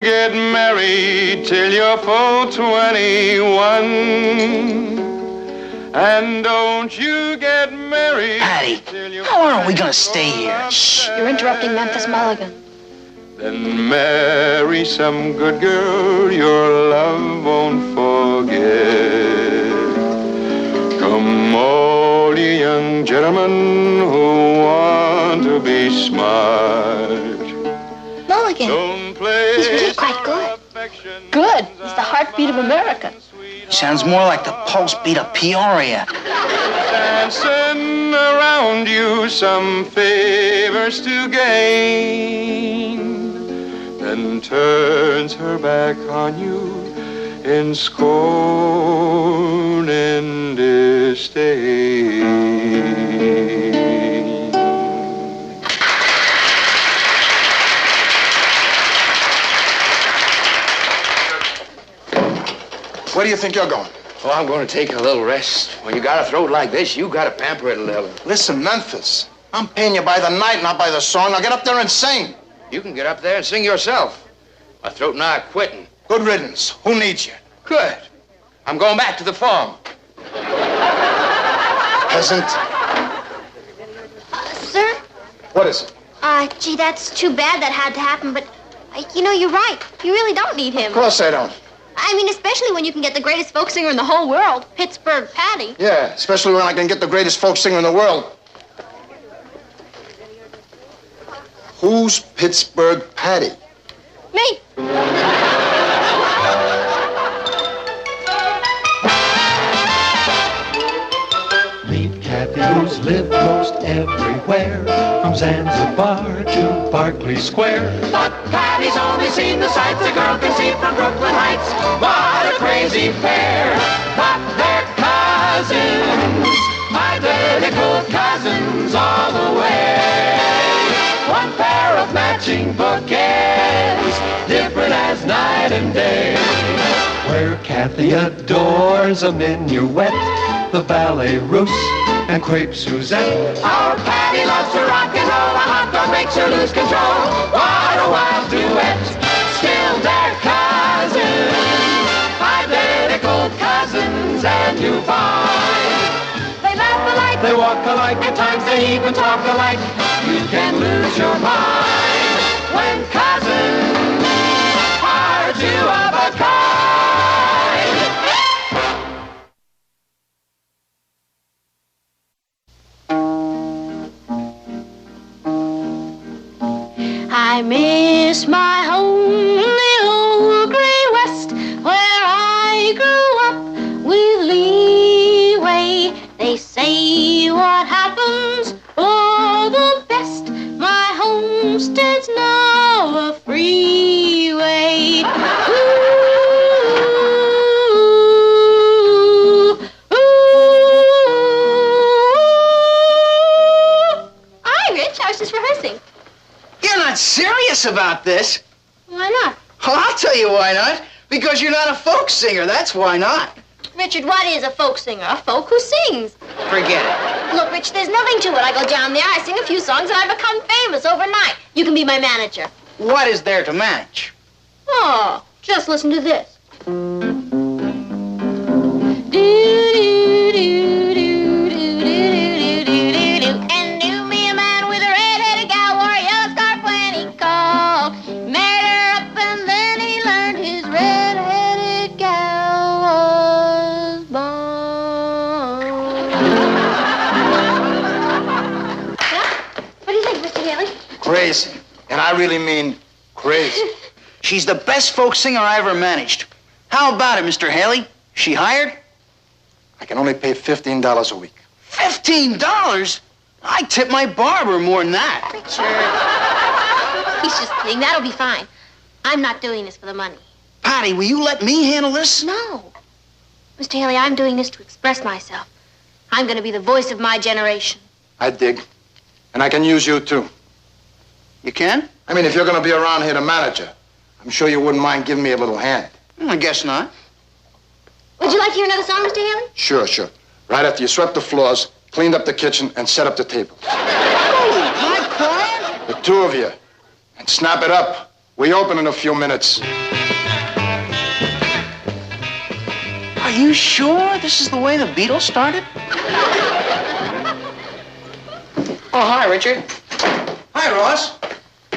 Get married till you're full 21. And don't you get married. Patty, how long are we gonna stay here? Shh, you're interrupting Memphis Mulligan. Then marry some good girl your love won't forget. Come all you young gentlemen who want to be smart. Mulligan, he's really quite good. Good? He's the heartbeat of America. Sounds more like the pulse beat of Peoria. Dancing around you, some favors to gain, then turns her back on you in scorn and disdain. Where do you think you're going? Oh, I'm going to take a little rest. When you got a throat like this, you got to pamper it a little. Listen, Memphis, I'm paying you by the night, not by the song. Now get up there and sing. You can get up there and sing yourself. My throat and I are quitting. Good riddance. Who needs you? Good. I'm going back to the farm. Peasant. Sir? What is it? Gee, that's too bad that had to happen, but, you're right. You really don't need him. Of course I don't. I mean, especially when you can get the greatest folk singer in the whole world, Pittsburgh Patty. Yeah, especially when I can get the greatest folk singer in the world. Who's Pittsburgh Patty? Me. Meet Kathy, who's lived most everywhere, from Zanzibar to Berkeley Square. But Patty's only seen the sights a girl can see from Brooklyn Heights. What a crazy pair, but they're cousins, identical cousins all the way. One pair of matching bouquets, different as night and day. Where Kathy adores a minuet, the ballet russe, and crepe Suzette. Our Patty loves to rock and roll, a hot dog makes her lose control. What a wild duet, still they're cousins, identical cousins, and you find they laugh alike, they walk alike, at times they even talk alike. You can lose your mind when cousins are two of a kind. I miss my home in the old gray west, where I grew up with leeway. They say what happens for the best. My homestead's now a freeway. Ooh, ooh. Hi, Rich. I was just rehearsing. You're not serious about this. Why not? Well, I'll tell you why not. Because you're not a folk singer, that's why not. Richard, what is a folk singer? A folk who sings. Forget it. Look, Rich, there's nothing to it. I go down there, I sing a few songs, and I become famous overnight. You can be my manager. What is there to manage? Oh, just listen to this. And knew me a man with a red-headed gal, wore a yellow scarf when he called. Married her up and then he learned his red-headed gal was born. What do you think, Mr. Haley? Crazy. And I really mean crazy. She's the best folk singer I ever managed. How about it, Mr. Haley? She hired? I can only pay $15 a week. $15? I tip my barber more than that. Richard. He's just kidding. That'll be fine. I'm not doing this for the money. Patty, will you let me handle this? No. Mr. Haley, I'm doing this to express myself. I'm going to be the voice of my generation. I dig. And I can use you, too. You can? I mean, if you're going to be around here to manage her, I'm sure you wouldn't mind giving me a little hand. I guess not. Would you like to hear another song, Mr. Haley? Sure, sure. Right after you swept the floors, cleaned up the kitchen, and set up the tables. My client? The two of you. And snap it up. We open in a few minutes. Are you sure this is the way the Beatles started? Oh, hi, Richard. Hi, Ross.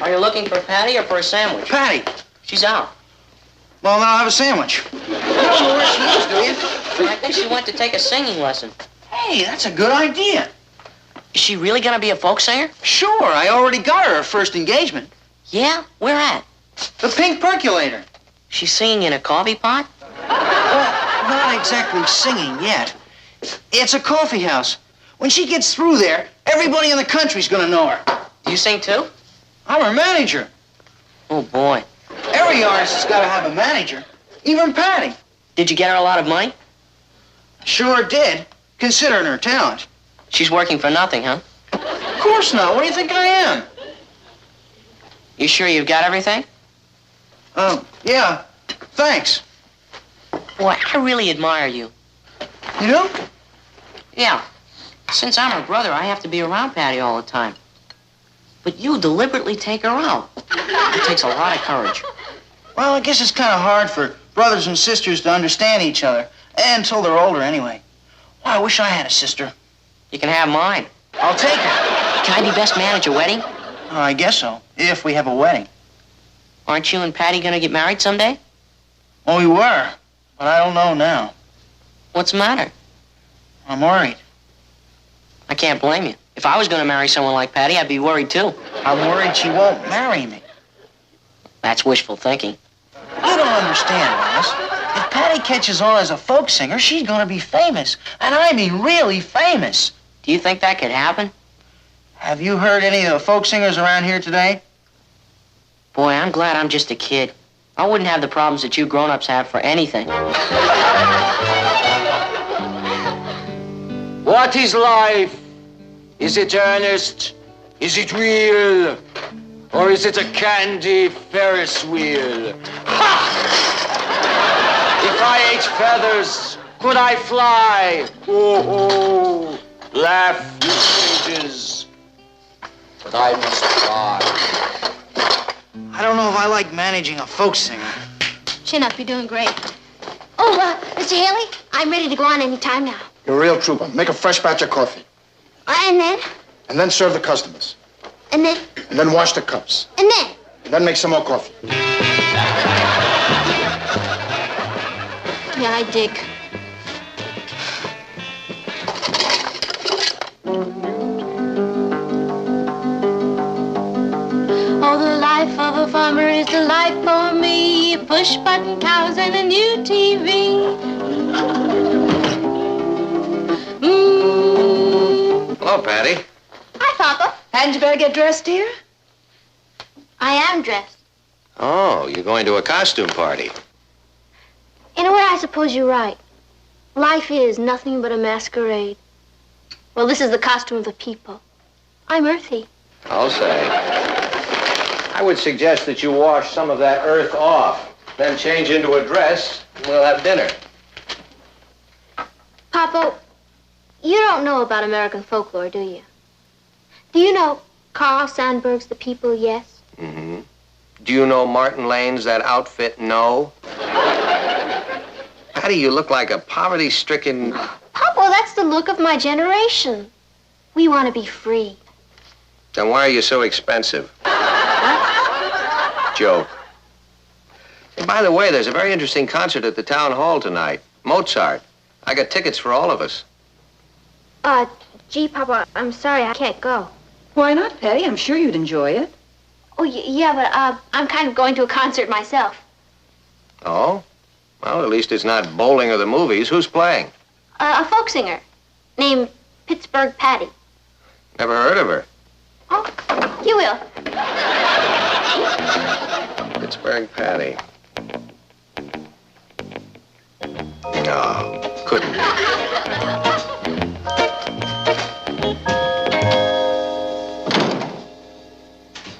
Are you looking for Patty or for a sandwich? Patty. She's out. Well, then I'll have a sandwich. You don't know where she is, do you? I think she went to take a singing lesson. Hey, that's a good idea. Is she really gonna be a folk singer? Sure, I already got her first engagement. Yeah? Where at? The Pink Percolator. She's singing in a coffee pot? Well, not exactly singing yet. It's a coffee house. When she gets through there, everybody in the country's gonna know her. Do you sing too? I'm her manager. Oh, boy. Every artist has got to have a manager. Even Patty. Did you get her a lot of money? Sure did, considering her talent. She's working for nothing, huh? Of course not. What do you think I am? You sure you've got everything? Yeah. Thanks. Boy, I really admire you. You do? Yeah. Since I'm her brother, I have to be around Patty all the time. But you deliberately take her out. It takes a lot of courage. Well, I guess it's kind of hard for brothers and sisters to understand each other. Until they're older, anyway. Well, I wish I had a sister. You can have mine. I'll take her. Can I be best man at your wedding? I guess so, if we have a wedding. Aren't you and Patty gonna get married someday? Well, we were, but I don't know now. What's the matter? I'm worried. I can't blame you. If I was gonna marry someone like Patty, I'd be worried too. I'm worried she won't marry me. That's wishful thinking. You don't understand, Ross. If Patty catches on as a folk singer, she's gonna be famous. And I mean really famous. Do you think that could happen? Have you heard any of the folk singers around here today? Boy, I'm glad I'm just a kid. I wouldn't have the problems that you grown-ups have for anything. What is life? Is it earnest? Is it real? Or is it a candy Ferris wheel? Ha! If I ate feathers, could I fly? Oh, oh, laugh, you cages. But I must fly. I don't know if I like managing a folk singer. Chin up, you're doing great. Oh, Mr. Haley, I'm ready to go on any time now. You're a real trooper. Make a fresh batch of coffee. And then? And then serve the customers. And then? And then wash the cups. And then? And then make some more coffee. Yeah, I dig. Oh, the life of a farmer is the life for me. Push-button cows and a new TV. Hello, Patty. Hi, Papa. Hadn't you better get dressed, dear? I am dressed. Oh, you're going to a costume party. In a way, I suppose you're right. Life is nothing but a masquerade. Well, this is the costume of the people. I'm earthy. I'll say. I would suggest that you wash some of that earth off, then change into a dress, and we'll have dinner. Papa, you don't know about American folklore, do you? Do you know Carl Sandburg's The People, Yes? Mm-hmm. Do you know Martin Lane's That Outfit, No? Patty, you look like a poverty-stricken... Papa, that's the look of my generation. We want to be free. Then why are you so expensive? Joke. And by the way, there's a very interesting concert at the town hall tonight. Mozart. I got tickets for all of us. Gee, Papa, I'm sorry, I can't go. Why not, Patty? I'm sure you'd enjoy it. Oh, yeah, but, I'm kind of going to a concert myself. Oh? Well, at least it's not bowling or the movies. Who's playing? A folk singer named Pittsburgh Patty. Never heard of her. Oh, you will. Pittsburgh Patty. No, couldn't.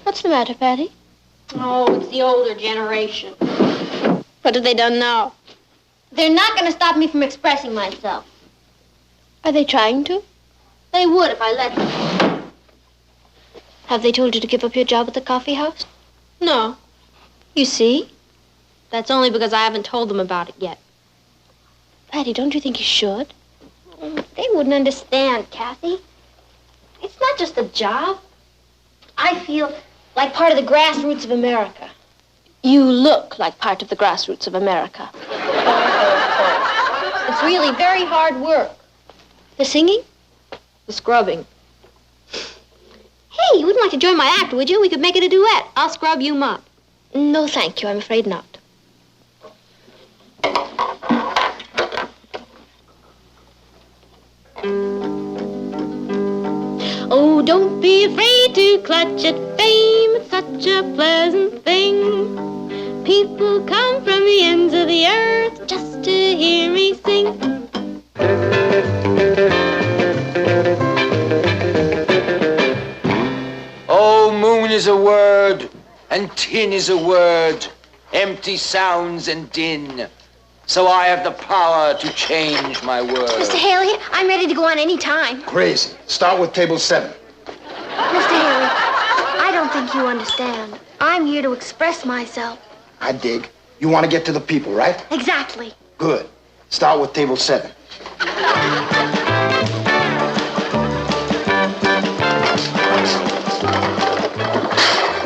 What's the matter, Patty? Oh, it's the older generation. What have they done now? They're not going to stop me from expressing myself. Are they trying to? They would if I let them. Have they told you to give up your job at the coffee house? No. You see? That's only because I haven't told them about it yet. Patty, don't you think you should? They wouldn't understand, Kathy. It's not just a job. I feel like part of the grassroots of America. You look like part of the grassroots of America. It's really very hard work. The singing? The scrubbing. Hey, you wouldn't like to join my act, would you? We could make it a duet. I'll scrub, you mop. No, thank you. I'm afraid not. Oh, don't be afraid to clutch at fame. It's such a pleasant thing. People come from the ends of the earth just to hear me sing. Oh, moon is a word, and tin is a word. Empty sounds and din. So I have the power to change my word. Mr. Haley, I'm ready to go on any time. Crazy. Start with table 7. Mr. Haley, I don't think you understand. I'm here to express myself. I dig. You want to get to the people, right? Exactly. Good. Start with table 7.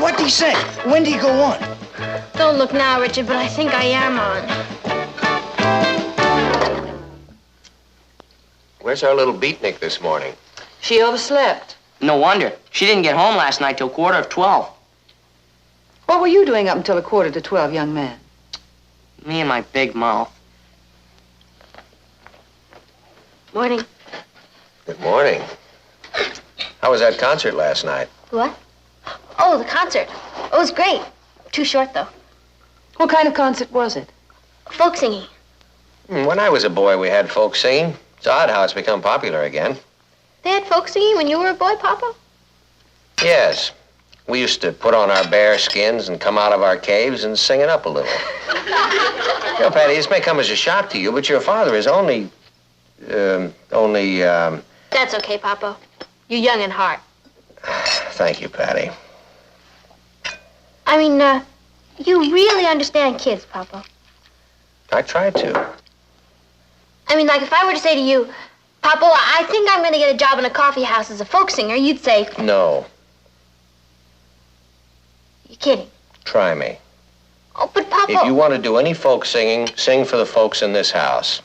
What'd he say? When do you go on? Don't look now, Richard, but I think I am on. Where's our little beatnik this morning? She overslept. No wonder. She didn't get home last night till 11:45. What were you doing up until 11:45, young man? Me and my big mouth. Morning. Good morning. How was that concert last night? What? Oh, the concert. It was great. Too short, though. What kind of concert was it? Folk singing. When I was a boy, we had folk singing. It's odd how it's become popular again. They had folk singing when you were a boy, Papa? Yes. We used to put on our bear skins and come out of our caves and sing it up a little. You know, Patty, this may come as a shock to you, but your father is only... That's okay, Papa. You're young in heart. Thank you, Patty. I mean, you really understand kids, Papa. I tried to. I mean, like, if I were to say to you, Papa, I think I'm going to get a job in a coffee house as a folk singer, you'd say, No. You're kidding. Try me. Oh, but Papa... If you want to do any folk singing, sing for the folks in this house.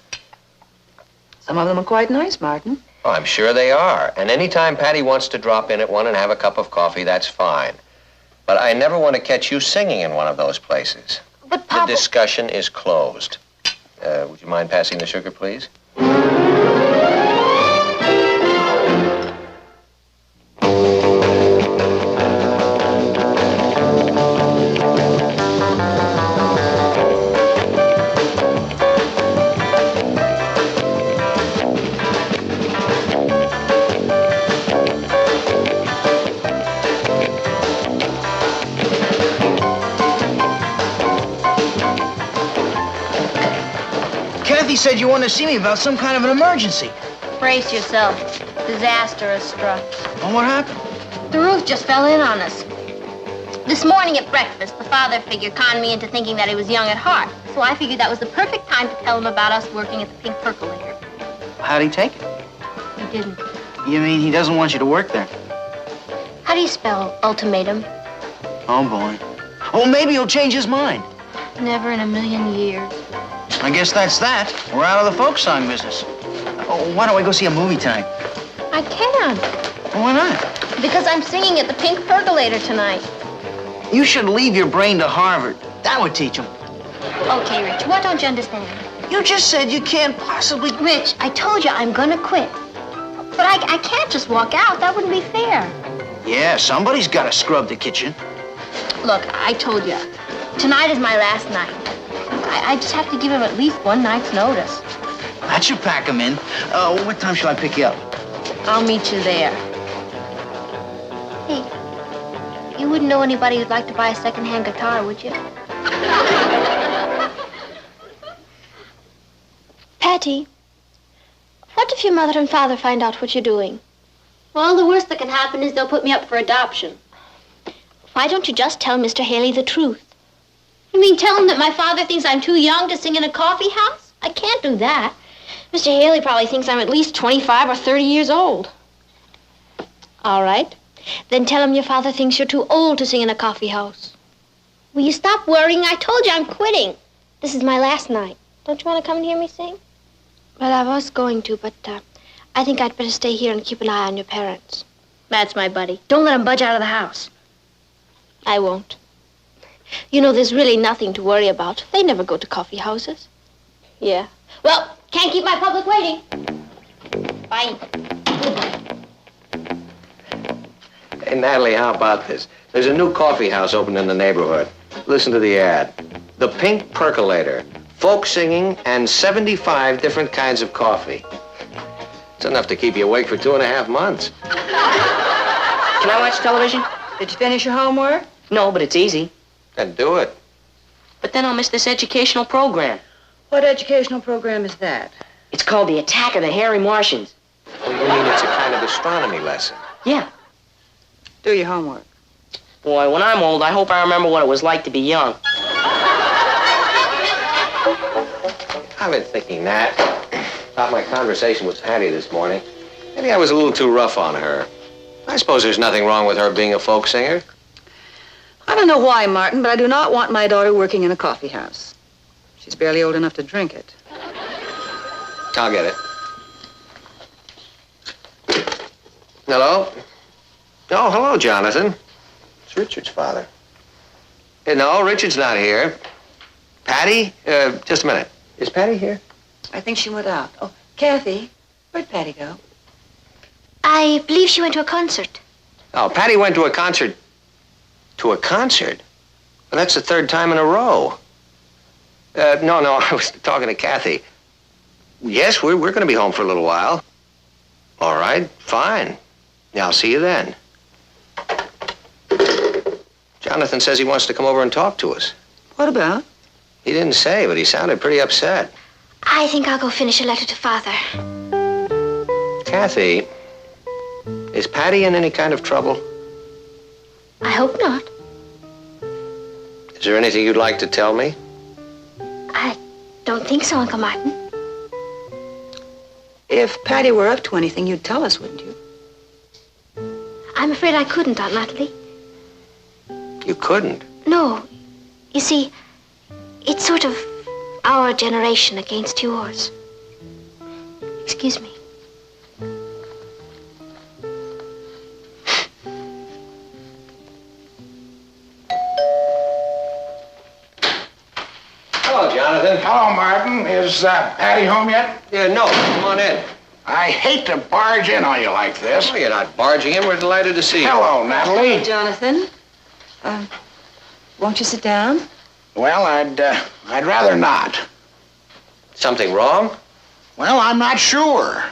Some of them are quite nice, Martin. Oh, I'm sure they are. And anytime Patty wants to drop in at one and have a cup of coffee, that's fine. But I never want to catch you singing in one of those places. But Papa... The discussion is closed. Would you mind passing the sugar, please? Kathy said you wanted to see me about some kind of an emergency. Brace yourself. Disaster has struck. Well, what happened? The roof just fell in on us. This morning at breakfast, the father figure conned me into thinking that he was young at heart. So I figured that was the perfect time to tell him about us working at the Pink Percolator. How'd he take it? He didn't. You mean he doesn't want you to work there? How do you spell ultimatum? Oh, boy. Oh, maybe he'll change his mind. Never in a million years. I guess that's that. We're out of the folk song business. Oh, why don't we go see a movie tonight? I can't. Well, why not? Because I'm singing at the Pink Percolator tonight. You should leave your brain to Harvard. That would teach him. Okay, Rich, what don't you understand? You just said you can't possibly... Rich, I told you I'm gonna quit. But I can't just walk out. That wouldn't be fair. Yeah, somebody's got to scrub the kitchen. Look, I told you. Tonight is my last night. I just have to give him at least one night's notice. That should pack him in. What time shall I pick you up? I'll meet you there. Hey, you wouldn't know anybody who'd like to buy a second-hand guitar, would you? Patty, what if your mother and father find out what you're doing? Well, the worst that can happen is they'll put me up for adoption. Why don't you just tell Mr. Haley the truth? You mean tell him that my father thinks I'm too young to sing in a coffee house? I can't do that. Mr. Haley probably thinks I'm at least 25 or 30 years old. All right. Then tell him your father thinks you're too old to sing in a coffee house. Will you stop worrying? I told you I'm quitting. This is my last night. Don't you want to come and hear me sing? Well, I was going to, but I think I'd better stay here and keep an eye on your parents. That's my buddy. Don't let him budge out of the house. I won't. You know, there's really nothing to worry about. They never go to coffee houses. Yeah. Well, can't keep my public waiting. Bye. Hey, Natalie, how about this? There's a new coffee house open in the neighborhood. Listen to the ad. The Pink Percolator. Folk singing and 75 different kinds of coffee. It's enough to keep you awake for 2.5 months. Can I watch television? Did you finish your homework? No, but it's easy. Then do it. But then I'll miss this educational program. What educational program is that? It's called The Attack of the Hairy Martians. Well, you mean it's a kind of astronomy lesson? Yeah. Do your homework. Boy, when I'm old, I hope I remember what it was like to be young. I've been thinking that about my conversation with Patty this morning. Maybe I was a little too rough on her. I suppose there's nothing wrong with her being a folk singer. I don't know why, Martin, but I do not want my daughter working in a coffee house. She's barely old enough to drink it. I'll get it. Hello? Oh, hello, Jonathan. It's Richard's father. No, Richard's not here. Patty? Just a minute. Is Patty here? I think she went out. Oh, Kathy, where'd Patty go? I believe she went to a concert. Oh, Patty went to a concert. To a concert? Well, that's the 3rd time in a row. No, I was talking to Kathy. Yes, we're going to be home for a little while. All right, fine. Yeah, I'll see you then. Jonathan says he wants to come over and talk to us. What about? He didn't say, but he sounded pretty upset. I think I'll go finish a letter to Father. Kathy, is Patty in any kind of trouble? I hope not. Is there anything you'd like to tell me? I don't think so, Uncle Martin. If Patty were up to anything, you'd tell us, wouldn't you? I'm afraid I couldn't, Aunt Natalie. You couldn't? No. You see, it's sort of our generation against yours. Excuse me. Hello, Jonathan. Hello, Martin. Is Patty home yet? Yeah, no, come on in. I hate to barge in on you like this. Oh, you're not barging in. We're delighted to see you. Hello, Natalie. Hey, Jonathan. Won't you sit down? Well, I'd rather not. Something wrong? Well, I'm not sure.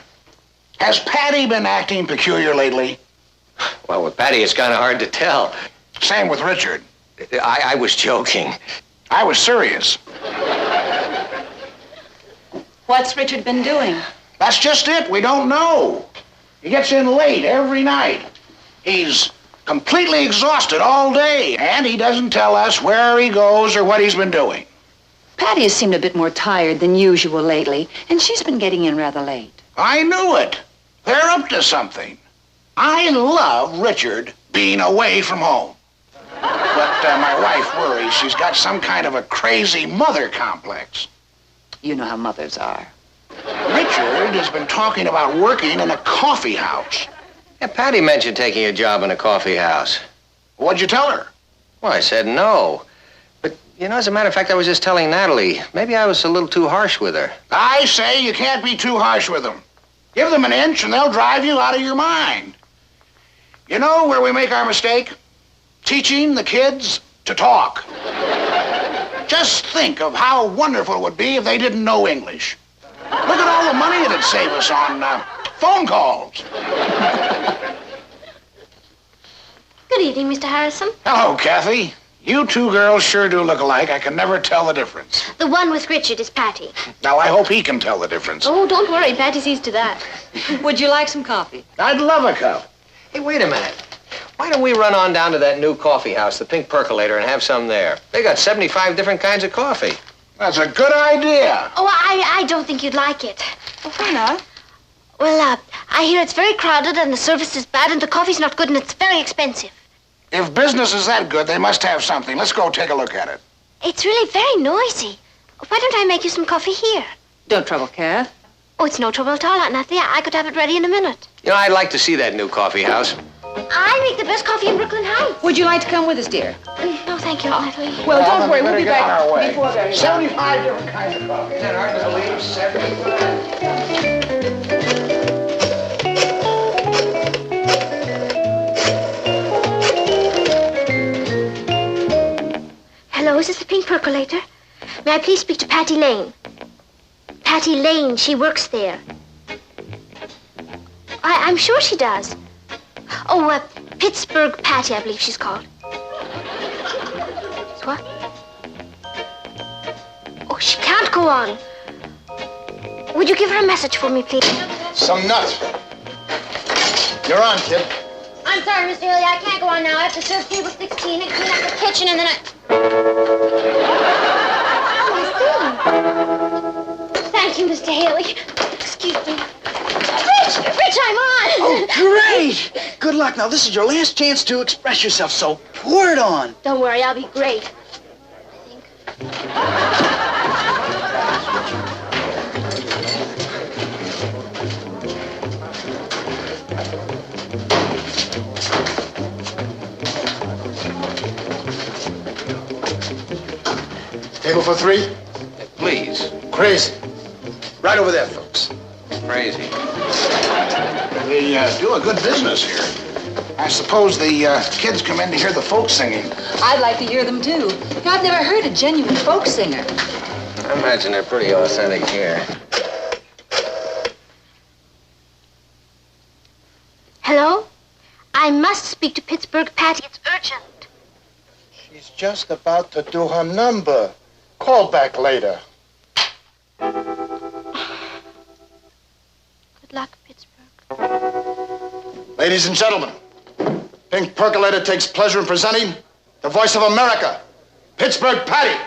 Has Patty been acting peculiar lately? Well, with Patty, it's kind of hard to tell. Same with Richard. I was joking. I was serious. What's Richard been doing? That's just it. We don't know. He gets in late every night. He's completely exhausted all day, and he doesn't tell us where he goes or what he's been doing. Patty has seemed a bit more tired than usual lately, and she's been getting in rather late. I knew it. They're up to something. I love Richard being away from home. But my wife worries she's got some kind of a crazy mother complex. You know how mothers are. Richard has been talking about working in a coffee house. Yeah, Patty mentioned taking a job in a coffee house. What'd you tell her? Well, I said no. But, you know, as a matter of fact, I was just telling Natalie, maybe I was a little too harsh with her. I say you can't be too harsh with them. Give them an inch and they'll drive you out of your mind. You know where we make our mistake? Teaching the kids to talk. Just think of how wonderful it would be if they didn't know English. Look at all the money it'd save us on phone calls. Good evening, Mr. Harrison. Hello, Kathy. You two girls sure do look alike. I can never tell the difference. The one with Richard is Patty. Now, I hope he can tell the difference. Oh, don't worry. Patty sees to that. Would you like some coffee? I'd love a cup. Hey, wait a minute. Why don't we run on down to that new coffee house, the Pink Percolator, and have some there? They got 75 different kinds of coffee. That's a good idea. Oh, I don't think you'd like it. Why not? Well, I hear it's very crowded and the service is bad and the coffee's not good and it's very expensive. If business is that good, they must have something. Let's go take a look at it. It's really very noisy. Why don't I make you some coffee here? Don't trouble, Kath. Oh, it's no trouble at all, Aunt Nathalie. I could have it ready in a minute. You know, I'd like to see that new coffee house. I make the best coffee in Brooklyn Heights. Would you like to come with us, dear? No, thank you, Aunt Nathalie. Well, don't then worry. we We'll better be get on back our way. before very long. 75 different kinds of coffee. Isn't that hard to believe? 75. Hello, is this the Pink Percolator? May I please speak to Patty Lane? Patty Lane, she works there. I'm sure she does. Oh, Pittsburgh Patty, I believe she's called. What? Oh, she can't go on. Would you give her a message for me, please? Some nuts. You're on, kid. I'm sorry, Mr. Haley, I can't go on now. I have to serve table 16 and clean up the kitchen and then I... Oh, I see. Thank you, Mr. Haley. Excuse me. Rich, I'm on! Oh, great! Good luck. Now, this is your last chance to express yourself, so pour it on. Don't worry, I'll be great. I think. Table for three? Please. Crazy. Right over there, folks. Crazy. They do a good business here. I suppose the kids come in to hear the folk singing. I'd like to hear them, too. I've never heard a genuine folk singer. I imagine they're pretty authentic here. Hello? I must speak to Pittsburgh Patty. It's urgent. She's just about to do her number. Call back later. Good luck, Pittsburgh. Ladies and gentlemen, Pink Percolator takes pleasure in presenting the voice of America, Pittsburgh Patty.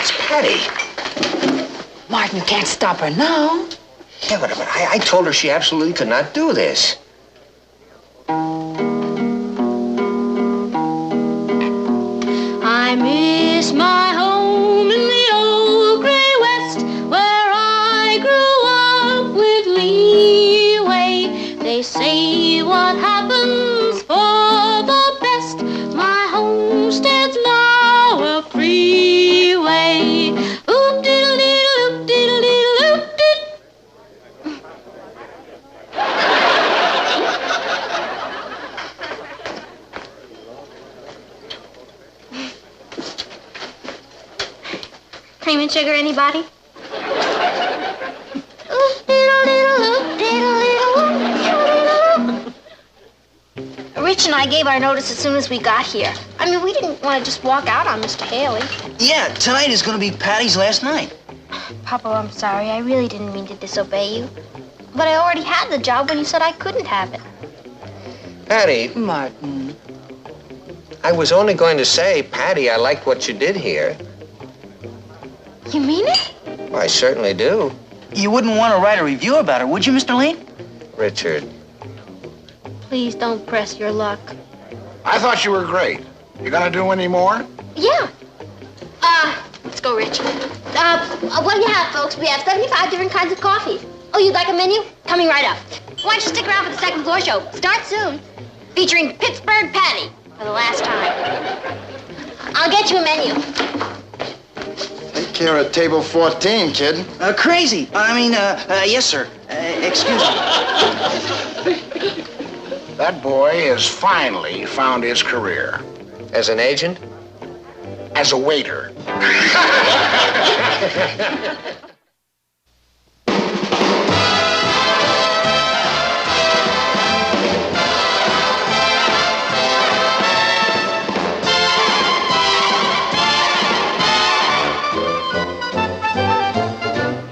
It's Patty. Martin, you can't stop her now. Yeah, but I told her she absolutely could not do this. I miss my home in the old gray west where I grew up with leeway. They say what happens for the best. My homestead's now a freeway. Oop diddle diddle oop diddle diddle oop diddle. Cream and sugar, anybody? Oop diddle diddle oop diddle diddle oop diddle diddle. Rich and I gave our notice as soon as we got here. I mean, we didn't want to just walk out on Mr. Haley. Yeah, tonight is going to be Patty's last night. Papa, I'm sorry. I really didn't mean to disobey you. But I already had the job when you said I couldn't have it. Patty, Martin. I was only going to say, Patty, I liked what you did here. You mean it? I certainly do. You wouldn't want to write a review about her, would you, Mr. Lane? Richard. Please don't press your luck. I thought you were great. You gonna do any more? Yeah. Let's go, Rich. What do you have, folks? We have 75 different kinds of coffee. Oh, you'd like a menu? Coming right up. Why don't you stick around for the second floor show? Starts soon. Featuring Pittsburgh Patty for the last time. I'll get you a menu. Take care of table 14, kid. Crazy. Yes, sir. Excuse me. That boy has finally found his career. As an agent? As a waiter.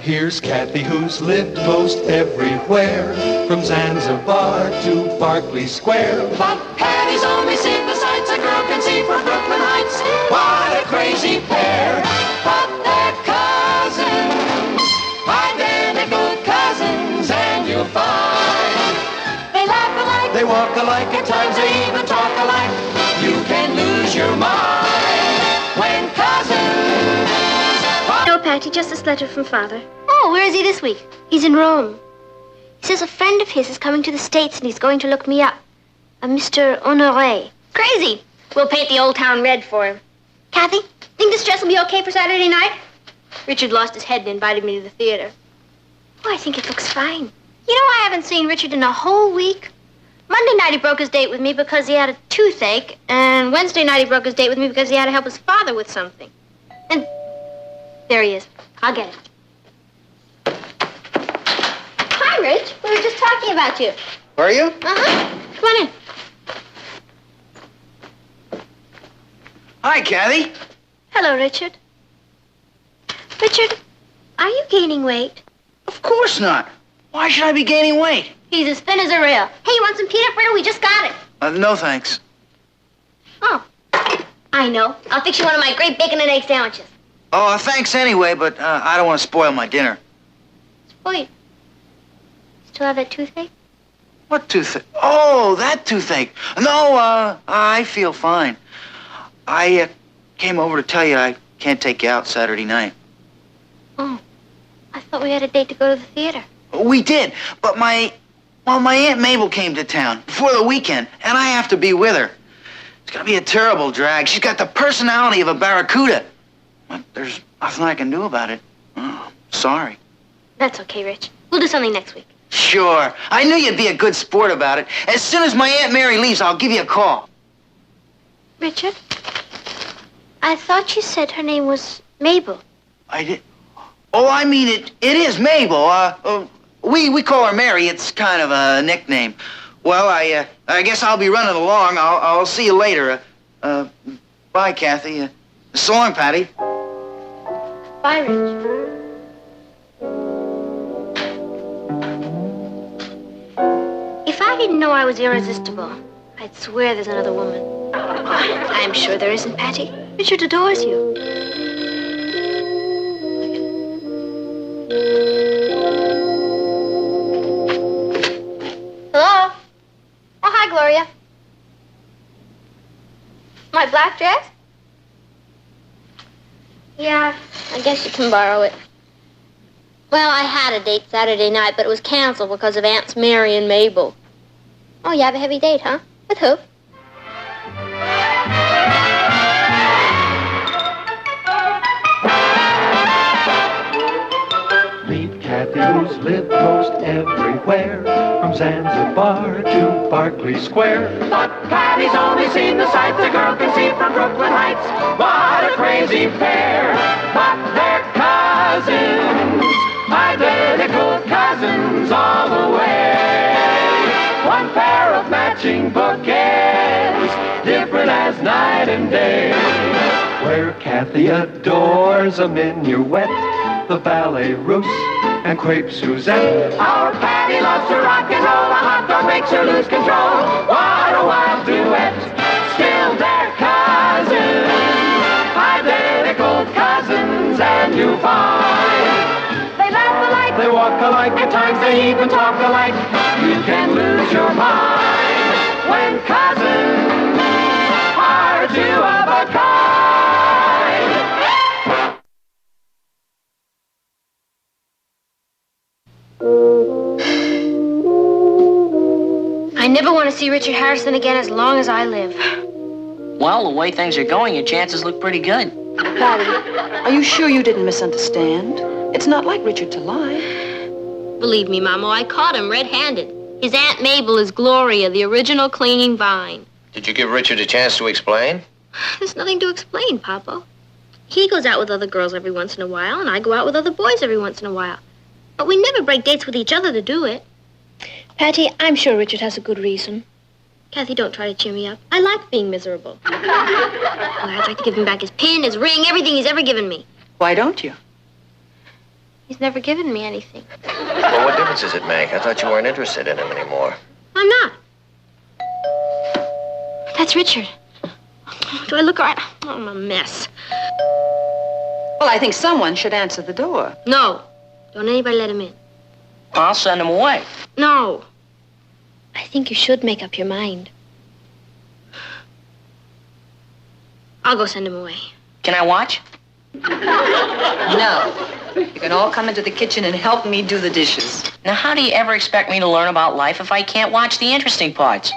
Here Here's Kathy, who's lived most everywhere, from Zanzibar to Berkeley Square. But Patty's only seen the sights a girl can see from Brooklyn Heights. What a crazy pair, but they're cousins, identical cousins, and you'll find they laugh alike, they walk alike, at times they even talk alike. You can lose your mind when cousins. No, Patty, just this letter from Father. Oh, where is he this week? He's in Rome. He says a friend of his is coming to the States and he's going to look me up. A Mr. Honoré. Crazy. We'll paint the old town red for him. Kathy, think this dress will be okay for Saturday night? Richard lost his head and invited me to the theater. Oh, I think it looks fine. You know, I haven't seen Richard in a whole week. Monday night he broke his date with me because he had a toothache, and Wednesday night he broke his date with me because he had to help his father with something. And there he is. I'll get it. Hi, Rich. We were just talking about you. Were you? Uh-huh. Come on in. Hi, Kathy. Hello, Richard. Richard, are you gaining weight? Of course not. Why should I be gaining weight? He's as thin as a rail. Hey, you want some peanut brittle? We just got it. No, thanks. Oh, I know. I'll fix you one of my great bacon and egg sandwiches. Oh, thanks anyway, but I don't want to spoil my dinner. Wait. Still have that toothache? What toothache? Oh, that toothache. No, I feel fine. I came over to tell you I can't take you out Saturday night. Oh, I thought we had a date to go to the theater. We did, but my Aunt Mabel came to town before the weekend, and I have to be with her. It's gonna be a terrible drag. She's got the personality of a barracuda. But there's nothing I can do about it. Oh, sorry. That's okay, Rich. We'll do something next week. Sure. I knew you'd be a good sport about it. As soon as my Aunt Mary leaves, I'll give you a call. Richard, I thought you said her name was Mabel. I did. Oh, I mean, it is Mabel. We call her Mary. It's kind of a nickname. Well, I guess I'll be running along. I'll see you later. Bye, Kathy. So long, Patty. Bye, Rich. If I didn't know I was irresistible, I'd swear there's another woman. I'm sure there isn't, Patty. Richard adores you. Hello? Oh, hi, Gloria. My black dress? Yeah, I guess you can borrow it. Well, I had a date Saturday night, but it was canceled because of Aunts Mary and Mabel. Oh, you have a heavy date, huh? With who? Meet Kathy, who's lived most everywhere, from Zanzibar to Berkeley Square. But Patty's only seen the sights a girl can see from Brooklyn Heights. What a crazy pair, but they're cousins, identical cousins all the way. One pair of matching bouquets, different as night and day. Where Kathy adores a minuet, the ballet russe, and crepe Suzette. Our Patty loves to rock and roll, a hot dog makes her lose control. What a wild duet, still they're cousins, identical cousins, and you find they laugh alike, they walk alike, at times they even talk alike. You can lose your mind when cousins are two of a kind. I never want to see Richard Harrison again as long as I live. Well, the way things are going, your chances look pretty good. Patty, are you sure you didn't misunderstand? It's not like Richard to lie. Believe me, Mama, I caught him red-handed. His Aunt Mabel is Gloria, the original clinging vine. Did you give Richard a chance to explain? There's nothing to explain, Papa. He goes out with other girls every once in a while, and I go out with other boys every once in a while. But we never break dates with each other to do it. Patty, I'm sure Richard has a good reason. Kathy, don't try to cheer me up. I like being miserable. Well, I'd like to give him back his pin, his ring, everything he's ever given me. Why don't you? He's never given me anything. Well, what difference does it make? I thought you weren't interested in him anymore. I'm not. That's Richard. Do I look all right? Oh, I'm a mess. Well, I think someone should answer the door. No. Don't anybody let him in. I'll send him away. No. I think you should make up your mind. I'll go send him away. Can I watch? No. You can all come into the kitchen and help me do the dishes. Now, how do you ever expect me to learn about life if I can't watch the interesting parts?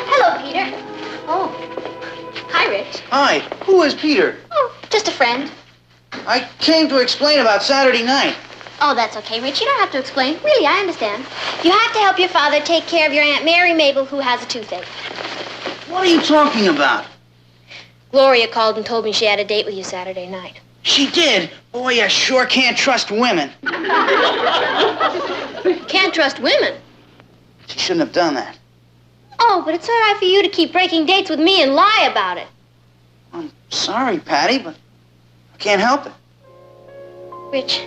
Hello, Peter. Oh. Hi, Rich. Hi, who is Peter? Oh, just a friend. I came to explain about Saturday night. Oh, that's okay, Rich. You don't have to explain. Really, I understand. You have to help your father take care of your Aunt Mary Mabel, who has a toothache. What are you talking about? Gloria called and told me she had a date with you Saturday night. She did. Boy, I sure can't trust women. Can't trust women. She shouldn't have done that. Oh, but it's all right for you to keep breaking dates with me and lie about it. I'm sorry, Patty, but I can't help it. Rich,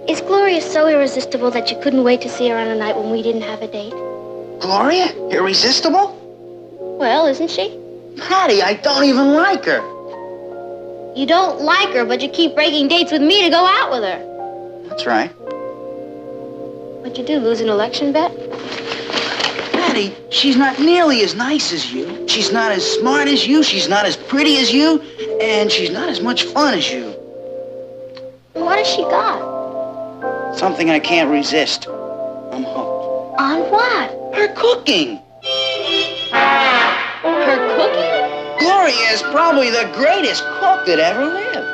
is Gloria so irresistible that you couldn't wait to see her on a night when we didn't have a date? Gloria? Irresistible? Well, isn't she? Patty, I don't even like her. You don't like her, but you keep breaking dates with me to go out with her. That's right. What'd you do, lose an election bet? Patty, she's not nearly as nice as you. She's not as smart as you. She's not as pretty as you. And she's not as much fun as you. What has she got? Something I can't resist. I'm hooked. On what? Her cooking. Her cooking? Gloria is probably the greatest cook that ever lived.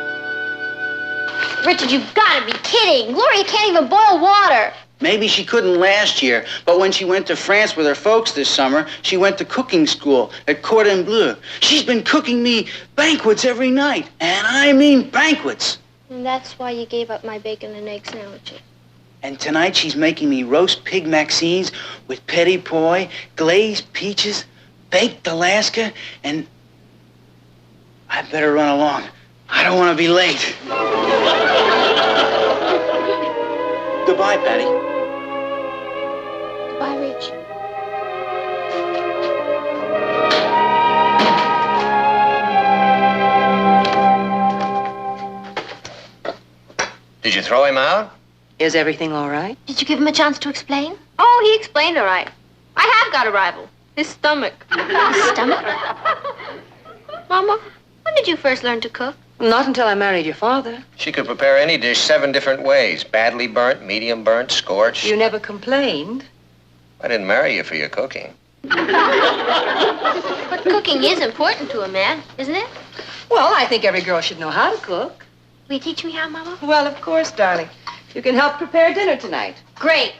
Richard, you've got to be kidding. Gloria can't even boil water. Maybe she couldn't last year, but when she went to France with her folks this summer, she went to cooking school at Cordon Bleu. She's been cooking me banquets every night, and I mean banquets. And that's why you gave up my bacon and egg sandwiches. And tonight she's making me roast pig Maxines with petit pois, glazed peaches, baked Alaska, and I better run along. I don't want to be late. Goodbye, Patty. Goodbye, Rich. Did you throw him out? Is everything all right? Did you give him a chance to explain? Oh, he explained all right. I have got a rival. His stomach. His stomach? Mama, when did you first learn to cook? Not until I married your father. She could prepare any dish 7 different ways. Badly burnt, medium burnt, scorched. You never complained. I didn't marry you for your cooking. But cooking is important to a man, isn't it? Well, I think every girl should know how to cook. Will you teach me how, Mama? Well, of course, darling. You can help prepare dinner tonight. Great.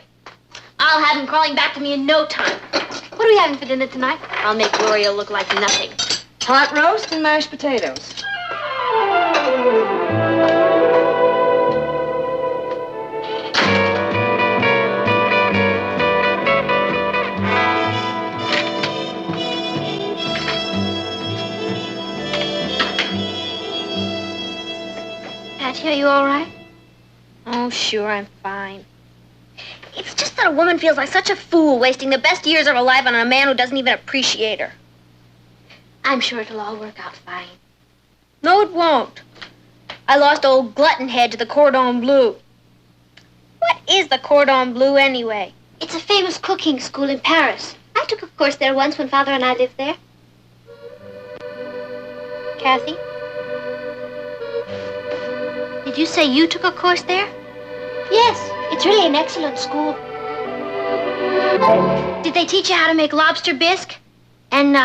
I'll have him crawling back to me in no time. What are we having for dinner tonight? I'll make Gloria look like nothing. Hot roast and mashed potatoes. Patty, are you all right? Oh, sure, I'm fine. It's just that a woman feels like such a fool wasting the best years of her life on a man who doesn't even appreciate her. I'm sure it'll all work out fine. No, it won't. I lost old Glutton Head to the Cordon Bleu. What is the Cordon Bleu, anyway? It's a famous cooking school in Paris. I took a course there once when Father and I lived there. Kathy? Did you say you took a course there? Yes, it's really an excellent school. Did they teach you how to make lobster bisque? And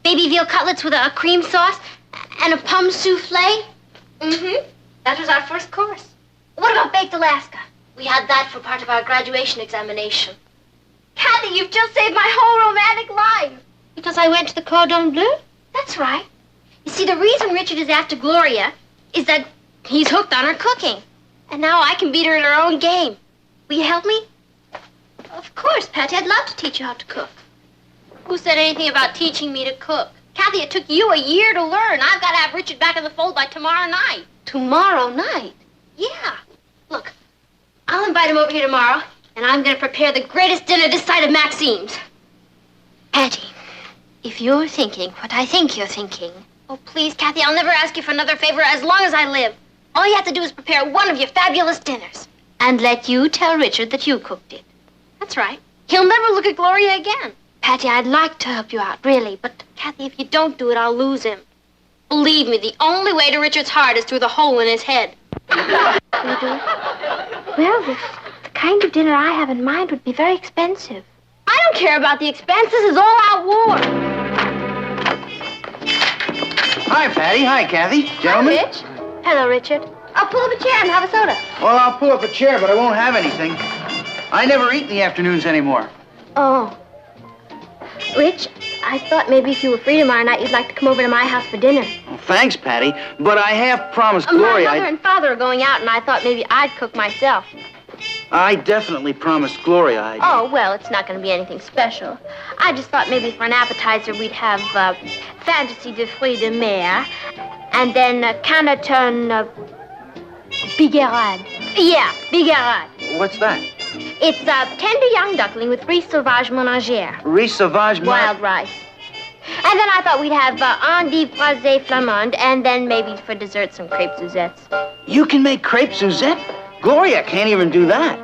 baby veal cutlets with a cream sauce? And a pomme souffle? Mm-hmm. That was our first course. What about baked Alaska? We had that for part of our graduation examination. Kathy, you've just saved my whole romantic life. Because I went to the Cordon Bleu? That's right. You see, the reason Richard is after Gloria is that he's hooked on her cooking. And now I can beat her in her own game. Will you help me? Of course, Patty. I'd love to teach you how to cook. Who said anything about teaching me to cook? Kathy, it took you a year to learn. I've got to have Richard back in the fold by tomorrow night. Tomorrow night? Yeah. Look, I'll invite him over here tomorrow, and I'm going to prepare the greatest dinner this side of Maxime's. Patty, if you're thinking what I think you're thinking... Oh, please, Kathy, I'll never ask you for another favor as long as I live. All you have to do is prepare one of your fabulous dinners. And let you tell Richard that you cooked it. That's right. He'll never look at Gloria again. Patty, I'd like to help you out, really. But, Kathy, if you don't do it, I'll lose him. Believe me, the only way to Richard's heart is through the hole in his head. You do it? Well, the kind of dinner I have in mind would be very expensive. I don't care about the expense. This is all-out war. Hi, Patty. Hi, Kathy. Gentlemen. Hi, Rich. Hello, Richard. I'll pull up a chair and have a soda. Well, I'll pull up a chair, but I won't have anything. I never eat in the afternoons anymore. Oh. Rich, I thought maybe if you were free tomorrow night, you'd like to come over to my house for dinner. Well, thanks, Patty, but I have promised Gloria... My mother and father are going out, and I thought maybe I'd cook myself. I definitely promised Gloria I'd... Oh, well, it's not going to be anything special. I just thought maybe for an appetizer we'd have fantasy de fruits de mer, and then Canneton bigarade. Yeah, bigarade. What's that? It's tender young duckling with riz sauvage ménagère. Riz sauvage... Wild rice. And then I thought we'd have endive braisée flamande, and then maybe for dessert some crêpes Suzettes. You can make crêpes Suzette? Gloria can't even do that.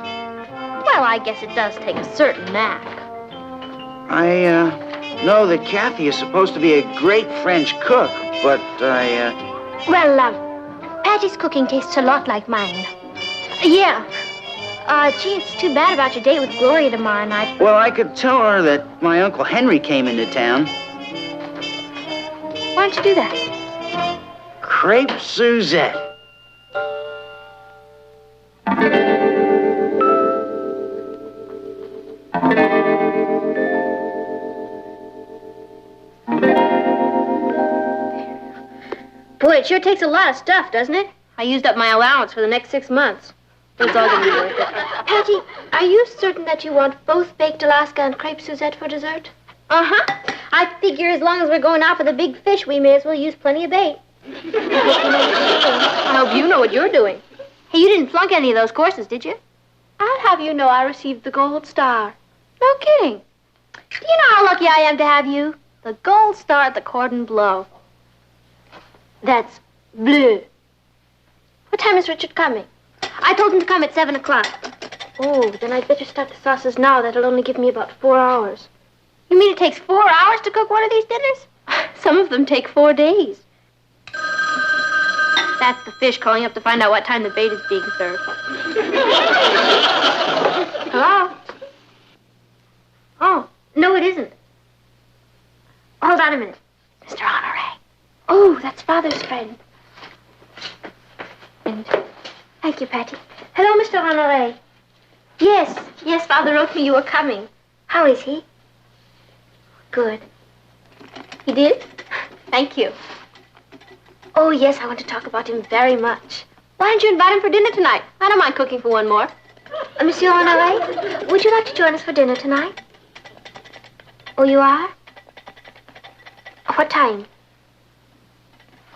Well, I guess it does take a certain knack. I know that Kathy is supposed to be a great French cook, but Well, Patty's cooking tastes a lot like mine. Yeah. Gee, it's too bad about your date with Gloria tomorrow night. Well, I could tell her that my Uncle Henry came into town. Why don't you do that? Crepe Suzette. Boy, it sure takes a lot of stuff, doesn't it? I used up my allowance for the next 6 months. It's all gonna be worth it. Patty, are you certain that you want both baked Alaska and crepe Suzette for dessert? Uh-huh. I figure as long as we're going out for the big fish, we may as well use plenty of bait. I hope you know what you're doing. Hey, you didn't flunk any of those courses, did you? I'll have you know I received the gold star. No kidding. Do you know how lucky I am to have you? The gold star at the cordon bleu. That's bleu. What time is Richard coming? I told him to come at 7 o'clock. Oh, then I'd better start the sauces now. That'll only give me about 4 hours. You mean it takes 4 hours to cook one of these dinners? Some of them take 4 days. That's the fish calling up to find out what time the bait is being served. Hello? Oh, no, it isn't. Hold on a minute. Mr. Honoré. Oh, that's Father's friend. And thank you, Patty. Hello, Mr. Honoré. Yes, Father wrote me you were coming. How is he? Good. He did? Thank you. Oh, yes, I want to talk about him very much. Why don't you invite him for dinner tonight? I don't mind cooking for one more. Monsieur Honoré, would you like to join us for dinner tonight? Oh, you are? What time?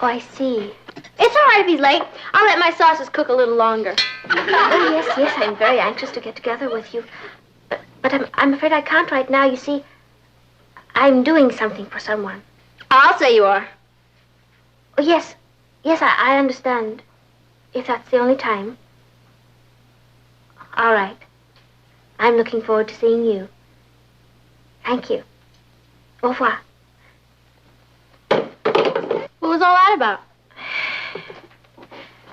Oh, I see. It's all right if he's late. I'll let my sauces cook a little longer. Oh, yes, I'm very anxious to get together with you. But I'm afraid I can't right now. You see, I'm doing something for someone. I'll say you are. Oh, yes, I understand. If that's the only time. All right. I'm looking forward to seeing you. Thank you. Au revoir. What was all that about?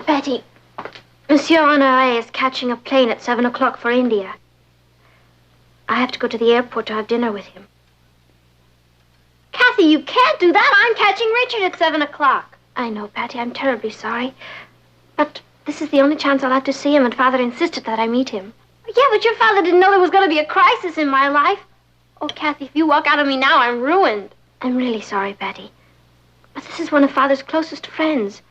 Patty, Monsieur Honoré is catching a plane at 7 o'clock for India. I have to go to the airport to have dinner with him. Kathy, you can't do that. I'm catching Richard at 7 o'clock. I know, Patty. I'm terribly sorry. But this is the only chance I'll have to see him, and Father insisted that I meet him. Yeah, but your father didn't know there was going to be a crisis in my life. Oh, Kathy, if you walk out on me now, I'm ruined. I'm really sorry, Patty. But this is one of Father's closest friends.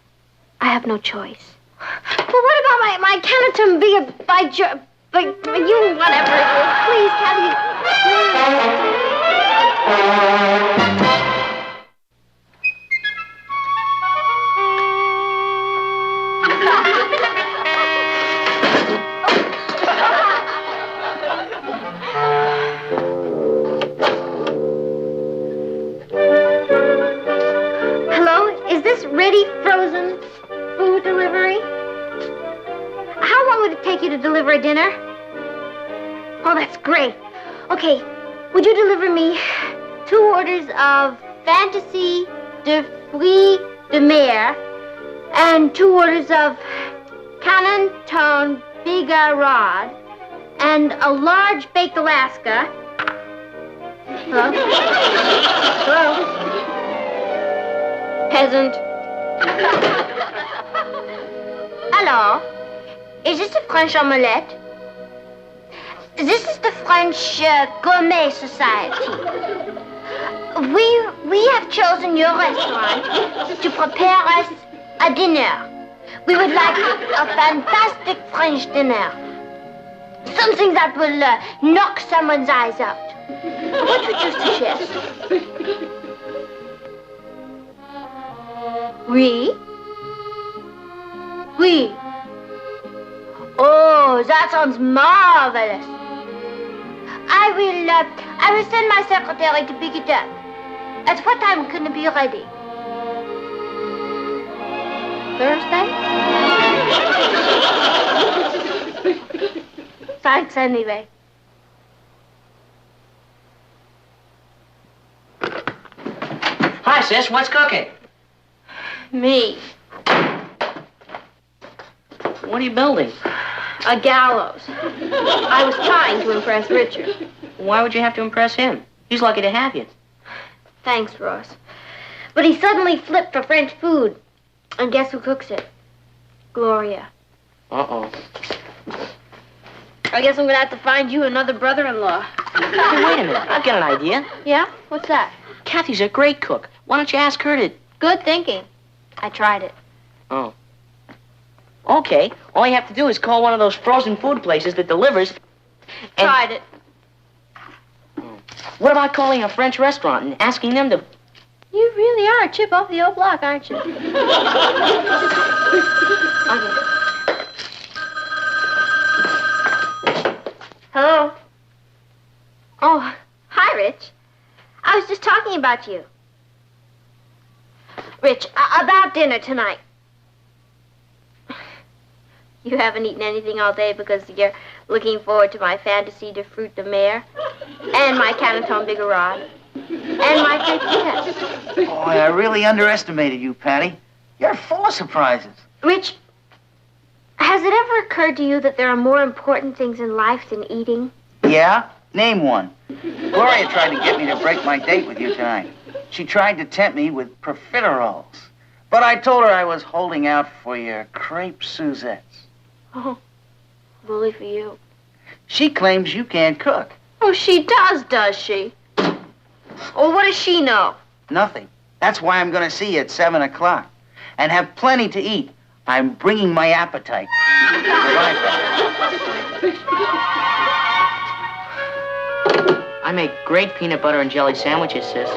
I have no choice. But what about my Canneton by you, whatever it is. Please, Kathy. take you to deliver a dinner? Oh, that's great. Okay, would you deliver me 2 orders of Fantasy de Fruits de Mer and 2 orders of Canton Bigarade and a large baked Alaska? Hello? Hello? Peasant. Hello? Is this a French omelette? This is the French Gourmet Society. We have chosen your restaurant to prepare us a dinner. We would like a fantastic French dinner. Something that will knock someone's eyes out. What would you suggest? Oui? Oui. Oh, that sounds marvelous. I will send my secretary to pick it up. At what time can it be ready? Thursday? Thanks anyway. Hi, sis. What's cooking? Me. What are you building? A gallows. I was trying to impress Richard. Why would you have to impress him? He's lucky to have you. Thanks, Ross. But he suddenly flipped for French food. And guess who cooks it? Gloria. Uh-oh. I guess I'm gonna have to find you another brother-in-law. Hey, wait a minute. I've got an idea. Yeah? What's that? Kathy's a great cook. Why don't you ask her to... Good thinking. I tried it. Oh. Okay. All you have to do is call one of those frozen food places that delivers... and- Tried it. What about calling a French restaurant and asking them to... You really are a chip off the old block, aren't you? Okay. Hello? Oh, hi, Rich. I was just talking about you. Rich, about dinner tonight. You haven't eaten anything all day because you're looking forward to my Fantasy de Fruits de Mer and my Canton Bigarade and my frittata. Oh, I really underestimated you, Patty. You're full of surprises. Rich, has it ever occurred to you that there are more important things in life than eating? Yeah? Name one. Gloria tried to get me to break my date with you tonight. She tried to tempt me with profiteroles. But I told her I was holding out for your crepe Suzettes. Oh, bully for you. She claims you can't cook. Oh, she does she? Oh, what does she know? Nothing. That's why I'm going to see you at 7 o'clock. And have plenty to eat. I'm bringing my appetite. I make great peanut butter and jelly sandwiches, sis.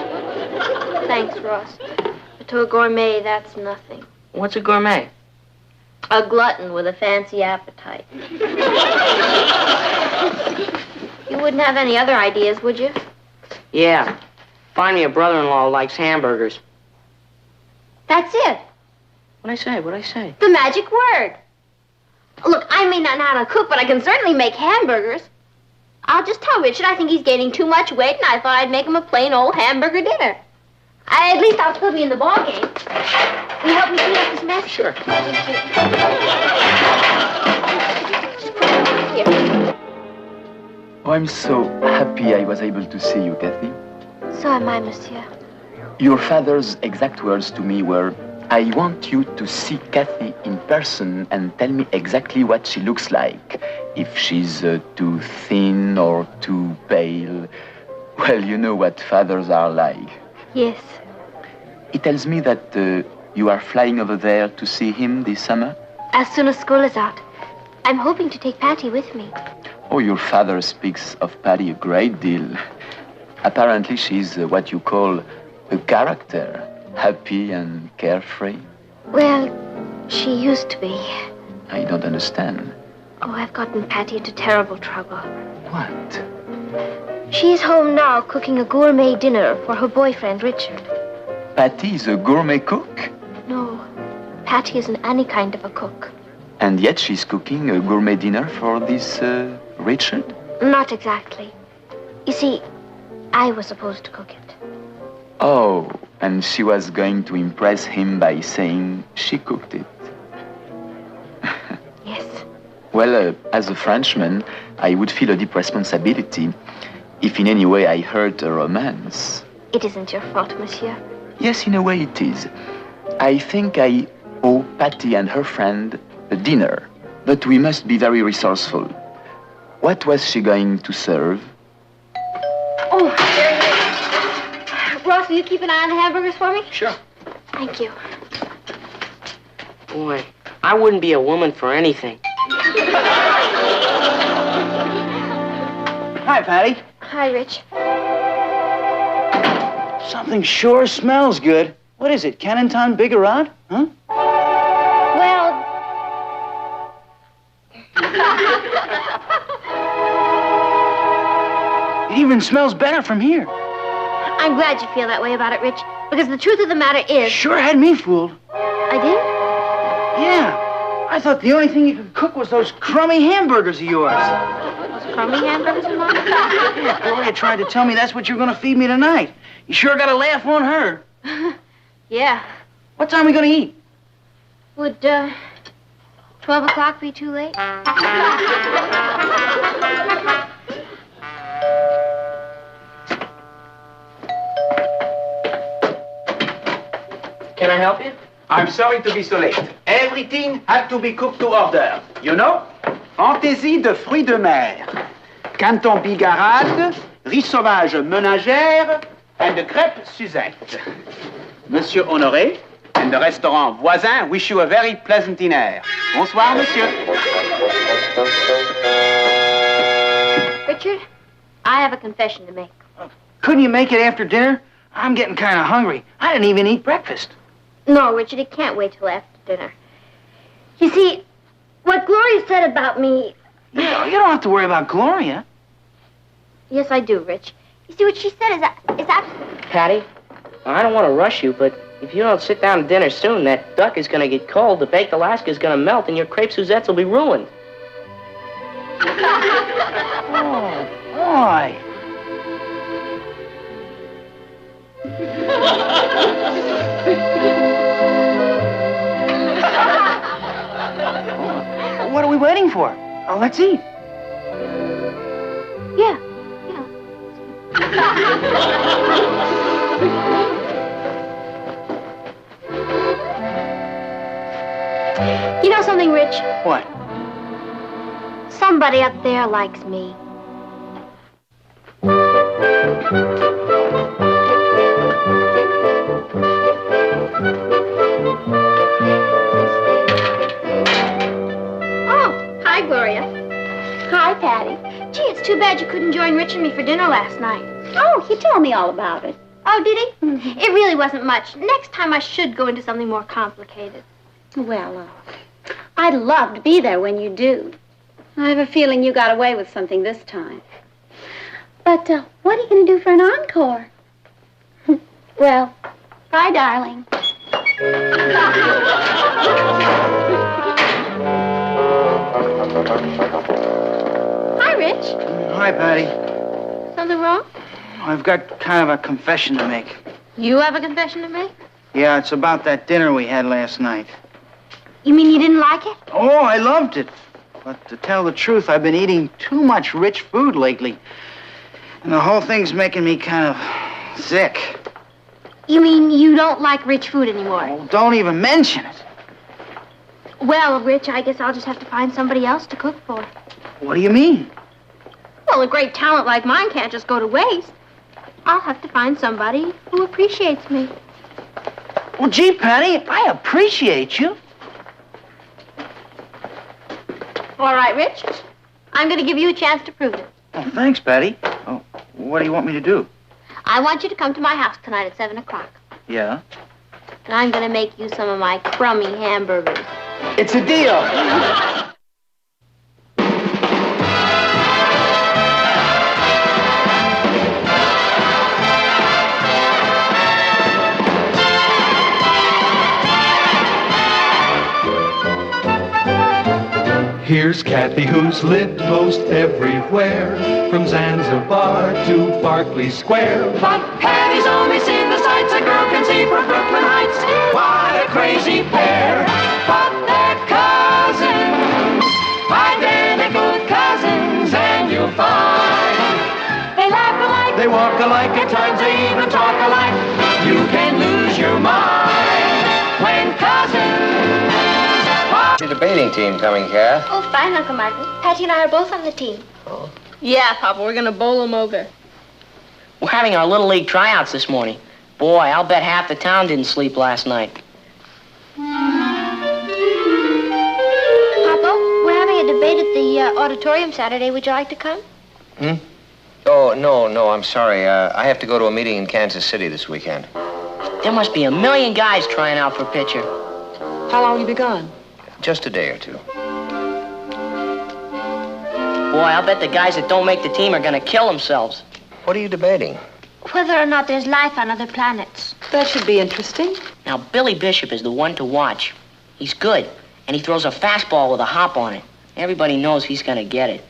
Thanks, Ross. But to a gourmet, that's nothing. What's a gourmet? A glutton with a fancy appetite. You wouldn't have any other ideas, would you? Yeah. Find me a brother-in-law who likes hamburgers. That's it. What'd I say? The magic word. Look, I may not know how to cook, but I can certainly make hamburgers. I'll just tell Richard I think he's gaining too much weight, and I thought I'd make him a plain old hamburger dinner. At least I'll still be in the ballgame. Will you help me clean up this mess? Sure. Here. Oh, I'm so happy I was able to see you, Kathy. So am I, monsieur. Your father's exact words to me were, I want you to see Kathy in person and tell me exactly what she looks like. If she's too thin or too pale. Well, you know what fathers are like. Yes. He tells me that you are flying over there to see him this summer. As soon as school is out. I'm hoping to take Patty with me. Oh, your father speaks of Patty a great deal. Apparently, she's what you call a character, happy and carefree. Well, she used to be. I don't understand. Oh, I've gotten Patty into terrible trouble. What? She's home now cooking a gourmet dinner for her boyfriend, Richard. Patty is a gourmet cook? No, Patty isn't any kind of a cook. And yet she's cooking a gourmet dinner for this Richard? Not exactly. You see, I was supposed to cook it. Oh, and she was going to impress him by saying she cooked it. Yes. Well, as a Frenchman, I would feel a deep responsibility if in any way I hurt a romance. It isn't your fault, monsieur. Yes, in a way it is. I think I owe Patty and her friend a dinner, but we must be very resourceful. What was she going to serve? Oh, there it is. Ross, will you keep an eye on the hamburgers for me? Sure. Thank you. Boy, I wouldn't be a woman for anything. Hi, Patty. Hi, Rich. Something sure smells good. What is it, Canton Bigarade? Huh? Well... It even smells better from here. I'm glad you feel that way about it, Rich, because the truth of the matter is... Sure had me fooled. I did? Yeah. I thought the only thing you could cook was those crummy hamburgers of yours. Crummy hamburgers, Mom? Yeah, Gloria tried to tell me that's what you're going to feed me tonight. You sure got a laugh on her. Yeah. What time are we going to eat? Would, 12 o'clock be too late? Can I help you? I'm sorry to be so late. Everything had to be cooked to order. You know? Fantaisie de fruits de mer, Canton Bigarade, riz sauvage ménagère, and crêpes Suzette. Monsieur Honoré and the restaurant voisin wish you a very pleasant dinner. Bonsoir, monsieur. Richard, I have a confession to make. Couldn't you make it after dinner? I'm getting kind of hungry. I didn't even eat breakfast. No, Richard, it can't wait till after dinner. You see, what Gloria said about me... You don't have to worry about Gloria. Yes, I do, Rich. You see, what she said is absolutely... Patty, I don't want to rush you, but if you don't sit down to dinner soon, that duck is going to get cold, the baked Alaska is going to melt, and your crepe Suzettes will be ruined. Oh, boy. What are we waiting for? Oh, let's eat. Yeah. You know something, Rich? What? Somebody up there likes me. Oh, hi, Gloria. Hi, Patty. Gee, it's too bad you couldn't join Rich and me for dinner last night. Oh, he told me all about it. Oh, did he? It really wasn't much. Next time I should go into something more complicated. Well, I'd love to be there when you do. I have a feeling you got away with something this time. But what are you going to do for an encore? Well, bye, darling. Hi, Rich. Hi, Patty. Something wrong? I've got kind of a confession to make. You have a confession to make? Yeah, it's about that dinner we had last night. You mean you didn't like it? Oh, I loved it. But to tell the truth, I've been eating too much rich food lately. And the whole thing's making me kind of sick. You mean you don't like rich food anymore? Oh, don't even mention it. Well, Rich, I guess I'll just have to find somebody else to cook for. What do you mean? Well, a great talent like mine can't just go to waste. I'll have to find somebody who appreciates me. Well, gee, Patty, I appreciate you. All right, Rich. I'm going to give you a chance to prove it. Oh, thanks, Patty. Oh, what do you want me to do? I want you to come to my house tonight at 7 o'clock. Yeah? And I'm going to make you some of my crummy hamburgers. It's a deal. Here's Kathy, who's lived most everywhere, from Zanzibar to Berkeley Square. But Patty's only seen the sights a girl can see from Brooklyn Heights. What a crazy pair, but they're cousins, identical cousins, and you'll find they laugh alike, They walk alike, at times they even talk alike. You can lose your mind when cousins. Your debating team coming, Kath? Oh, fine, Uncle Martin. Patty and I are both on the team. Yeah, Papa, we're gonna bowl them over. We're having our Little League tryouts this morning. Boy, I'll bet half the town didn't sleep last night. Papa, we're having a debate at the auditorium Saturday. Would you like to come? Oh, no, I'm sorry. I have to go to a meeting in Kansas City this weekend. There must be 1 million guys trying out for pitcher. How long will you be gone? Just a day or two. Boy, I'll bet the guys that don't make the team are gonna kill themselves. What are you debating? Whether or not there's life on other planets. That should be interesting. Now, Billy Bishop is the one to watch. He's good, and he throws a fastball with a hop on it. Everybody knows he's gonna get it.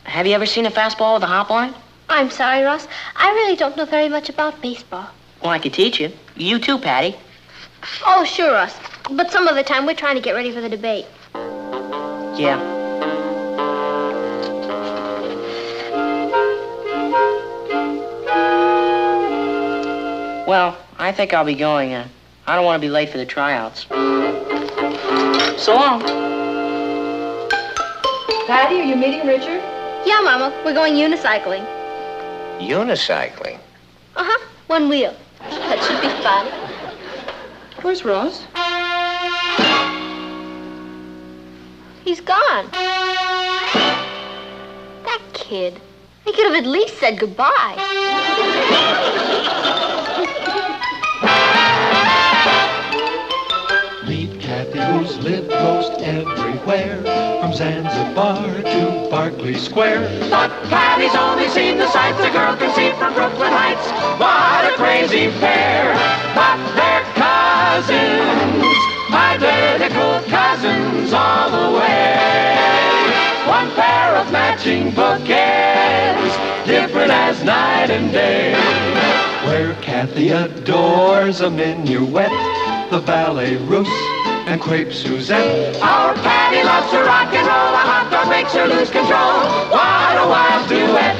Have you ever seen a fastball with a hop on it? I'm sorry, Ross. I really don't know very much about baseball. Well, I could teach you. You too, Patty. Oh, sure, Ross. But some other time, we're trying to get ready for the debate. Yeah. Well, I think I'll be going. I don't want to be late for the tryouts. So long. Patty, are you meeting Richard? Yeah, Mama. We're going unicycling. Unicycling? Uh-huh. One wheel. That should be fun. Where's Ross? He's gone. That kid. He could have at least said goodbye. Meet Kathy, who's lived most everywhere, from Zanzibar to Berkeley Square. But Patty's only seen the sights a girl can see from Brooklyn Heights. What a crazy pair, but they're cousins, identical cousins all the way. One pair of matching bookends, different as night and day. Where Kathy adores a minuet, the ballet russe, and crepe Suzette. Our Patty loves to rock and roll, a hot dog makes her lose control. What a wild duet,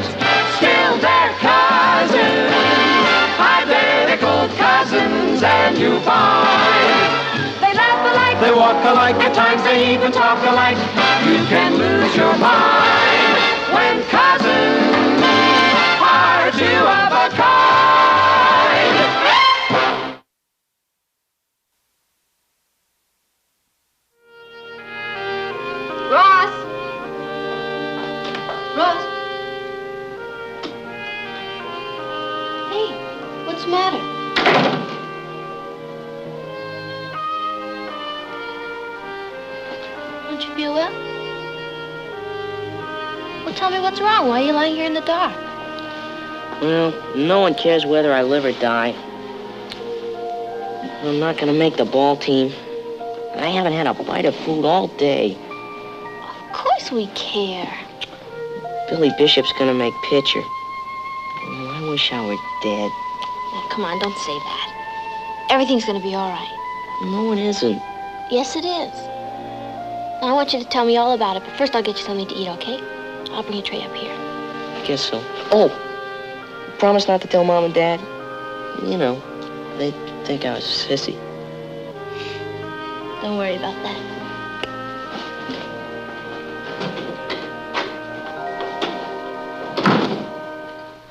still they're cousins, identical cousins, and you find they laugh alike, They walk alike, at times they even talk alike. You can lose your mind when cousins are two of a kind. Ross! Ross! Hey, what's the matter? Don't you feel well? Well, tell me what's wrong. Why are you lying here in the dark? Well, no one cares whether I live or die. I'm not gonna make the ball team. I haven't had a bite of food all day. Of course we care. Billy Bishop's gonna make pitcher. Oh, I wish I were dead. Oh, come on, don't say that. Everything's gonna be all right. No, it isn't. Yes, it is. Now, I want you to tell me all about it, but first I'll get you something to eat, okay? I'll bring a tray up here. I guess so. Oh, promise not to tell Mom and Dad. You know, they'd think I was a sissy. Don't worry about that.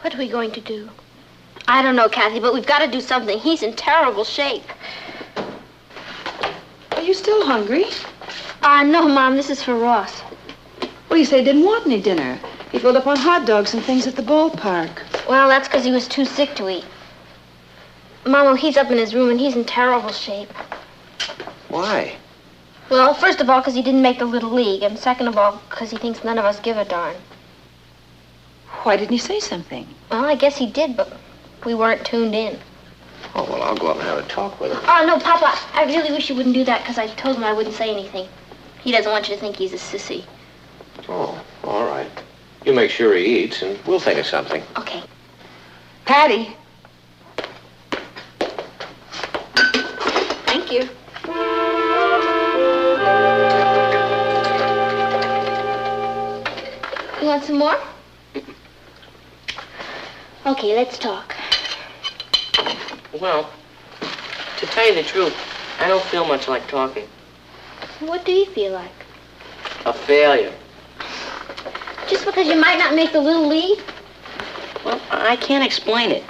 What are we going to do? I don't know, Kathy, but we've got to do something. He's in terrible shape. Are you still hungry? No, Mom, this is for Ross. Well, you said he didn't want any dinner. He filled up on hot dogs and things at the ballpark. Well, that's because he was too sick to eat. Mama, he's up in his room and he's in terrible shape. Why? Well, first of all, because he didn't make the Little League, and second of all, because he thinks none of us give a darn. Why didn't he say something? Well, I guess he did, but we weren't tuned in. Oh, well, I'll go up and have a talk with him. Oh, no, Papa, I really wish you wouldn't do that, because I told him I wouldn't say anything. He doesn't want you to think he's a sissy. Oh, all right. You make sure he eats, and we'll think of something. Okay. Patty. Thank you. You want some more? Okay, let's talk. Well, to tell you the truth, I don't feel much like talking. What do you feel like? A failure. Just because you might not make the Little League? Well, I can't explain it.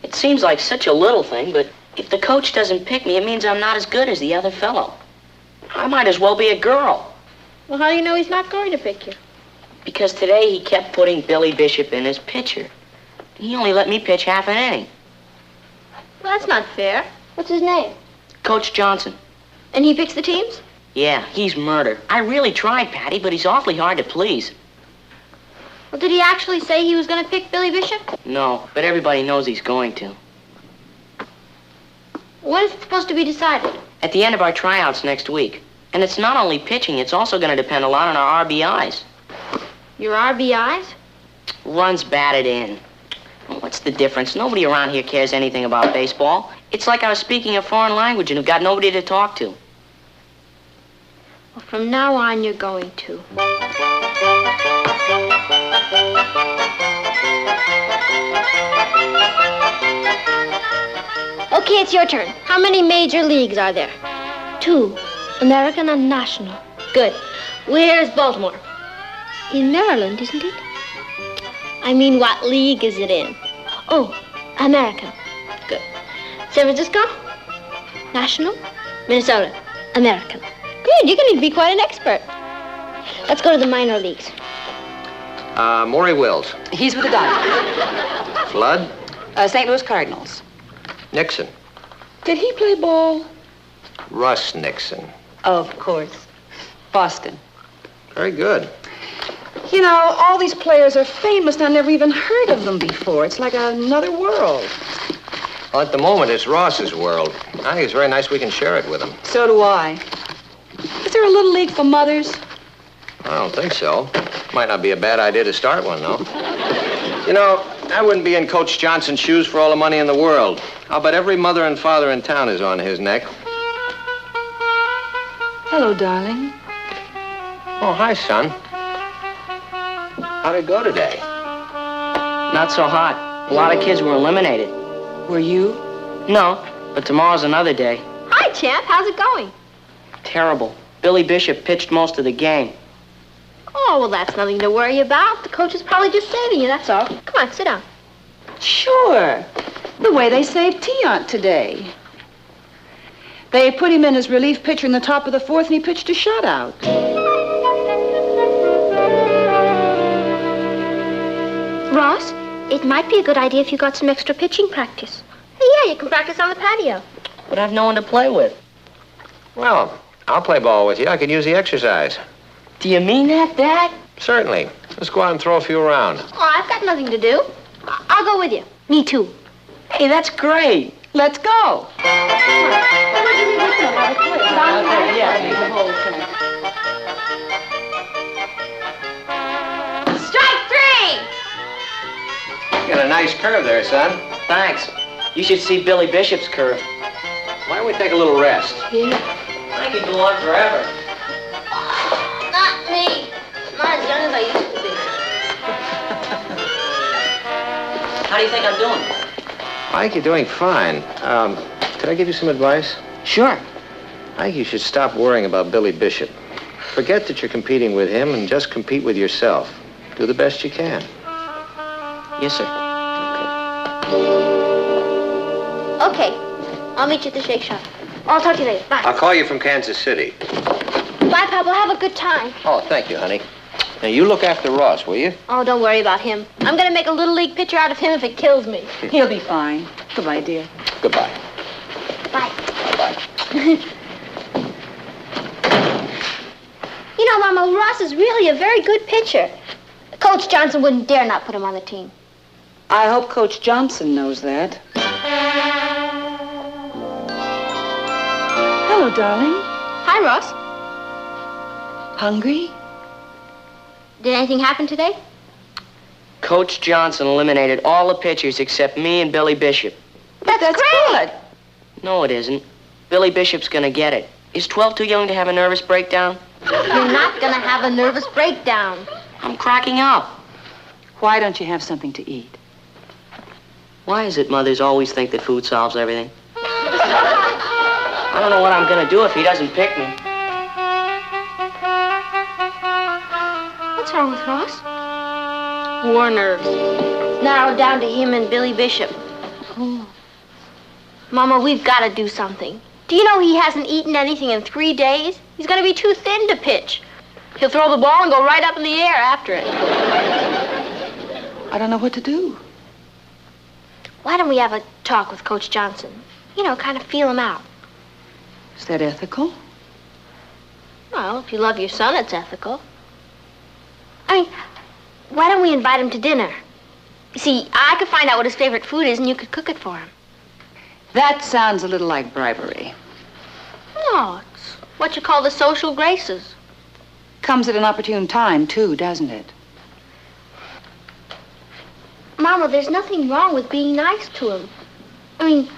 It seems like such a little thing, but if the coach doesn't pick me, it means I'm not as good as the other fellow. I might as well be a girl. Well, how do you know he's not going to pick you? Because today he kept putting Billy Bishop in as pitcher. He only let me pitch half an inning. Well, that's not fair. What's his name? Coach Johnson. And he picks the teams? Yeah, he's murder. I really tried, Patty, but he's awfully hard to please. Well, did he actually say he was going to pick Billy Bishop? No, but everybody knows he's going to. When is it supposed to be decided? At the end of our tryouts next week. And it's not only pitching, it's also going to depend a lot on our RBIs. Your RBIs? Runs batted in. Well, what's the difference? Nobody around here cares anything about baseball. It's like I was speaking a foreign language and have got nobody to talk to. Well, from now on, you're going to. Okay, it's your turn. How many major leagues are there? 2. American and National. Good. Where's Baltimore? In Maryland, isn't it? I mean, what league is it in? Oh, American. Good. San Francisco? National? Minnesota? American. Good, you're going to be quite an expert. Let's go to the minor leagues. Maury Wills. He's with the Dodgers. Flood. St. Louis Cardinals. Nixon. Did he play ball? Russ Nixon. Of course. Boston. Very good. You know, all these players are famous, and I never even heard of them before. It's like another world. Well, at the moment, it's Ross's world. I think it's very nice we can share it with him. So do I. Is there a little league for mothers? I don't think so. Might not be a bad idea to start one, though. You know, I wouldn't be in Coach Johnson's shoes for all the money in the world. I'll bet every mother and father in town is on his neck. Hello, darling. Oh, hi, son. How'd it go today? Not so hot. A lot of kids were eliminated. Were you? No, but tomorrow's another day. Hi, champ. How's it going? Terrible. Billy Bishop pitched most of the game. Oh, well, that's nothing to worry about. The coach is probably just saving you, that's all. Come on, sit down. Sure. The way they saved Tiant today. They put him in as relief pitcher in the top of the 4th, and he pitched a shutout. Ross, it might be a good idea if you got some extra pitching practice. Hey, yeah, you can practice on the patio. But I've no one to play with. Well, I'll play ball with you. I could use the exercise. Do you mean that, Dad? Certainly. Let's go out and throw a few around. Oh, I've got nothing to do. I'll go with you. Me too. Hey, that's great. Let's go. Strike 3! You got a nice curve there, son. Thanks. You should see Billy Bishop's curve. Why don't we take a little rest? Yeah. I could go on forever. Not me. Not as young as I used to be. How do you think I'm doing? I think you're doing fine. Could I give you some advice? Sure. I think you should stop worrying about Billy Bishop. Forget that you're competing with him and just compete with yourself. Do the best you can. Yes, sir. Okay. I'll meet you at the Shake Shack. I'll talk to you later. Bye. I'll call you from Kansas City. Bye, Papa. Have a good time. Oh, thank you, honey. Now, you look after Ross, will you? Oh, don't worry about him. I'm going to make a Little League pitcher out of him if it kills me. He'll be fine. Goodbye, dear. Goodbye. Bye. Bye-bye. You know, Mama, Ross is really a very good pitcher. Coach Johnson wouldn't dare not put him on the team. I hope Coach Johnson knows that. Hello, darling. Hi, Ross. Hungry? Did anything happen today? Coach Johnson eliminated all the pitchers except me and Billy Bishop. That's great. good. No, it isn't. Billy Bishop's gonna get it. Is 12 too young to have a nervous breakdown? You're not gonna have a nervous breakdown. I'm cracking up. Why don't you have something to eat? Why is it mothers always think that food solves everything? I don't know what I'm gonna do if he doesn't pick me. What's wrong with Ross? War nerves. Narrowed down to him and Billy Bishop. Mama, we've got to do something. Do you know he hasn't eaten anything in 3 days? He's going to be too thin to pitch. He'll throw the ball and go right up in the air after it. I don't know what to do. Why don't we have a talk with Coach Johnson? You know, kind of feel him out. Is that ethical? Well, if you love your son, it's ethical. I mean, why don't we invite him to dinner? You see, I could find out what his favorite food is and you could cook it for him. That sounds a little like bribery. No, it's what you call the social graces. Comes at an opportune time, too, doesn't it? Mama, there's nothing wrong with being nice to him. I mean,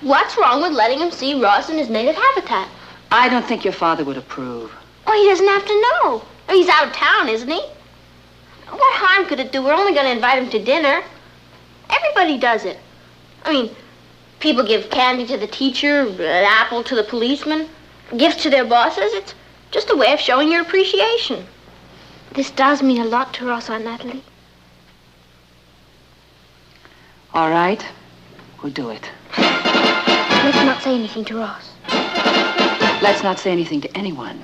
what's wrong with letting him see Ross in his native habitat? I don't think your father would approve. Well, he doesn't have to know. I mean, he's out of town, isn't he? What harm could it do? We're only going to invite him to dinner. Everybody does it. I mean, people give candy to the teacher, an apple to the policeman, gifts to their bosses. It's just a way of showing your appreciation. This does mean a lot to Ross, Aunt Natalie. All right, we'll do it. Let's not say anything to Ross. Let's not say anything to anyone.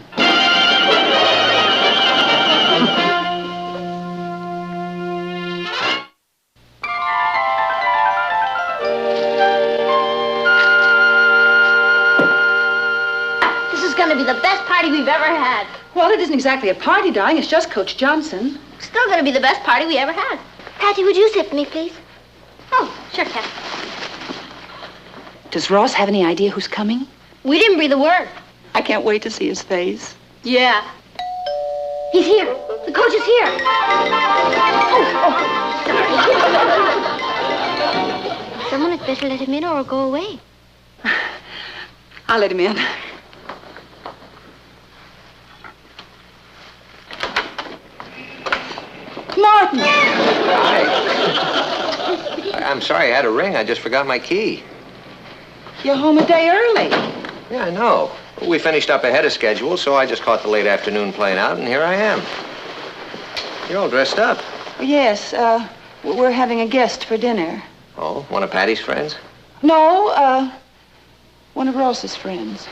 This is going to be the best party we've ever had. Well, it isn't exactly a party, darling. It's just Coach Johnson. Still going to be the best party we ever had. Patty, would you sit for me, please? Oh, sure, Cat. Does Ross have any idea who's coming? We didn't breathe a word. I can't wait to see his face. Yeah. He's here. The coach is here. Sorry. Someone had better let him in or go away. I'll let him in. Martin! Hi. I'm sorry, I had a ring. I just forgot my key. You're home a day early. Yeah, I know. We finished up ahead of schedule, so I just caught the late afternoon plane out, and here I am. You're all dressed up. Yes, we're having a guest for dinner. Oh, one of Patty's friends? No, one of Ross's friends.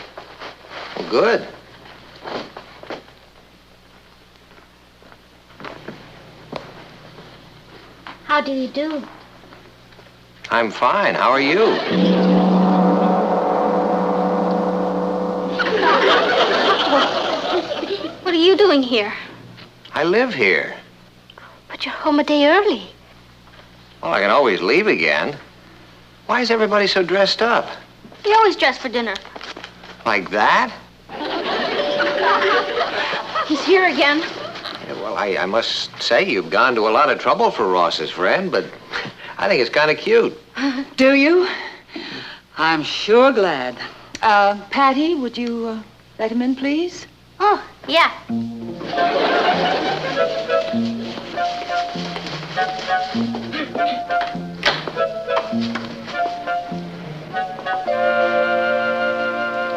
Well, good. How do you do? I'm fine. How are you? What are you doing here? I live here. But you're home a day early. Well, I can always leave again. Why is everybody so dressed up? You always dress for dinner. Like that? He's here again. Yeah, well, I must say you've gone to a lot of trouble for Ross's friend, but I think it's kind of cute. Do you? I'm sure glad. Patty, would you let him in, please? Oh, yeah.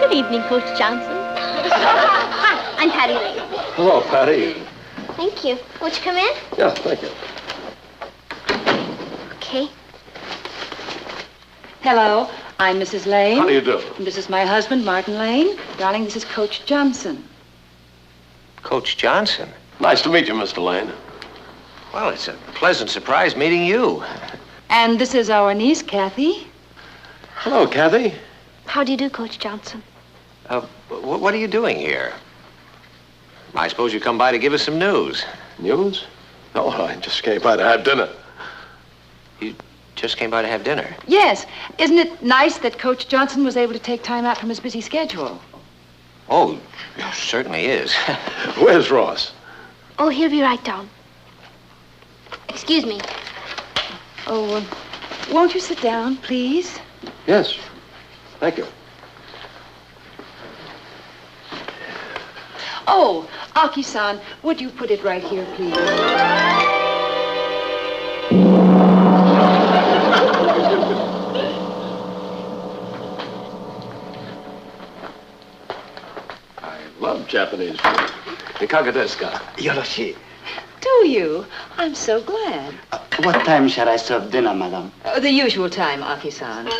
Good evening, Coach Johnson. Hi, I'm Patty Lane. Hello, Patty. Thank you. Won't you come in? Yeah, thank you. Okay. Hello, I'm Mrs. Lane. How do you do? And this is my husband, Martin Lane. Darling, this is Coach Johnson. Coach Johnson? Nice to meet you, Mr. Lane. Well, it's a pleasant surprise meeting you. And this is our niece, Kathy. Hello, Kathy. How do you do, Coach Johnson? What are you doing here? I suppose you come by to give us some news. News? No, I just came by to have dinner. You just came by to have dinner? Yes. Isn't it nice that Coach Johnson was able to take time out from his busy schedule? Oh, certainly is. Where's Ross? Oh, he'll be right down. Excuse me. Oh, won't you sit down, please? Yes. Thank you. Oh, Aki-san, would you put it right here, please? I love Japanese food. Ikaga desu ka? Yoroshi. Do you? I'm so glad. What time shall I serve dinner, madam? The usual time, Aki-san. On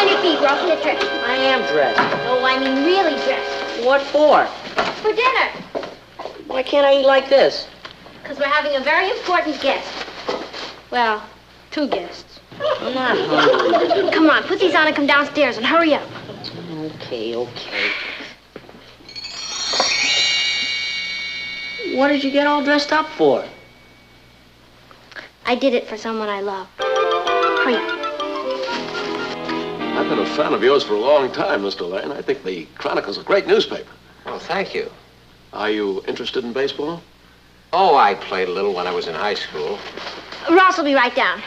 your feet, Ross, get dressed. I am dressed. Oh, I mean really dressed. What for? For dinner. Why can't I eat like this? Because we're having a very important guest. Well, 2 guests. I'm not hungry. Come on, put these on and come downstairs and hurry up. Okay. What did you get all dressed up for? I did it for someone I love. Hurry up. I've been a fan of yours for a long time, Mr. Lane. I think the Chronicle's a great newspaper. Well, thank you. Are you interested in baseball? Oh, I played a little when I was in high school. Ross will be right down.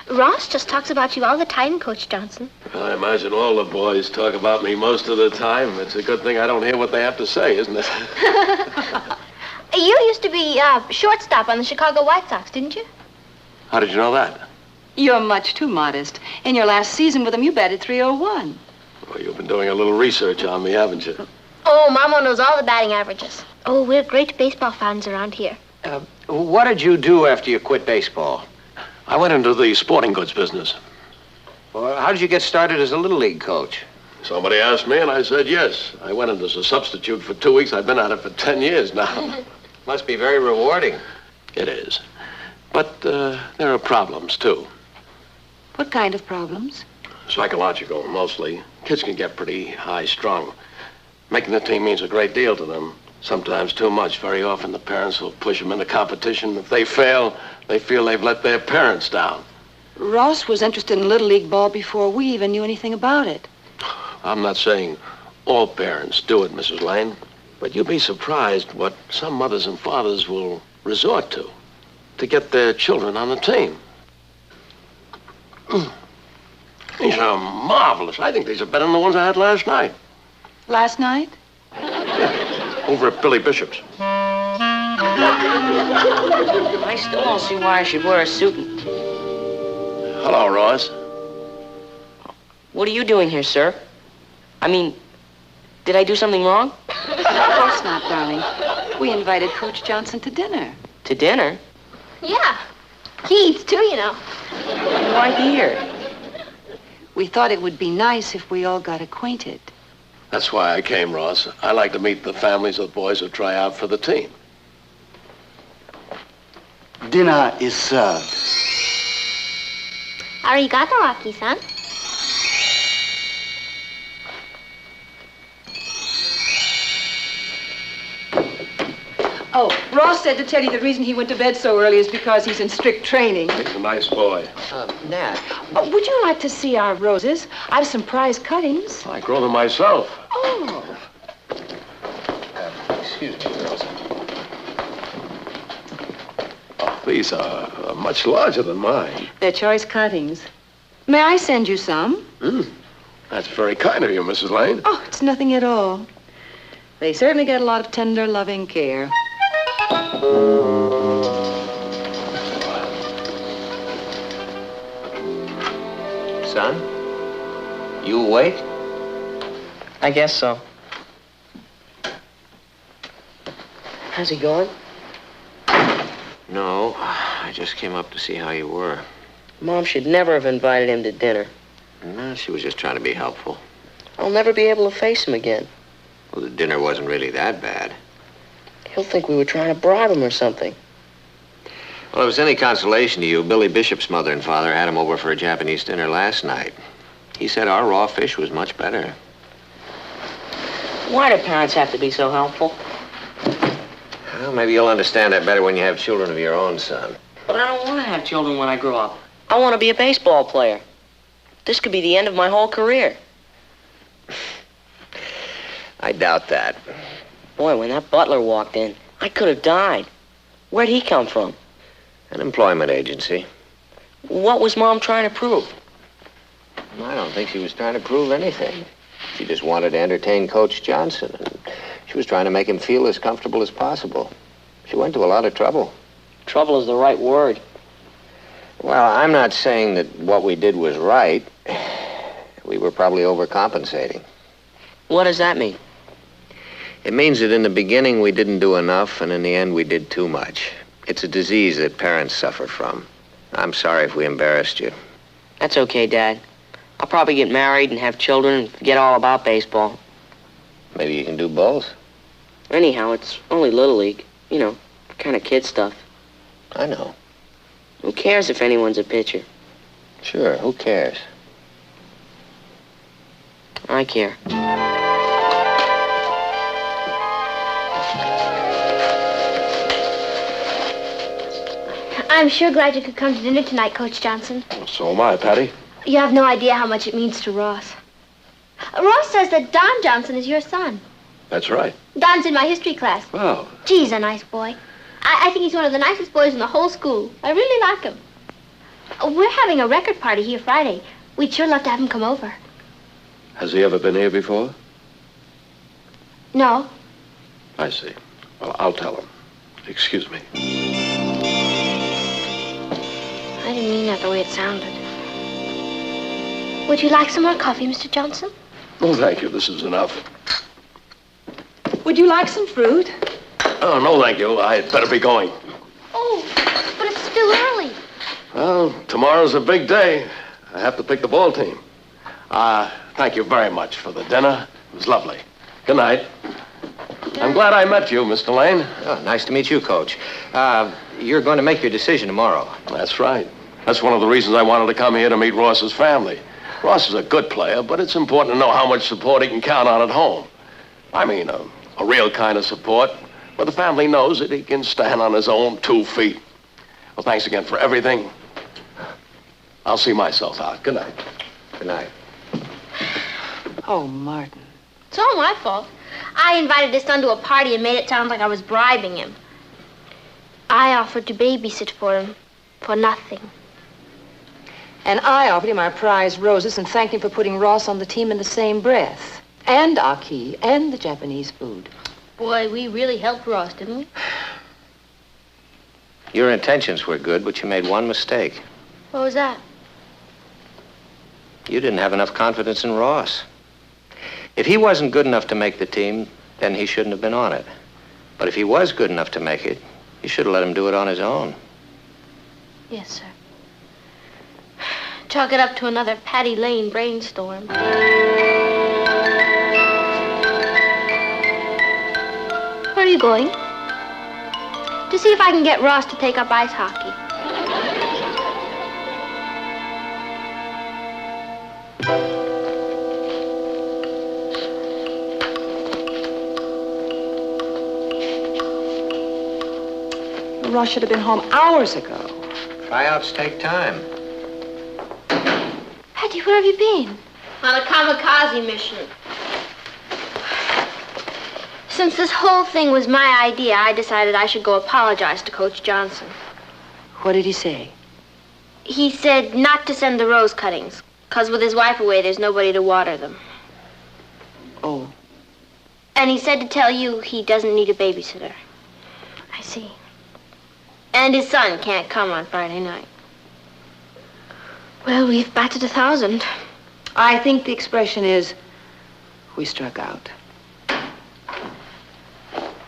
Ross just talks about you all the time, Coach Johnson. I imagine all the boys talk about me most of the time. It's a good thing I don't hear what they have to say, isn't it? You used to be shortstop on the Chicago White Sox, didn't you? How did you know that? You're much too modest. In your last season with them, you batted .301. Well, you've been doing a little research on me, haven't you? Oh, Mama knows all the batting averages. Oh, we're great baseball fans around here. What did you do after you quit baseball? I went into the sporting goods business. Well, how did you get started as a Little League coach? Somebody asked me, and I said yes. I went in as a substitute for 2 weeks. I've been at it for 10 years now. Must be very rewarding. It is. But there are problems, too. What kind of problems? Psychological, mostly. Kids can get pretty high-strung. Making the team means a great deal to them. Sometimes too much. Very often the parents will push them into competition. If they fail, they feel they've let their parents down. Ross was interested in Little League ball before we even knew anything about it. I'm not saying all parents do it, Mrs. Lane, but you'd be surprised what some mothers and fathers will resort to get their children on the team. These are marvelous. I think these are better than the ones I had last night. Last night? Over at Billy Bishop's. I still don't see why I should wear a suit. Hello, Ross. What are you doing here, sir? I mean, did I do something wrong? Of course not, darling. We invited Coach Johnson to dinner. To dinner? Yeah. He eats too, you know. Why here? We thought it would be nice if we all got acquainted. That's why I came, Ross. I like to meet the families of the boys who try out for the team. Dinner is served. Arigato, Aki-san. Oh, Ross said to tell you the reason he went to bed so early is because he's in strict training. He's a nice boy. Nat. Would you like to see our roses? I've some prize cuttings. I grow them myself. Oh. Excuse me, Rosa. Oh, these are much larger than mine. They're choice cuttings. May I send you some? That's very kind of you, Mrs. Lane. Oh, it's nothing at all. They certainly get a lot of tender, loving care. Son, you awake? I guess so. How's he going? No, I just came up to see how you were. Mom should never have invited him to dinner. No, she was just trying to be helpful. I'll never be able to face him again. Well, the dinner wasn't really that bad. He'll think we were trying to bribe him or something. Well, if it's any consolation to you, Billy Bishop's mother and father had him over for a Japanese dinner last night. He said our raw fish was much better. Why do parents have to be so helpful? Well, maybe you'll understand that better when you have children of your own, son. But I don't want to have children when I grow up. I want to be a baseball player. This could be the end of my whole career. I doubt that. Boy, when that butler walked in, I could have died. Where'd he come from? An employment agency. What was Mom trying to prove? I don't think she was trying to prove anything. She just wanted to entertain Coach Johnson, and she was trying to make him feel as comfortable as possible. She went to a lot of trouble. Trouble is the right word. Well, I'm not saying that what we did was right. We were probably overcompensating. What does that mean? It means that in the beginning we didn't do enough, and in the end we did too much. It's a disease that parents suffer from. I'm sorry if we embarrassed you. That's okay, Dad. I'll probably get married and have children and forget all about baseball. Maybe you can do both. Anyhow, it's only Little League. You know, kind of kid stuff. I know. Who cares if anyone's a pitcher? Sure, who cares? I care. I'm sure glad you could come to dinner tonight, Coach Johnson. So am I, Patty. You have no idea how much it means to Ross. Ross says that Don Johnson is your son. That's right. Don's in my history class. Oh. Gee, he's a nice boy. I think he's one of the nicest boys in the whole school. I really like him. We're having a record party here Friday. We'd sure love to have him come over. Has he ever been here before? No. I see. Well, I'll tell him. Excuse me. I didn't mean that the way it sounded. Would you like some more coffee, Mr. Johnson? Oh, thank you. This is enough. Would you like some fruit? Oh, no, thank you. I'd better be going. Oh, but it's still early. Well, tomorrow's a big day. I have to pick the ball team. Thank you very much for the dinner. It was lovely. Good night. I'm glad I met you, Mr. Lane. Oh, nice to meet you, Coach. You're going to make your decision tomorrow. That's right. That's one of the reasons I wanted to come here to meet Ross's family. Ross is a good player, but it's important to know how much support he can count on at home. I mean, a real kind of support, where the family knows that he can stand on his own 2 feet. Well, thanks again for everything. I'll see myself out. Good night. Good night. Oh, Martin. It's all my fault. I invited his son to a party and made it sound like I was bribing him. I offered to babysit for him for nothing. And I offered him our prize roses and thanked him for putting Ross on the team in the same breath. And Aki, and the Japanese food. Boy, we really helped Ross, didn't we? Your intentions were good, but you made one mistake. What was that? You didn't have enough confidence in Ross. If he wasn't good enough to make the team, then he shouldn't have been on it. But if he was good enough to make it, you should have let him do it on his own. Yes, sir. Chalk it up to another Patty Lane brainstorm. Where are you going? To see if I can get Ross to take up ice hockey. Ross should have been home hours ago. Tryouts take time. Patty, where have you been? On a kamikaze mission. Since this whole thing was my idea, I decided I should go apologize to Coach Johnson. What did he say? He said not to send the rose cuttings, 'cause with his wife away, there's nobody to water them. Oh. And he said to tell you he doesn't need a babysitter. I see. And his son can't come on Friday night. Well, we've batted 1,000. I think the expression is, we struck out.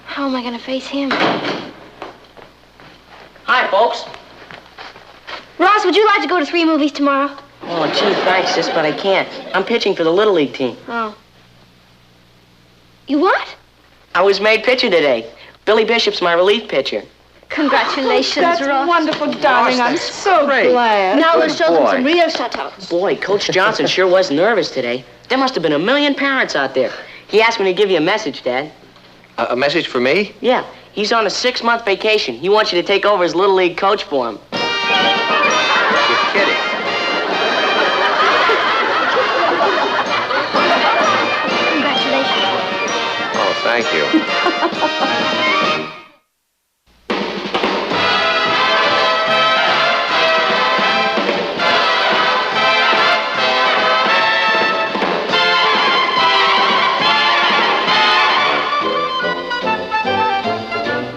How am I going to face him? Hi, folks. Ross, would you like to go to 3 movies tomorrow? Oh, gee, thanks, sis, but I can't. I'm pitching for the Little League team. Oh. You what? I was made pitcher today. Billy Bishop's my relief pitcher. Congratulations, That's Ross. wonderful, darling. I'm so glad. Now we'll show them some real shutouts. Boy, Coach Johnson sure was nervous today. There must have been 1,000,000 parents out there. He asked me to give you a message, Dad. A message for me? Yeah, he's on a 6-month vacation. He wants you to take over as Little League coach for him. You're kidding. thank you.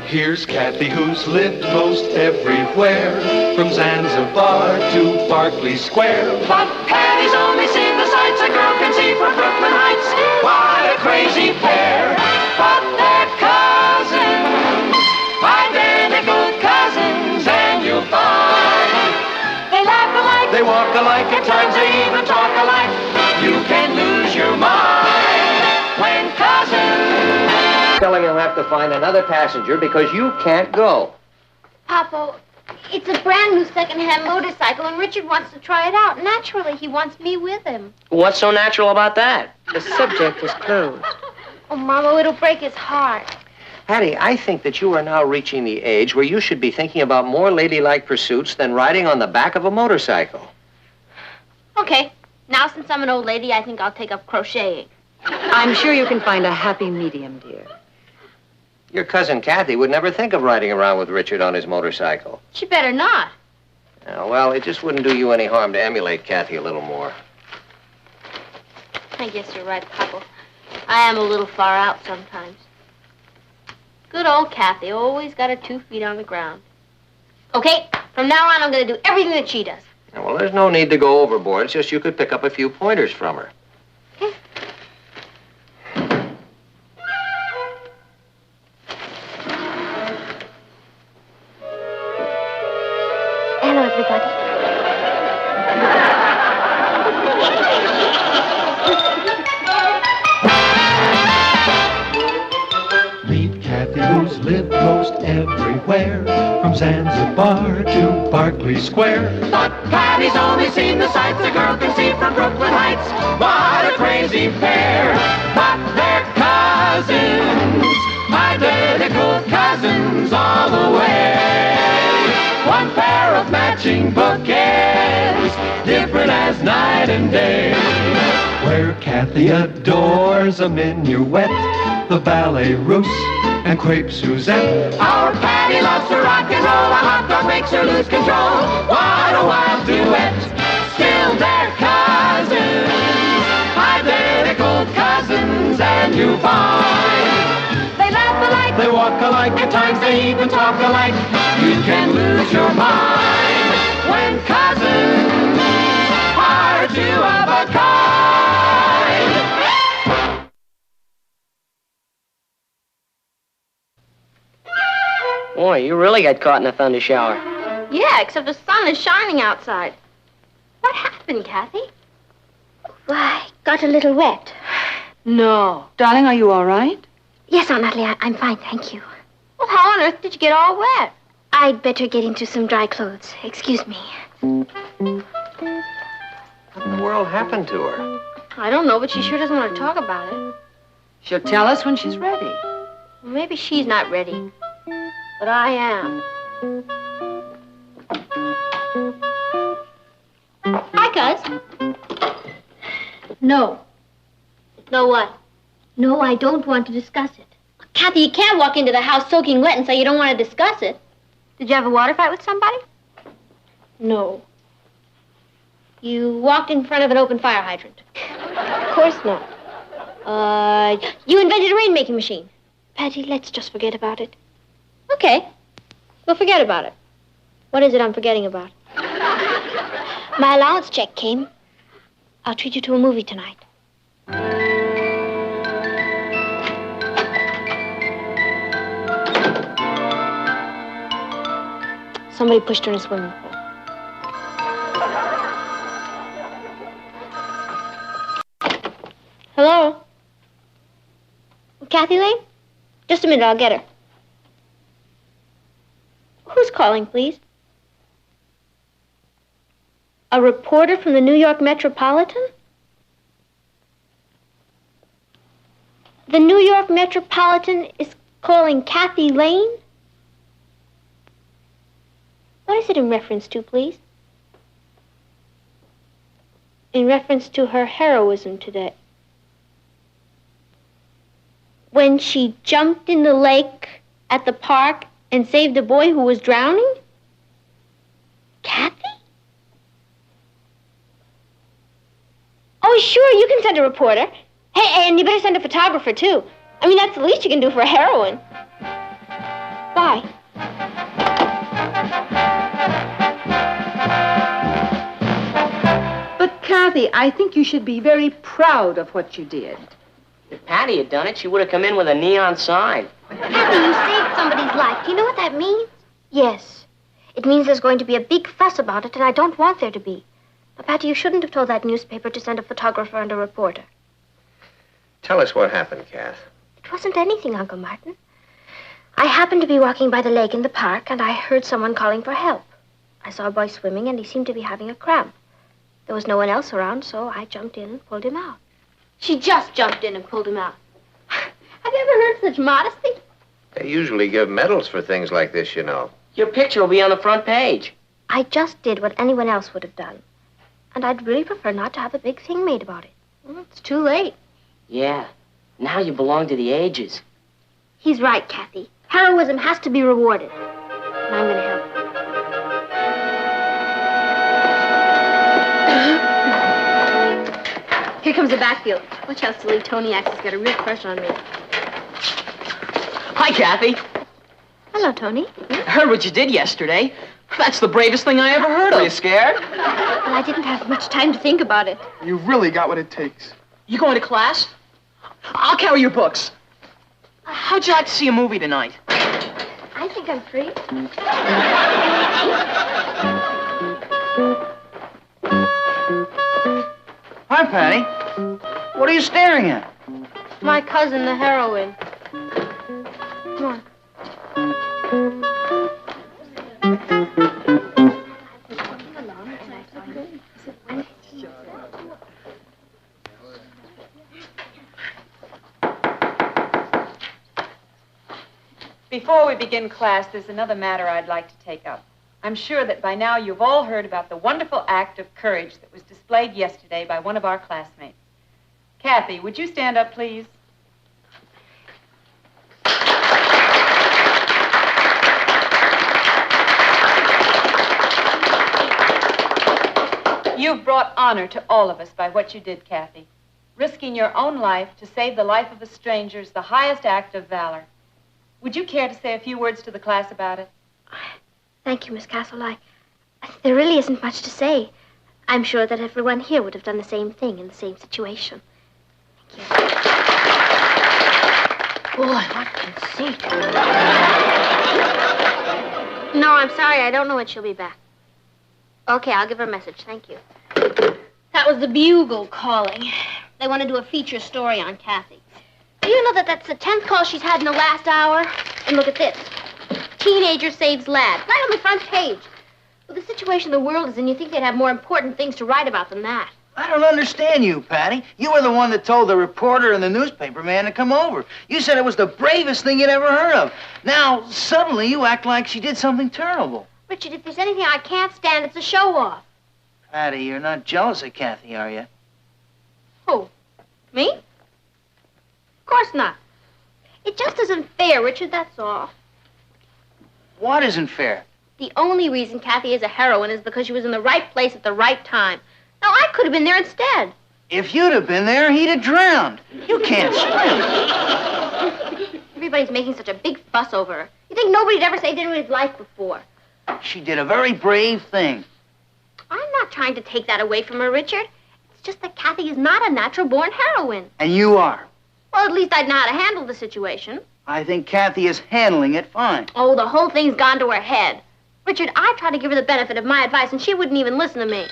Here's Kathy, who's lived most everywhere, from Zanzibar to Berkeley Square. But Patty's only seen the sights a girl can see from Brooklyn Heights. What a crazy pair, but they're cousins, identical cousins, and you'll find they laugh alike, they walk alike, at times they even talk alike. You can lose your mind when cousins. Tell him he'll have to find another passenger because you can't go. Papa, it's a brand new second-hand motorcycle, and Richard wants to try it out. Naturally, he wants me with him. What's so natural about that? The subject is closed. Oh, Mama, it'll break his heart. Hattie, I think that you are now reaching the age where you should be thinking about more ladylike pursuits than riding on the back of a motorcycle. Okay, now since I'm an old lady, I think I'll take up crocheting. I'm sure you can find a happy medium, dear. Your cousin Kathy would never think of riding around with Richard on his motorcycle. She better not. Well, it just wouldn't do you any harm to emulate Kathy a little more. I guess you're right, Papa. I am a little far out sometimes. Good old Kathy, always got her 2 feet on the ground. Okay, from now on, I'm going to do everything that she does. Well, there's no need to go overboard. It's just you could pick up a few pointers from her. Hello, everybody. Meet Kathy, who's lived most everywhere, from Zanzibar to Berkeley Square. But Patty's only seen the sights a girl can see from Brooklyn Heights. What a crazy pair, but they're cousins, identical cousins all the way. One pair of matching bouquets, different as night and day. Where Kathy adores a minuet, the ballet russe, and crepe Suzette. Our Patty loves to rock and roll, a hot dog makes her lose control. What a wild duet, still they're cousins, identical cousins, and you find they laugh alike, they walk alike, at times they even talk alike. You can lose your mind when cousins are two of a kind. Boy, you really got caught in a thunder shower. Yeah, except the sun is shining outside. What happened, Kathy? Why, got a little wet. No. Darling, are you all right? Yes, Aunt Natalie, I'm fine, thank you. Well, how on earth did you get all wet? I'd better get into some dry clothes. Excuse me. What in the world happened to her? I don't know, but she sure doesn't want to talk about it. She'll tell us when she's ready. Well, maybe she's not ready, but I am. Hi, Cuz. No. No what? No, I don't want to discuss it. Kathy, you can't walk into the house soaking wet and say you don't want to discuss it. Did you have a water fight with somebody? No. You walked in front of an open fire hydrant? Of course not. You invented a rainmaking machine? Patty, let's just forget about it. Okay. We'll forget about it. What is it I'm forgetting about? My allowance check came. I'll treat you to a movie tonight. Somebody pushed her in a swimming pool. Hello? Kathy Lane? Just a minute, I'll get her. Who's calling, please? A reporter from the New York Metropolitan? The New York Metropolitan is calling Kathy Lane? What is it in reference to, please? In reference to her heroism today. When when she jumped in the lake at the park and saved a boy who was drowning? Kathy? Oh, sure, you can send a reporter. Hey, and you better send a photographer, too. I mean, that's the least you can do for a heroine. Bye. But, Kathy, I think you should be very proud of what you did. If Patty had done it, she would have come in with a neon sign. Kathy, you saved somebody's life. Do you know what that means? Yes. It means there's going to be a big fuss about it, and I don't want there to be. Now, Patty, you shouldn't have told that newspaper to send a photographer and a reporter. Tell us what happened, Kath. It wasn't anything, Uncle Martin. I happened to be walking by the lake in the park, and I heard someone calling for help. I saw a boy swimming, and he seemed to be having a cramp. There was no one else around, so I jumped in and pulled him out. She just jumped in and pulled him out. Have you ever heard such modesty? They usually give medals for things like this, you know. Your picture will be on the front page. I just did what anyone else would have done. And I'd really prefer not to have a big thing made about it. Well, it's too late. Yeah. Now you belong to the ages. He's right, Kathy. Heroism has to be rewarded. And I'm going to help. Here comes the backfield. Watch how silly Tony acts. He's got a real crush on me. Hi, Kathy. Hello, Tony. Heard what you did yesterday. That's the bravest thing I ever heard of. Are you scared? Well, I didn't have much time to think about it. You've really got what it takes. You going to class? I'll carry your books. How'd you like to see a movie tonight? I think I'm free. Hi, Patty. What are you staring at? My cousin, the heroine. Come on. Before we begin class, there's another matter I'd like to take up. I'm sure that by now you've all heard about the wonderful act of courage that was displayed yesterday by one of our classmates. Kathy, would you stand up, please? You've brought honor to all of us by what you did, Kathy. Risking your own life to save the life of a stranger is the highest act of valor. Would you care to say a few words to the class about it? Thank you, Miss Castle. There really isn't much to say. I'm sure that everyone here would have done the same thing in the same situation. Thank you. Boy, what conceit. No, I'm sorry. I don't know when she'll be back. Okay, I'll give her a message. Thank you. That was the Bugle calling. They want to do a feature story on Kathy. Do you know that that's the 10th call she's had in the last hour? And look at this. Teenager saves lad. Right on the front page. With the situation the world is in, you think they'd have more important things to write about than that. I don't understand you, Patty. You were the one that told the reporter and the newspaper man to come over. You said it was the bravest thing you'd ever heard of. Now, suddenly you act like she did something terrible. Richard, if there's anything I can't stand, it's a show-off. Patty, you're not jealous of Kathy, are you? Who? Me? Of course not. It just isn't fair, Richard, that's all. What isn't fair? The only reason Kathy is a heroine is because she was in the right place at the right time. Now, I could have been there instead. If you'd have been there, he'd have drowned. You can't swim. Everybody's making such a big fuss over her. You think nobody'd ever saved anybody's life before? She did a very brave thing. I'm not trying to take that away from her, Richard. It's just that Kathy is not a natural-born heroine. And you are. Well, at least I'd know how to handle the situation. I think Kathy is handling it fine. Oh, the whole thing's gone to her head. Richard, I tried to give her the benefit of my advice, and she wouldn't even listen to me.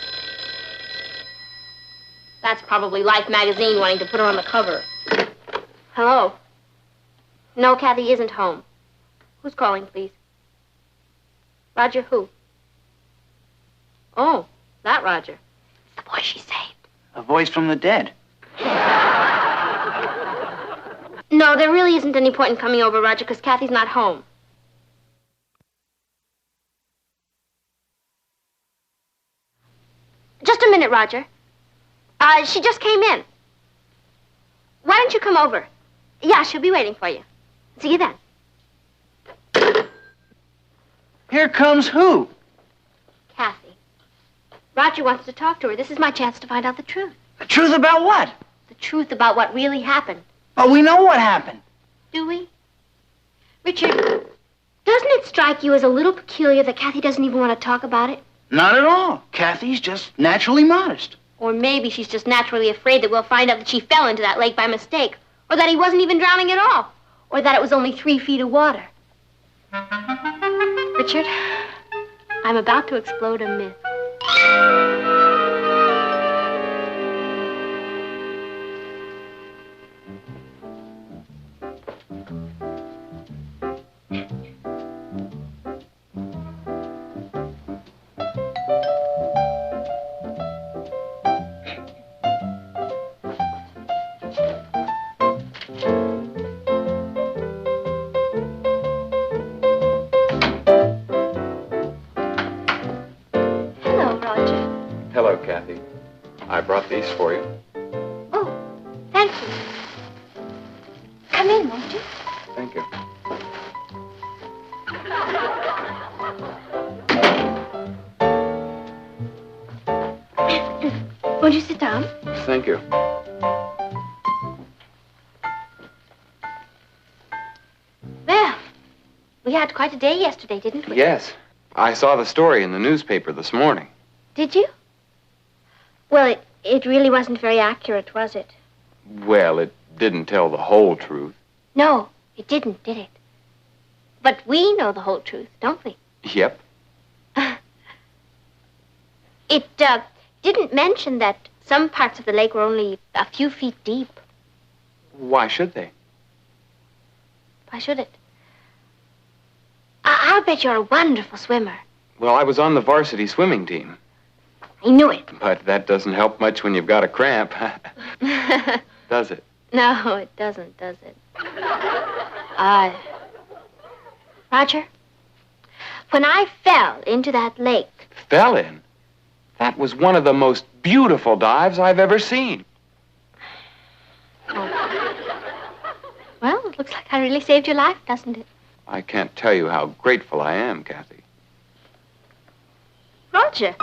That's probably Life magazine wanting to put her on the cover. Hello? No, Kathy isn't home. Who's calling, please? Roger who? Oh, that Roger. It's the boy she saved. A voice from the dead. No, there really isn't any point in coming over, Roger, because Kathy's not home. Just a minute, Roger. She just came in. Why don't you come over? Yeah, she'll be waiting for you. See you then. Here comes who? Kathy. Roger wants to talk to her. This is my chance to find out the truth. The truth about what? The truth about what really happened. Oh, we know what happened. Do we? Richard, doesn't it strike you as a little peculiar that Kathy doesn't even want to talk about it? Not at all. Kathy's just naturally modest. Or maybe she's just naturally afraid that we'll find out that she fell into that lake by mistake. Or that he wasn't even drowning at all. Or that it was only 3 feet of water. Richard, I'm about to explode a myth. Hello, Roger. Hello, Kathy. I brought these for you. Oh, thank you. Come in, won't you? Thank you. Won't you sit down? Thank you. Well, we had quite a day yesterday, didn't we? Yes. I saw the story in the newspaper this morning. Did you? Well, it really wasn't very accurate, was it? Well, it didn't tell the whole truth. No, it didn't, did it? But we know the whole truth, don't we? Yep. It didn't mention that some parts of the lake were only a few feet deep. Why should they? Why should it? I'll bet you're a wonderful swimmer. Well, I was on the varsity swimming team. I knew it. But that doesn't help much when you've got a cramp. Does it? No, it doesn't, does it? Roger, when I fell into that lake... Fell in? That was one of the most beautiful dives I've ever seen. Well, it looks like I really saved your life, doesn't it? I can't tell you how grateful I am, Kathy. Roger.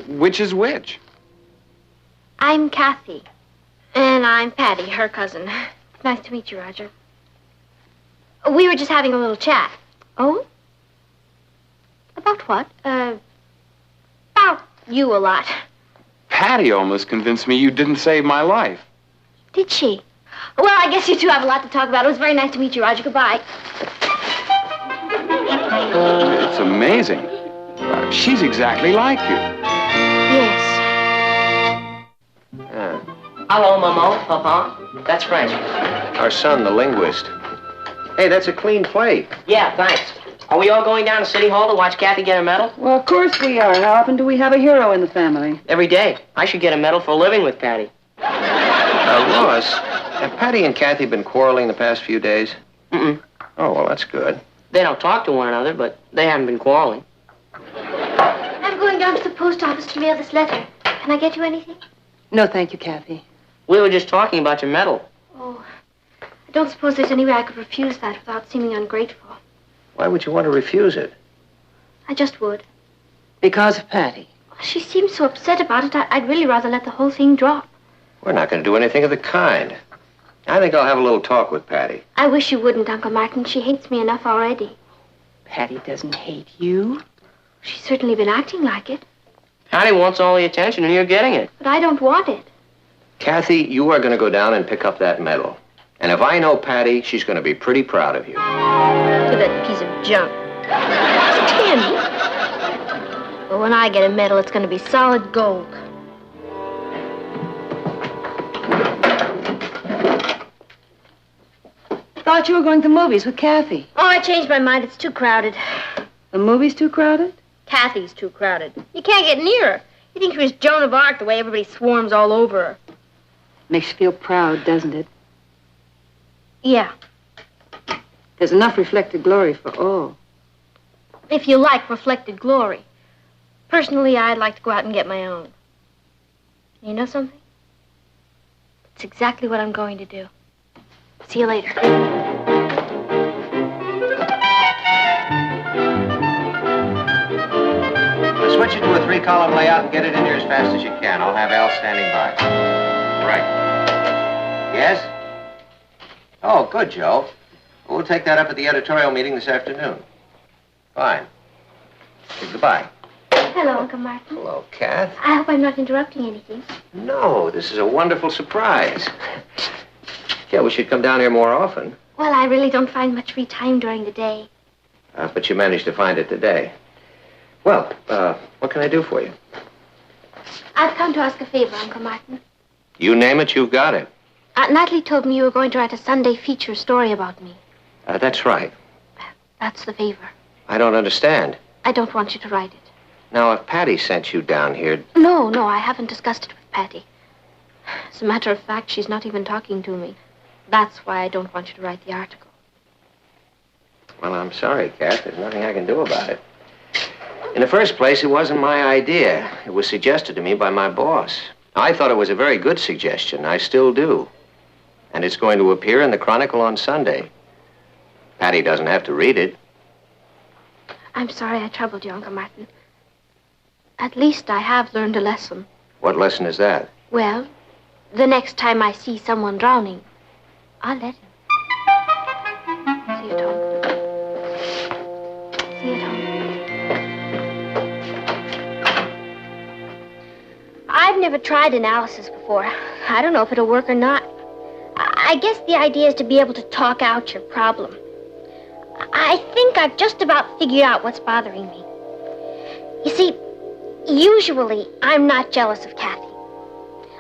Which is which? I'm Kathy. And I'm Patty, her cousin. Nice to meet you, Roger. We were just having a little chat. Oh? About what? About you a lot. Patty almost convinced me you didn't save my life. Did she? Well, I guess you two have a lot to talk about. It was very nice to meet you, Roger. Goodbye. It's amazing. She's exactly like you. Yes. Hello, Momo, Papa. That's French. Our son, the linguist. Hey, that's a clean plate. Yeah, thanks. Are we all going down to City Hall to watch Kathy get a medal? Well, of course we are. How often do we have a hero in the family? Every day. I should get a medal for living with Patty. Lois, have Patty and Kathy been quarreling the past few days? Mm-mm. Oh, well, that's good. They don't talk to one another, but they haven't been quarreling. I'm going down to the post office to mail this letter. Can I get you anything? No, thank you, Kathy. We were just talking about your medal. Oh, I don't suppose there's any way I could refuse that without seeming ungrateful. Why would you want to refuse it? I just would. Because of Patty. She seems so upset about it, I'd really rather let the whole thing drop. We're not going to do anything of the kind. I think I'll have a little talk with Patty. I wish you wouldn't, Uncle Martin. She hates me enough already. Patty doesn't hate you. She's certainly been acting like it, Patty wants all the attention, and you're getting it. but I don't want it. Kathy, you are going to go down and pick up that medal. And if I know Patty, she's going to be pretty proud of you. To that piece of junk. It's tin. But when I get a medal, it's going to be solid gold. Thought you were going to the movies with Kathy. Oh, I changed my mind. It's too crowded. The movie's too crowded? Kathy's too crowded. You can't get near her. You think she was Joan of Arc the way everybody swarms all over her. Makes you feel proud, doesn't it? Yeah. There's enough reflected glory for all. If you like reflected glory. Personally, I'd like to go out and get my own. You know something? It's exactly what I'm going to do. See you later. Switch it to a 3-column layout and get it in here as fast as you can. I'll have Al standing by. Right. Yes? Oh, good, Joe. We'll take that up at the editorial meeting this afternoon. Fine. Goodbye. Hello, Uncle Martin. Hello, Kath. I hope I'm not interrupting anything. No, this is a wonderful surprise. Yeah, we should come down here more often. Well, I really don't find much free time during the day. But you managed to find it today. Well, what can I do for you? I've come to ask a favor, Uncle Martin. You name it, you've got it. Natalie told me you were going to write a Sunday feature story about me. That's right. That's the favor. I don't understand. I don't want you to write it. Now, if Patty sent you down here... No, I haven't discussed it with Patty. As a matter of fact, she's not even talking to me. That's why I don't want you to write the article. Well, I'm sorry, Kath. There's nothing I can do about it. In the first place, it wasn't my idea. It was suggested to me by my boss. I thought it was a very good suggestion. I still do. And it's going to appear in the Chronicle on Sunday. Patty doesn't have to read it. I'm sorry I troubled you, Uncle Martin. At least I have learned a lesson. What lesson is that? Well, the next time I see someone drowning, I'll let him. See you, Tom. See you, Tom. I've never tried analysis before. I don't know if it'll work or not. I guess the idea is to be able to talk out your problem. I think I've just about figured out what's bothering me. You see, usually I'm not jealous of Kathy.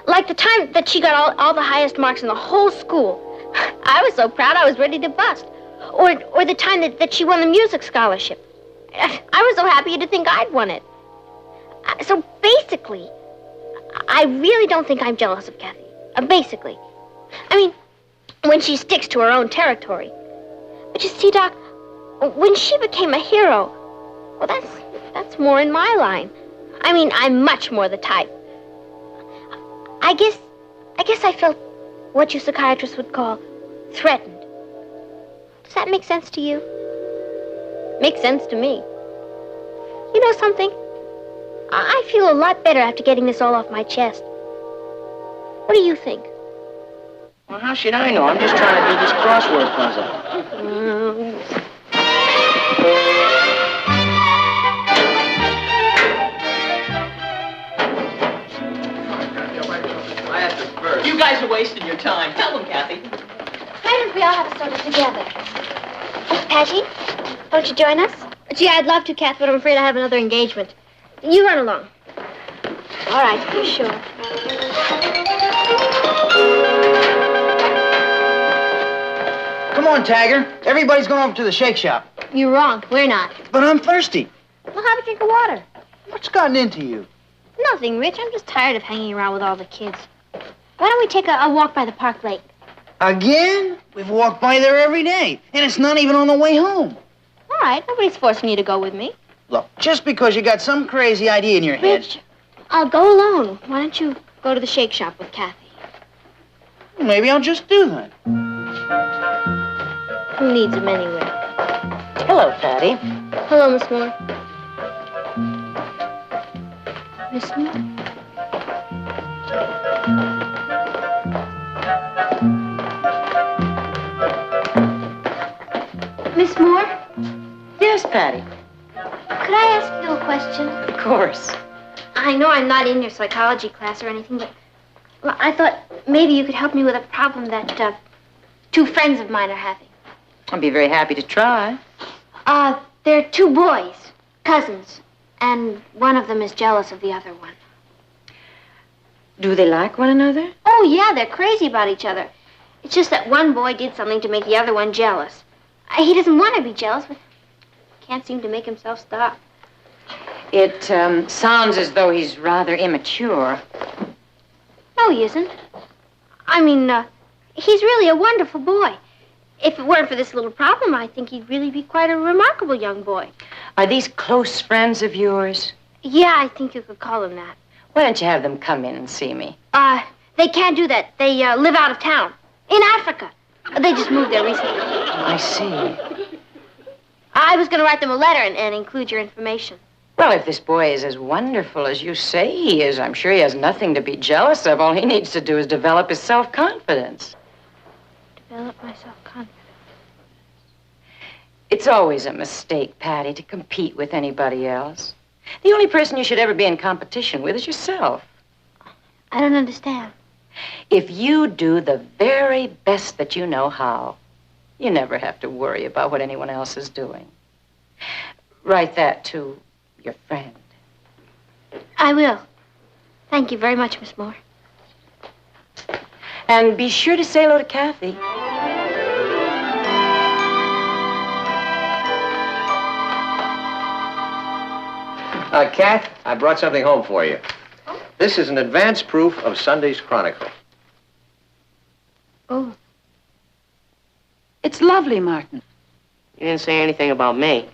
Like the time that she got all the highest marks in the whole school. I was so proud I was ready to bust. Or the time that she won the music scholarship. I was so happy to think I'd won it. So basically, I really don't think I'm jealous of Kathy. Basically. I mean, when she sticks to her own territory. But you see, Doc, when she became a hero, well, that's more in my line. I mean, I'm much more the type. I guess I felt what you psychiatrists would call threatened. Does that make sense to you? Makes sense to me. You know something? I feel a lot better after getting this all off my chest. What do you think? Well, how should I know? I'm just trying to do this crossword puzzle. You guys are wasting your time. Tell them, Kathy. Why don't we all have a soda together? Patty, won't you join us? Gee, I'd love to, Kath, but I'm afraid I have another engagement. You run along. All right, for sure. Come on, Tagger. Everybody's going over to the shake shop. You're wrong. We're not. But I'm thirsty. Well, have a drink of water. What's gotten into you? Nothing, Rich. I'm just tired of hanging around with all the kids. Why don't we take a walk by the park lake? Again? We've walked by there every day, and it's not even on the way home. All right, nobody's forcing you to go with me. Look, just because you got some crazy idea in your head... Rich, I'll go alone. Why don't you go to the shake shop with Kathy? Maybe I'll just do that. Who needs him anyway? Hello, Patty. Hello, Miss Moore. Miss Moore? Miss Moore? Yes, Patty. Could I ask you a question? Of course. I know I'm not in your psychology class or anything, but well, I thought maybe you could help me with a problem that two friends of mine are having. I'd be very happy to try. They're two boys, cousins, and one of them is jealous of the other one. Do they like one another? Oh, yeah, they're crazy about each other. It's just that one boy did something to make the other one jealous. He doesn't want to be jealous, but can't seem to make himself stop. It sounds as though he's rather immature. No, he isn't. I mean, he's really a wonderful boy. If it weren't for this little problem, I think he'd really be quite a remarkable young boy. Are these close friends of yours? Yeah, I think you could call him that. Why don't you have them come in and see me? They can't do that. They live out of town. In Africa. They just moved there recently. I see. I was going to write them a letter and include your information. Well, if this boy is as wonderful as you say he is, I'm sure he has nothing to be jealous of. All he needs to do is develop his self-confidence. Develop my self-confidence. It's always a mistake, Patty, to compete with anybody else. The only person you should ever be in competition with is yourself. I don't understand. If you do the very best that you know how, you never have to worry about what anyone else is doing. Write that to your friend. I will. Thank you very much, Miss Moore. And be sure to say hello to Kathy. Kath, I brought something home for you. This is an advance proof of Sunday's Chronicle. Oh. It's lovely, Martin. You didn't say anything about me.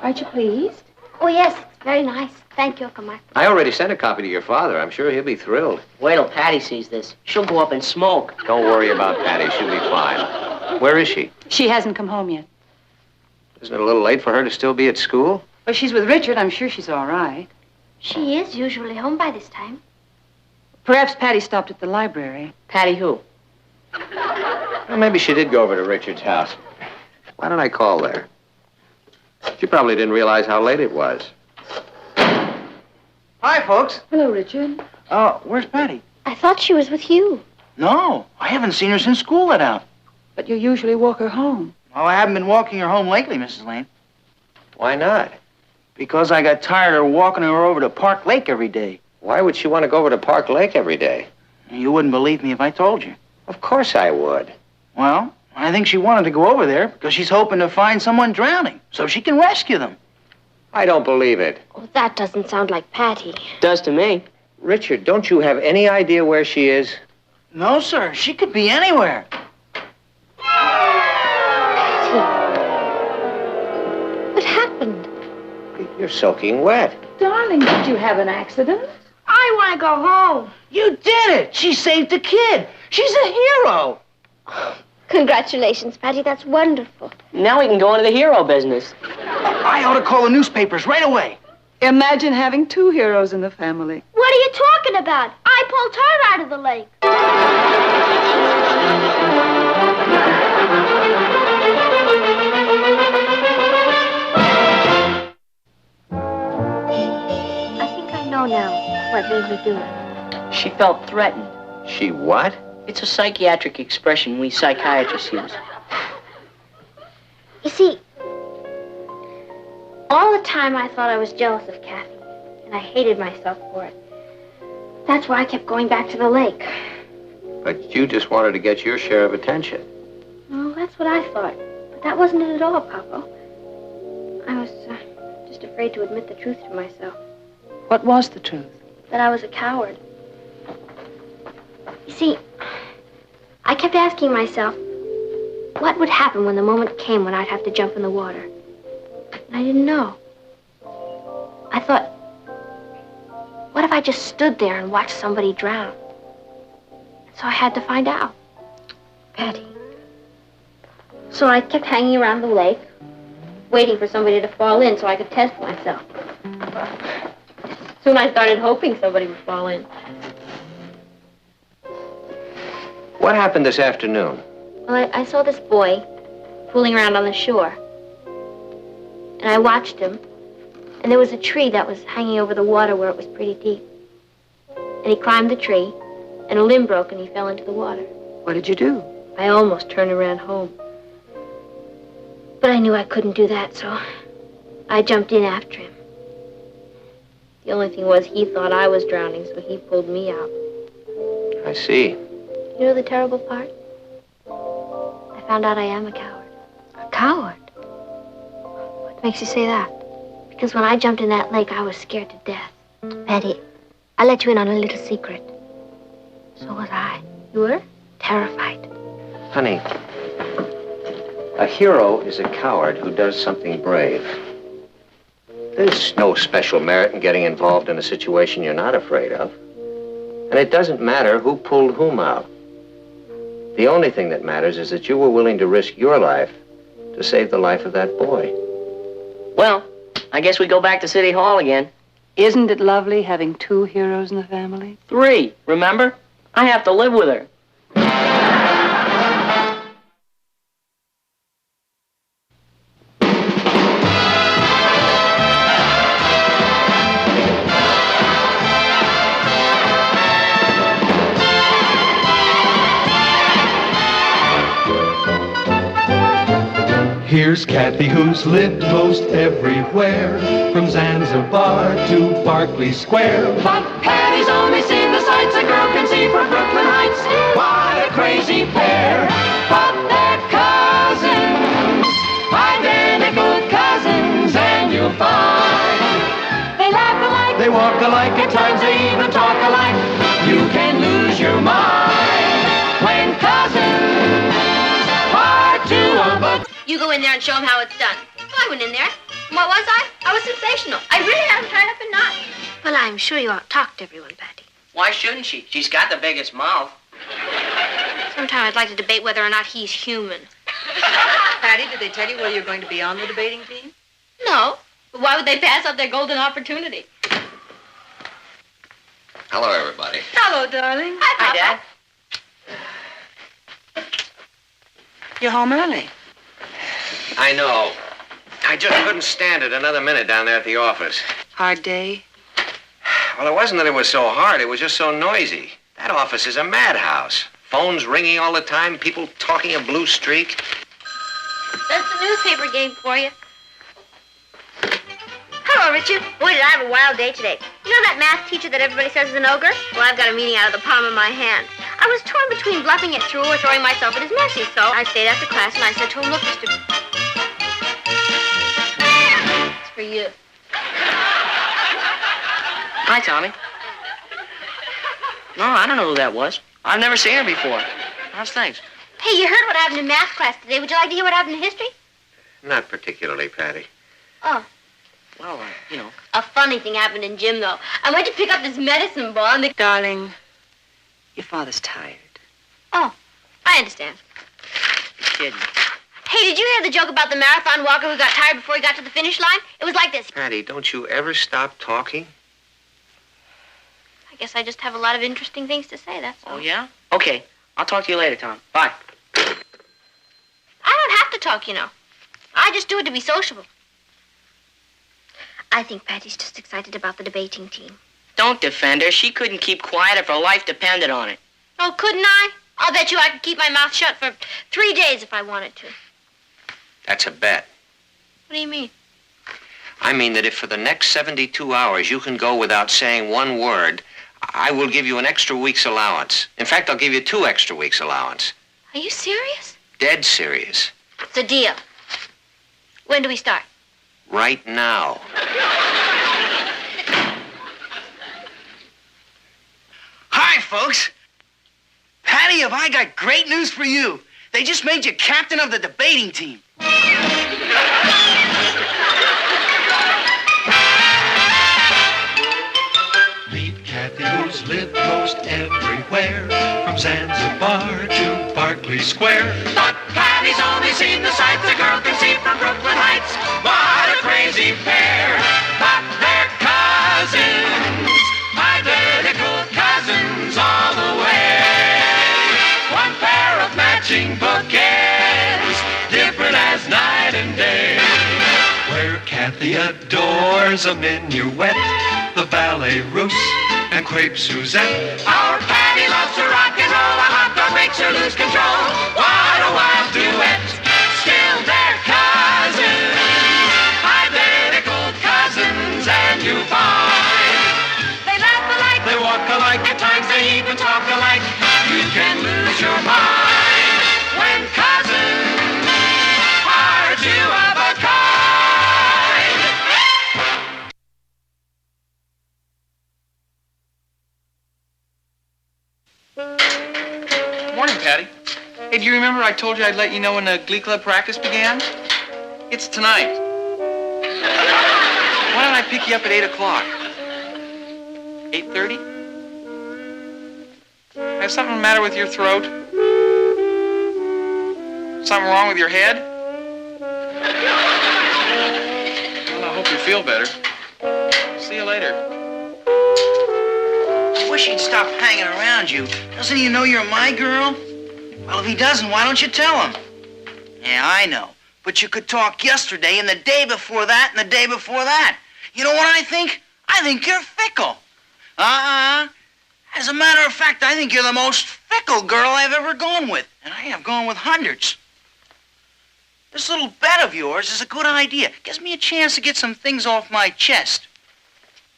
Aren't you pleased? Oh, yes, it's very nice. Thank you, Uncle Martin. I already sent a copy to your father. I'm sure he'll be thrilled. Wait till Patty sees this. She'll go up in smoke. Don't worry about Patty. She'll be fine. Where is she? She hasn't come home yet. Isn't it a little late for her to still be at school? Well, she's with Richard. I'm sure she's all right. She is usually home by this time. Perhaps Patty stopped at the library. Patty who? Well, maybe she did go over to Richard's house. Why don't I call there? She probably didn't realize how late it was. Hi, folks. Hello, Richard. Where's Patty? I thought she was with you. No, I haven't seen her since school let out. But you usually walk her home. Well, I haven't been walking her home lately, Mrs. Lane. Why not? Because I got tired of walking her over to Park Lake every day. Why would she want to go over to Park Lake every day? You wouldn't believe me if I told you. Of course I would. Well, I think she wanted to go over there because she's hoping to find someone drowning so she can rescue them. I don't believe it. Oh, that doesn't sound like Patty. Does to me. Richard, don't you have any idea where she is? No, sir. She could be anywhere. What happened? You're soaking wet. Darling, did you have an accident? I want to go home. You did it. She saved a kid. She's a hero. Congratulations, Patty. That's wonderful. Now we can go into the hero business. I ought to call the newspapers right away. Imagine having two heroes in the family. What are you talking about? I pulled her out of the lake. I think I know now what made me do it. She felt threatened. She what? It's a psychiatric expression we psychiatrists use. You see, all the time I thought I was jealous of Kathy, and I hated myself for it. That's why I kept going back to the lake. But you just wanted to get your share of attention. Well, that's what I thought. But that wasn't it at all, Papa. I was just afraid to admit the truth to myself. What was the truth? That I was a coward. You see, I kept asking myself, what would happen when the moment came when I'd have to jump in the water? And I didn't know. I thought, what if I just stood there and watched somebody drown? So I had to find out. Patty. So I kept hanging around the lake, waiting for somebody to fall in so I could test myself. Soon I started hoping somebody would fall in. What happened this afternoon? Well, I saw this boy fooling around on the shore. And I watched him. And there was a tree that was hanging over the water where it was pretty deep. And he climbed the tree, and a limb broke and he fell into the water. What did you do? I almost turned and ran home. But I knew I couldn't do that, so I jumped in after him. The only thing was he thought I was drowning, so he pulled me out. I see. You know the terrible part? I found out I am a coward. A coward? What makes you say that? Because when I jumped in that lake, I was scared to death. Patty, I let you in on a little secret. So was I. You were? Terrified. Honey, a hero is a coward who does something brave. There's no special merit in getting involved in a situation you're not afraid of. And it doesn't matter who pulled whom out. The only thing that matters is that you were willing to risk your life to save the life of that boy. Well, I guess we go back to City Hall again. Isn't it lovely having 2 heroes in the family? 3, remember? I have to live with her. Here's Kathy, who's lived most everywhere, from Zanzibar to Berkeley Square. But Patty's only seen the sights a girl can see from Brooklyn Heights. What a crazy pair, but they're cousins, identical cousins, and you'll find they laugh alike, They walk alike, at times they even talk alike. You can lose your mind when cousins are 2 of a... You go in there and show him how it's done. Well, I went in there. What was I? I was sensational. I really had him tied up in knots. Well, I'm sure you ought to talk to everyone, Patty. Why shouldn't she? She's got the biggest mouth. Sometime I'd like to debate whether or not he's human. Patty, did they tell you whether you're going to be on the debating team? No. But why would they pass up their golden opportunity? Hello, everybody. Hello, darling. Hi, Papa. You're home early. I know. I just couldn't stand it another minute down there at the office. Hard day? Well, it wasn't that it was so hard. It was just so noisy. That office is a madhouse. Phones ringing all the time, people talking a blue streak. That's the newspaper game for you. Hello, Richard. Boy, did I have a wild day today. You know that math teacher that everybody says is an ogre? Well, I've got a meeting out of the palm of my hand. I was torn between bluffing it through or throwing myself at his mercy, so I stayed after class and I said to him, look, Mr. It's for you. Hi, Tommy. No, I don't know who that was. I've never seen her before. How's things? Hey, you heard what happened in math class today. Would you like to hear what happened in history? Not particularly, Patty. Oh. Well, you know. A funny thing happened in gym, though. I went to pick up this medicine ball and the... Darling, your father's tired. Oh, I understand. You're kidding. Hey, did you hear the joke about the marathon walker who got tired before he got to the finish line? It was like this. Patty, don't you ever stop talking? I guess I just have a lot of interesting things to say, that's all. Oh, yeah? Okay. I'll talk to you later, Tom. Bye. I don't have to talk, you know. I just do it to be sociable. I think Patty's just excited about the debating team. Don't defend her. She couldn't keep quiet if her life depended on it. Oh, couldn't I? I'll bet you I could keep my mouth shut for 3 days if I wanted to. That's a bet. What do you mean? I mean that if for the next 72 hours you can go without saying one word, I will give you an extra week's allowance. In fact, I'll give you 2 extra weeks' allowance. Are you serious? Dead serious. It's a deal. When do we start? Right now. Hi, folks. Patty, have I got great news for you. They just made you captain of the debating team. Meet Kathy, who's lived most everywhere, from Zanzibar to Berkeley Square. But Patty's only seen the sights a girl can see from Brooklyn Heights. What a crazy pair, but they're cousins, identical cousins all the way. One pair of matching bookends, different as night and day. Where Kathy adores a minuet, the ballet russe, and crepe Suzette. Our Patty loves to rock and roll, a hot dog makes her lose control. What a wild duet, still they're cousins, identical cousins, and you find they laugh alike, They walk alike, at times they even talk alike. You can lose your mind when cousins are 2 of a kind. Morning, Patty. Hey, do you remember I told you I'd let you know when the Glee Club practice began? It's tonight. Why don't I pick you up at 8 o'clock? 8:30? Has something the matter with your throat? Something wrong with your head? Well, I hope you feel better. See you later. I wish he'd stop hanging around you. Doesn't he know you're my girl? Well, if he doesn't, why don't you tell him? Yeah, I know. But you could talk yesterday and the day before that and the day before that. You know what I think? I think you're fickle. As a matter of fact, I think you're the most fickle girl I've ever gone with. And I have gone with hundreds. This little bet of yours is a good idea. Gives me a chance to get some things off my chest.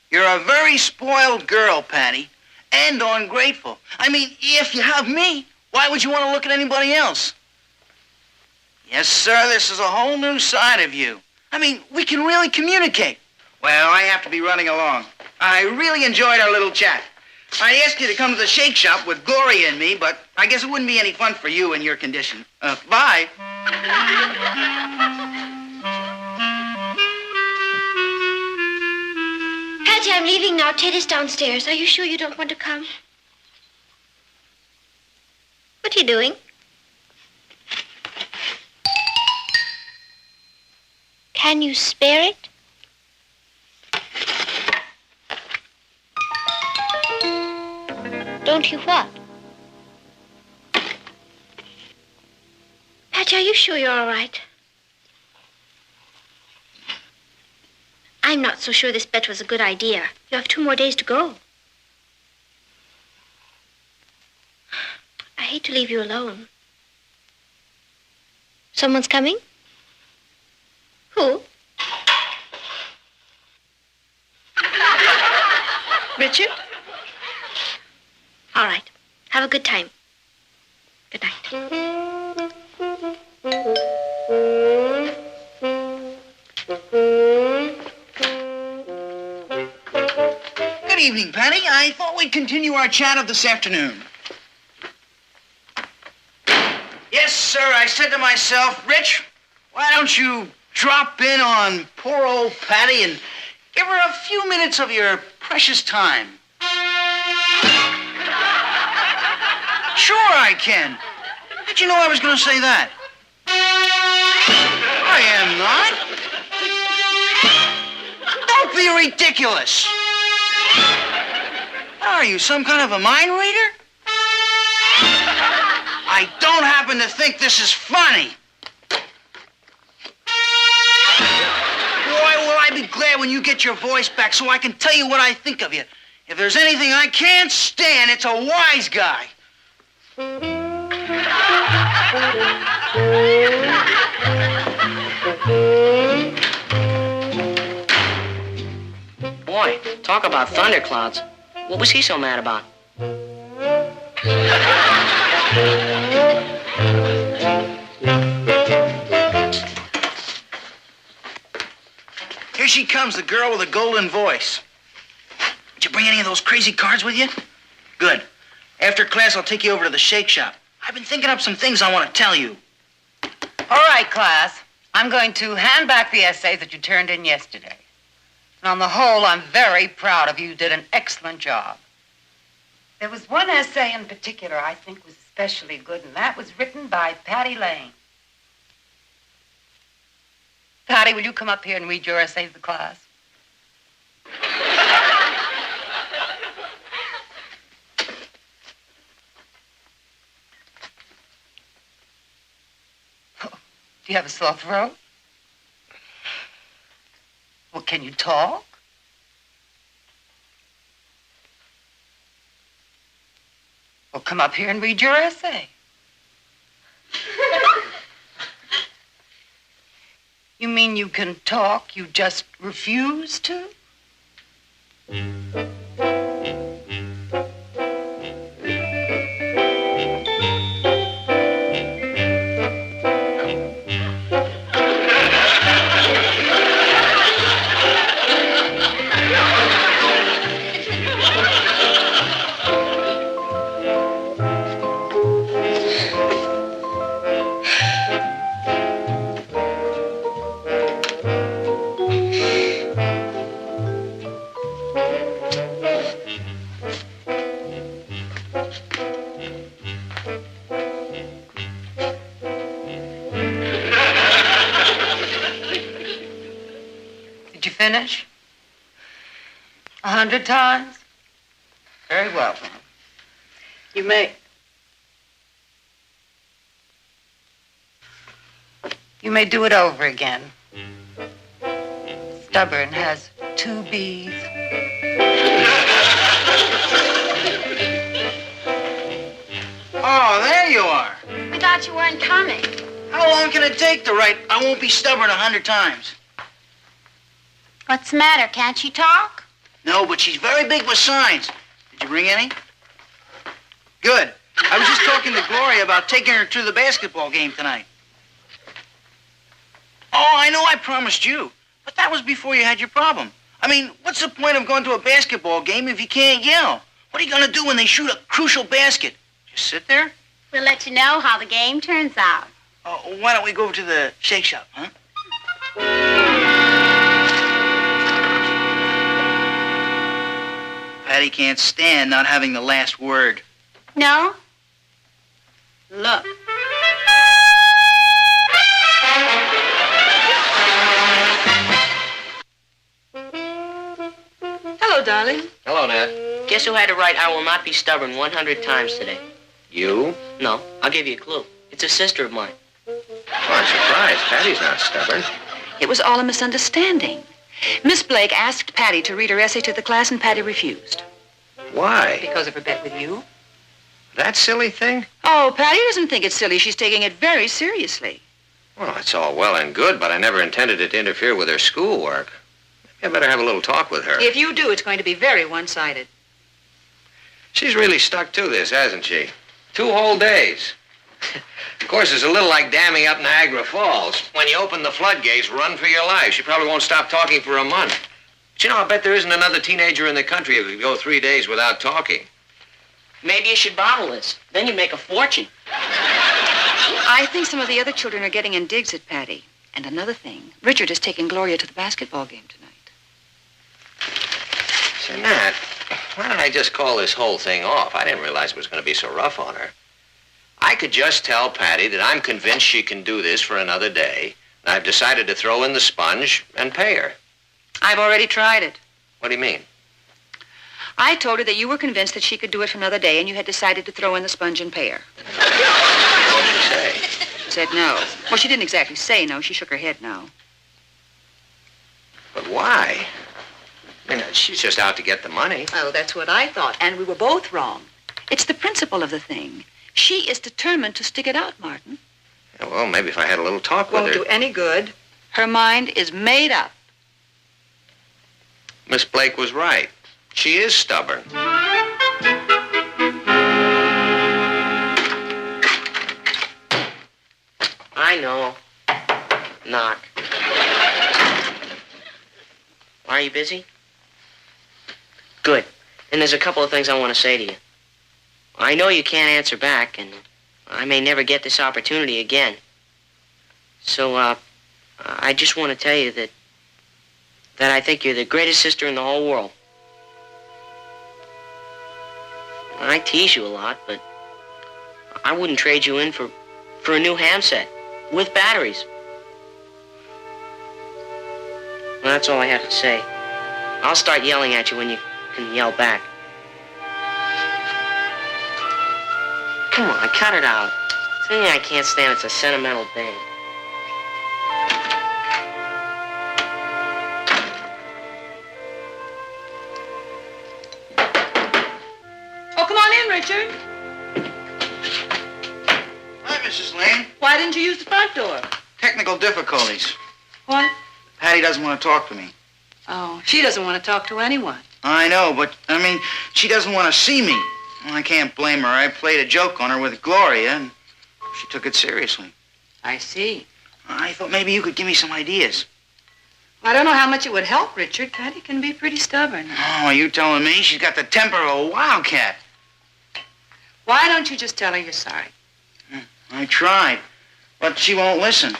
You're a very spoiled girl, Patty. And ungrateful. I mean, if you have me, why would you want to look at anybody else? Yes, sir, this is a whole new side of you. I mean, we can really communicate. Well, I have to be running along. I really enjoyed our little chat. I asked you to come to the shake shop with Gloria and me, but I guess it wouldn't be any fun for you in your condition. Bye. Patty, I'm leaving now. Ted is downstairs. Are you sure you don't want to come? What are you doing? Can you spare it? Don't you what? Patty, are you sure you're all right? I'm not so sure this bet was a good idea. You have 2 more days to go. I hate to leave you alone. Someone's coming? Who? Richard? All right. Have a good time. Good night. Good evening, Patty. I thought we'd continue our chat of this afternoon. Yes, sir, I said to myself, Rich, why don't you drop in on poor old Patty and give her a few minutes of your precious time? Sure I can. Did you know I was going to say that? I am not. Don't be ridiculous. What are you, some kind of a mind reader? I don't happen to think this is funny. Boy, will I be glad when you get your voice back so I can tell you what I think of you. If there's anything I can't stand, it's a wise guy. Boy, talk about thunderclouds. What was he so mad about? Here she comes, the girl with the golden voice. Did you bring any of those crazy cards with you? Good. After class, I'll take you over to the shake shop. I've been thinking up some things I want to tell you. All right, class. I'm going to hand back the essays that you turned in yesterday. And on the whole, I'm very proud of you. You did an excellent job. There was one essay in particular I think was especially good, and that was written by Patty Lane. Patty, will you come up here and read your essay to the class? Do you have a sore throat? Well, can you talk? Well, come up here and read your essay. You mean you can talk, you just refuse to? finish? 100 times? Very well, then. You may... You may do it over again. Stubborn has 2 B's. Oh, there you are. We thought you weren't coming. How long can it take to write I won't be stubborn 100 times? What's the matter? Can't she talk? No, but she's very big with signs. Did you bring any? Good. I was just talking to Gloria about taking her to the basketball game tonight. Oh, I know I promised you, but that was before you had your problem. I mean, what's the point of going to a basketball game if you can't yell? What are you going to do when they shoot a crucial basket? Just sit there? We'll let you know how the game turns out. Why don't we go over to the shake shop, huh? Patty can't stand not having the last word. No? Look. Hello, darling. Hello, Nat. Guess who had to write I will not be stubborn 100 times today? You? No, I'll give you a clue. It's a sister of mine. Oh, I'm surprised. Patty's not stubborn. It was all a misunderstanding. Miss Blake asked Patty to read her essay to the class, and Patty refused. Why? Because of her bet with you. That silly thing? Oh, Patty doesn't think it's silly. She's taking it very seriously. Well, it's all well and good, but I never intended it to interfere with her schoolwork. Maybe I better have a little talk with her. If you do, it's going to be very one-sided. She's really stuck to this, hasn't she? 2 whole days. Of course, it's a little like damming up Niagara Falls. When you open the floodgates, run for your life. She probably won't stop talking for a month. But you know, I bet there isn't another teenager in the country who could go 3 days without talking. Maybe you should bottle this. Then you make a fortune. I think some of the other children are getting in digs at Patty. And another thing, Richard is taking Gloria to the basketball game tonight. Say, Nat, why don't I just call this whole thing off? I didn't realize it was going to be so rough on her. I could just tell Patty that I'm convinced she can do this for another day, and I've decided to throw in the sponge and pay her. I've already tried it. What do you mean? I told her that you were convinced that she could do it for another day, and you had decided to throw in the sponge and pay her. What did she say? She said no. Well, she didn't exactly say no. She shook her head no. But why? I mean, she's just out to get the money. Oh, that's what I thought, and we were both wrong. It's the principle of the thing. She is determined to stick it out, Martin. Yeah, well, maybe if I had a little talk with her. Won't do any good. Her mind is made up. Miss Blake was right. She is stubborn. I know. Knock. Are you busy? Good. And there's a couple of things I want to say to you. I know you can't answer back, and I may never get this opportunity again. So, I just want to tell you that I think you're the greatest sister in the whole world. I tease you a lot, but I wouldn't trade you in for a new ham set with batteries. Well, that's all I have to say. I'll start yelling at you when you can yell back. Come on, cut it out. Something I can't stand, it's a sentimental thing. Oh, come on in, Richard. Hi, Mrs. Lane. Why didn't you use the front door? Technical difficulties. What? Patty doesn't want to talk to me. Oh, she doesn't want to talk to anyone. I know, but, I mean, she doesn't want to see me. Well, I can't blame her. I played a joke on her with Gloria, and she took it seriously. I see. I thought maybe you could give me some ideas. I don't know how much it would help, Richard. Patty can be pretty stubborn. Oh, are you telling me? She's got the temper of a wildcat. Why don't you just tell her you're sorry? I tried, but she won't listen.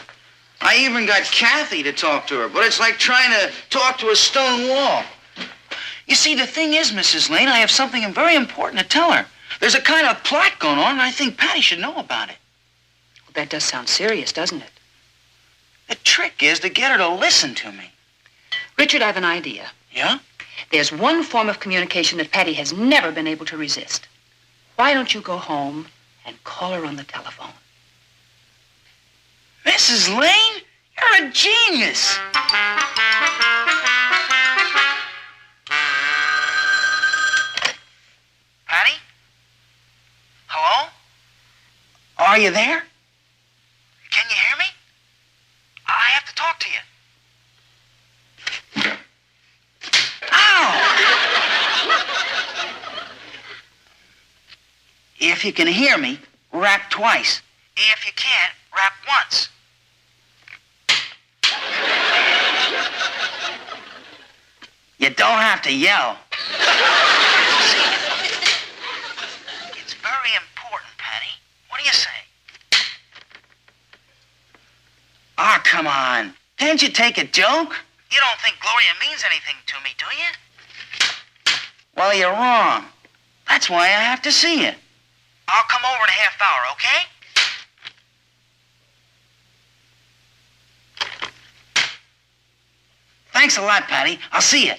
I even got Kathy to talk to her, but it's like trying to talk to a stone wall. You see, the thing is, Mrs. Lane, I have something very important to tell her. There's a kind of plot going on, and I think Patty should know about it. Well, that does sound serious, doesn't it? The trick is to get her to listen to me. Richard, I have an idea. Yeah? There's one form of communication that Patty has never been able to resist. Why don't you go home and call her on the telephone? Mrs. Lane, you're a genius. Patty? Hello? Are you there? Can you hear me? I have to talk to you. If you can hear me, rap twice. If you can't, rap once. You don't have to yell. It's very important, Patty. What do you say? Ah, come on. Can't you take a joke? You don't think Gloria means anything to me, do you? Well, you're wrong. That's why I have to see you. I'll come over in a half hour, okay? Thanks a lot, Patty. I'll see you.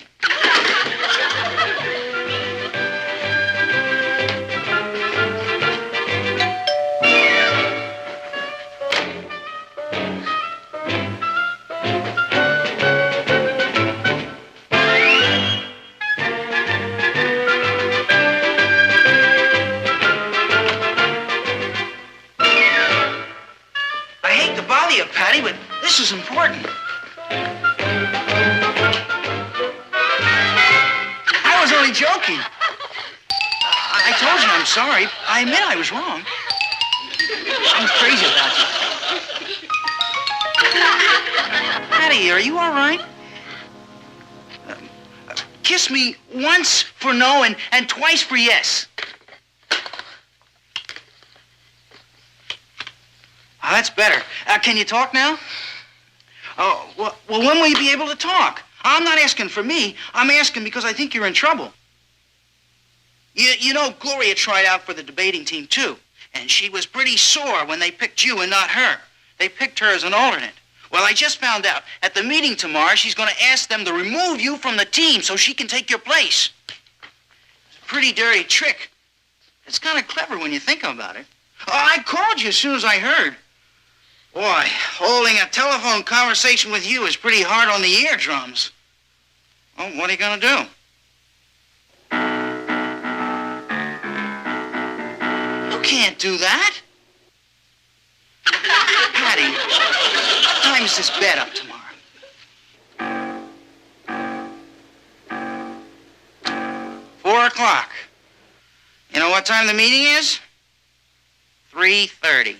I hate to bother you, Patty, but this is important. I was only joking. I told you I'm sorry. I admit I was wrong. I'm crazy about you. Patty, are you all right? Kiss me once for no and twice for yes. Oh, that's better. Can you talk now? Oh, well, when will you be able to talk? I'm not asking for me. I'm asking because I think you're in trouble. You know, Gloria tried out for the debating team, too. And she was pretty sore when they picked you and not her. They picked her as an alternate. Well, I just found out at the meeting tomorrow, she's going to ask them to remove you from the team so she can take your place. It's a pretty dirty trick. It's kind of clever when you think about it. Oh, I called you as soon as I heard. Boy, holding a telephone conversation with you is pretty hard on the eardrums. Well, what are you going to do? You can't do that. Patty, what time is this bed up tomorrow? 4 o'clock. You know what time the meeting is? 3:30.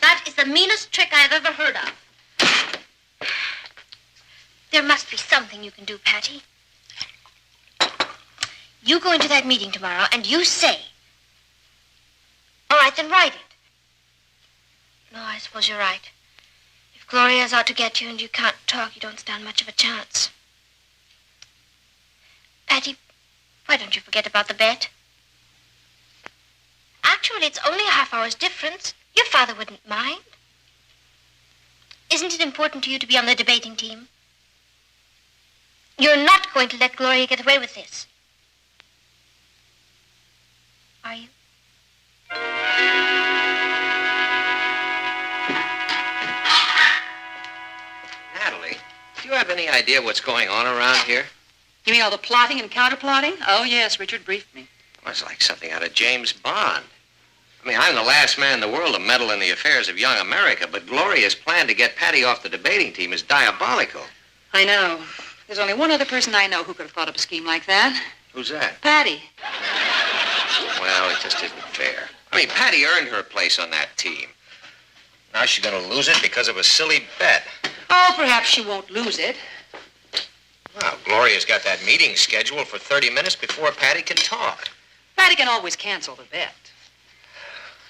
That is the meanest trick I've ever heard of. There must be something you can do, Patty. You go into that meeting tomorrow and you say. All right, then write it. No, I suppose you're right. If Gloria's out to get you and you can't talk, you don't stand much of a chance. Patty, why don't you forget about the bet? Actually, it's only a half-hour's difference. Your father wouldn't mind. Isn't it important to you to be on the debating team? You're not going to let Gloria get away with this. Are you? Natalie, do you have any idea what's going on around here? You mean all the plotting and counterplotting? Oh, yes, Richard briefed me. Well, it's like something out of James Bond. I mean, I'm the last man in the world to meddle in the affairs of young America, but Gloria's plan to get Patty off the debating team is diabolical. I know. There's only one other person I know who could have thought up a scheme like that. Who's that? Patty. Well, it just isn't fair. I mean, Patty earned her place on that team. Now she's going to lose it because of a silly bet. Oh, perhaps she won't lose it. Well, Gloria's got that meeting scheduled for 30 minutes before Patty can talk. Patty can always cancel the bet.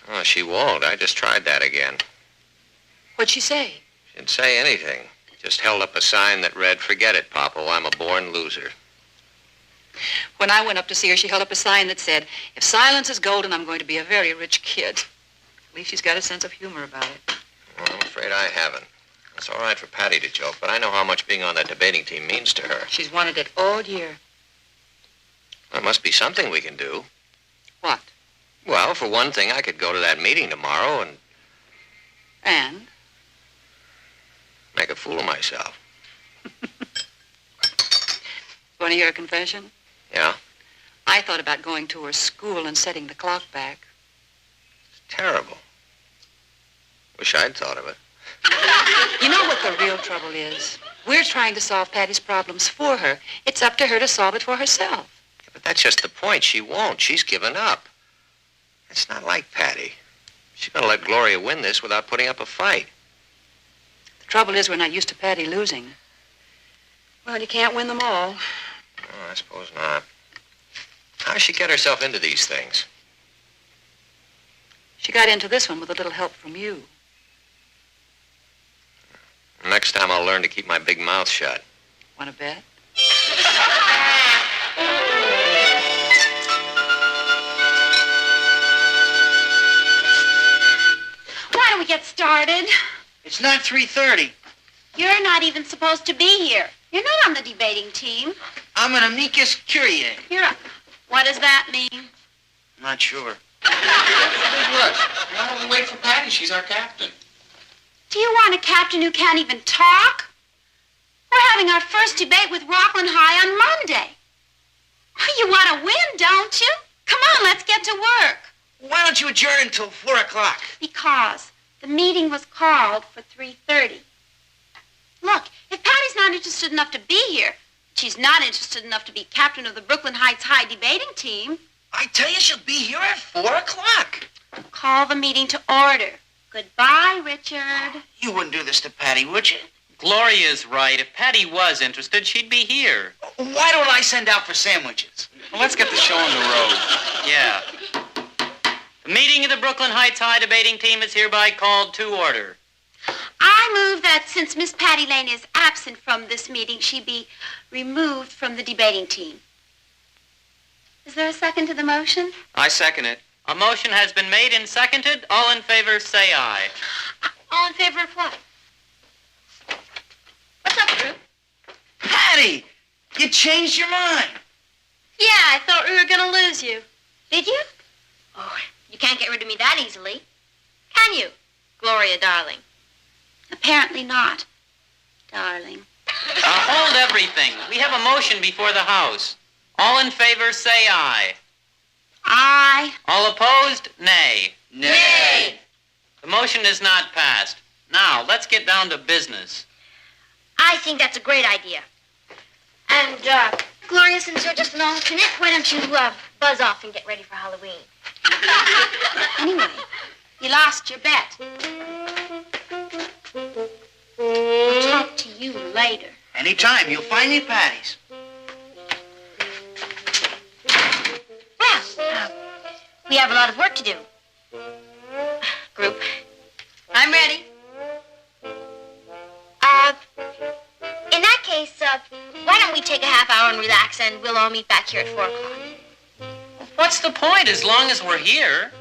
Oh, she won't. I just tried that again. What'd she say? She didn't say anything. Just held up a sign that read, "Forget it, Popple. I'm a born loser." When I went up to see her, she held up a sign that said, "If silence is golden, I'm going to be a very rich kid." At least she's got a sense of humor about it. I'm afraid I haven't. It's all right for Patty to joke, but I know how much being on that debating team means to her. She's wanted it all year. There must be something we can do. What? Well, for one thing, I could go to that meeting tomorrow and make a fool of myself. Want to hear a confession? Yeah? I thought about going to her school and setting the clock back. It's terrible. Wish I'd thought of it. You know what the real trouble is? We're trying to solve Patty's problems for her. It's up to her to solve it for herself. Yeah, but that's just the point. She won't. She's given up. It's not like Patty. She's going to let Gloria win this without putting up a fight. The trouble is we're not used to Patty losing. Well, you can't win them all. Oh, I suppose not. How does she get herself into these things? She got into this one with a little help from you. Next time I'll learn to keep my big mouth shut. Want to bet? Why don't we get started? It's not 3:30. You're not even supposed to be here. You're not on the debating team. I'm an amicus curiae. What does that mean? I'm not sure. Look, why don't we wait for Patty? She's our captain. Do you want a captain who can't even talk? We're having our first debate with Rockland High on Monday. You want to win, don't you? Come on, let's get to work. Why don't you adjourn until 4 o'clock? Because the meeting was called for 3:30. Look, if Patty's not interested enough to be here, she's not interested enough to be captain of the Brooklyn Heights High debating team. I tell you, she'll be here at 4 o'clock. Call the meeting to order. Goodbye, Richard. You wouldn't do this to Patty, would you? Gloria's right. If Patty was interested, she'd be here. Why don't I send out for sandwiches? Well, let's get the show on the road. Yeah. The meeting of the Brooklyn Heights High debating team is hereby called to order. I move that since Miss Patty Lane is absent from this meeting, she be removed from the debating team. Is there a second to the motion? I second it. A motion has been made and seconded. All in favor, say aye. All in favor of what? What's up, Drew? Patty, you changed your mind. Yeah, I thought we were going to lose you. Did you? Oh, you can't get rid of me that easily. Can you, Gloria, darling? Apparently not, darling. Hold everything. We have a motion before the House. All in favor, say aye. Aye. All opposed, nay. Nay. The motion is not passed. Now, let's get down to business. I think that's a great idea. And, Gloria, since you're just an alternate, why don't you, buzz off and get ready for Halloween? Anyway, you lost your bet. I'll talk to you later. Anytime. You'll find me at Patty's. Well, we have a lot of work to do. Group, I'm ready. In that case, why don't we take a half hour and relax, and we'll all meet back here at 4 o'clock. What's the point as long as we're here?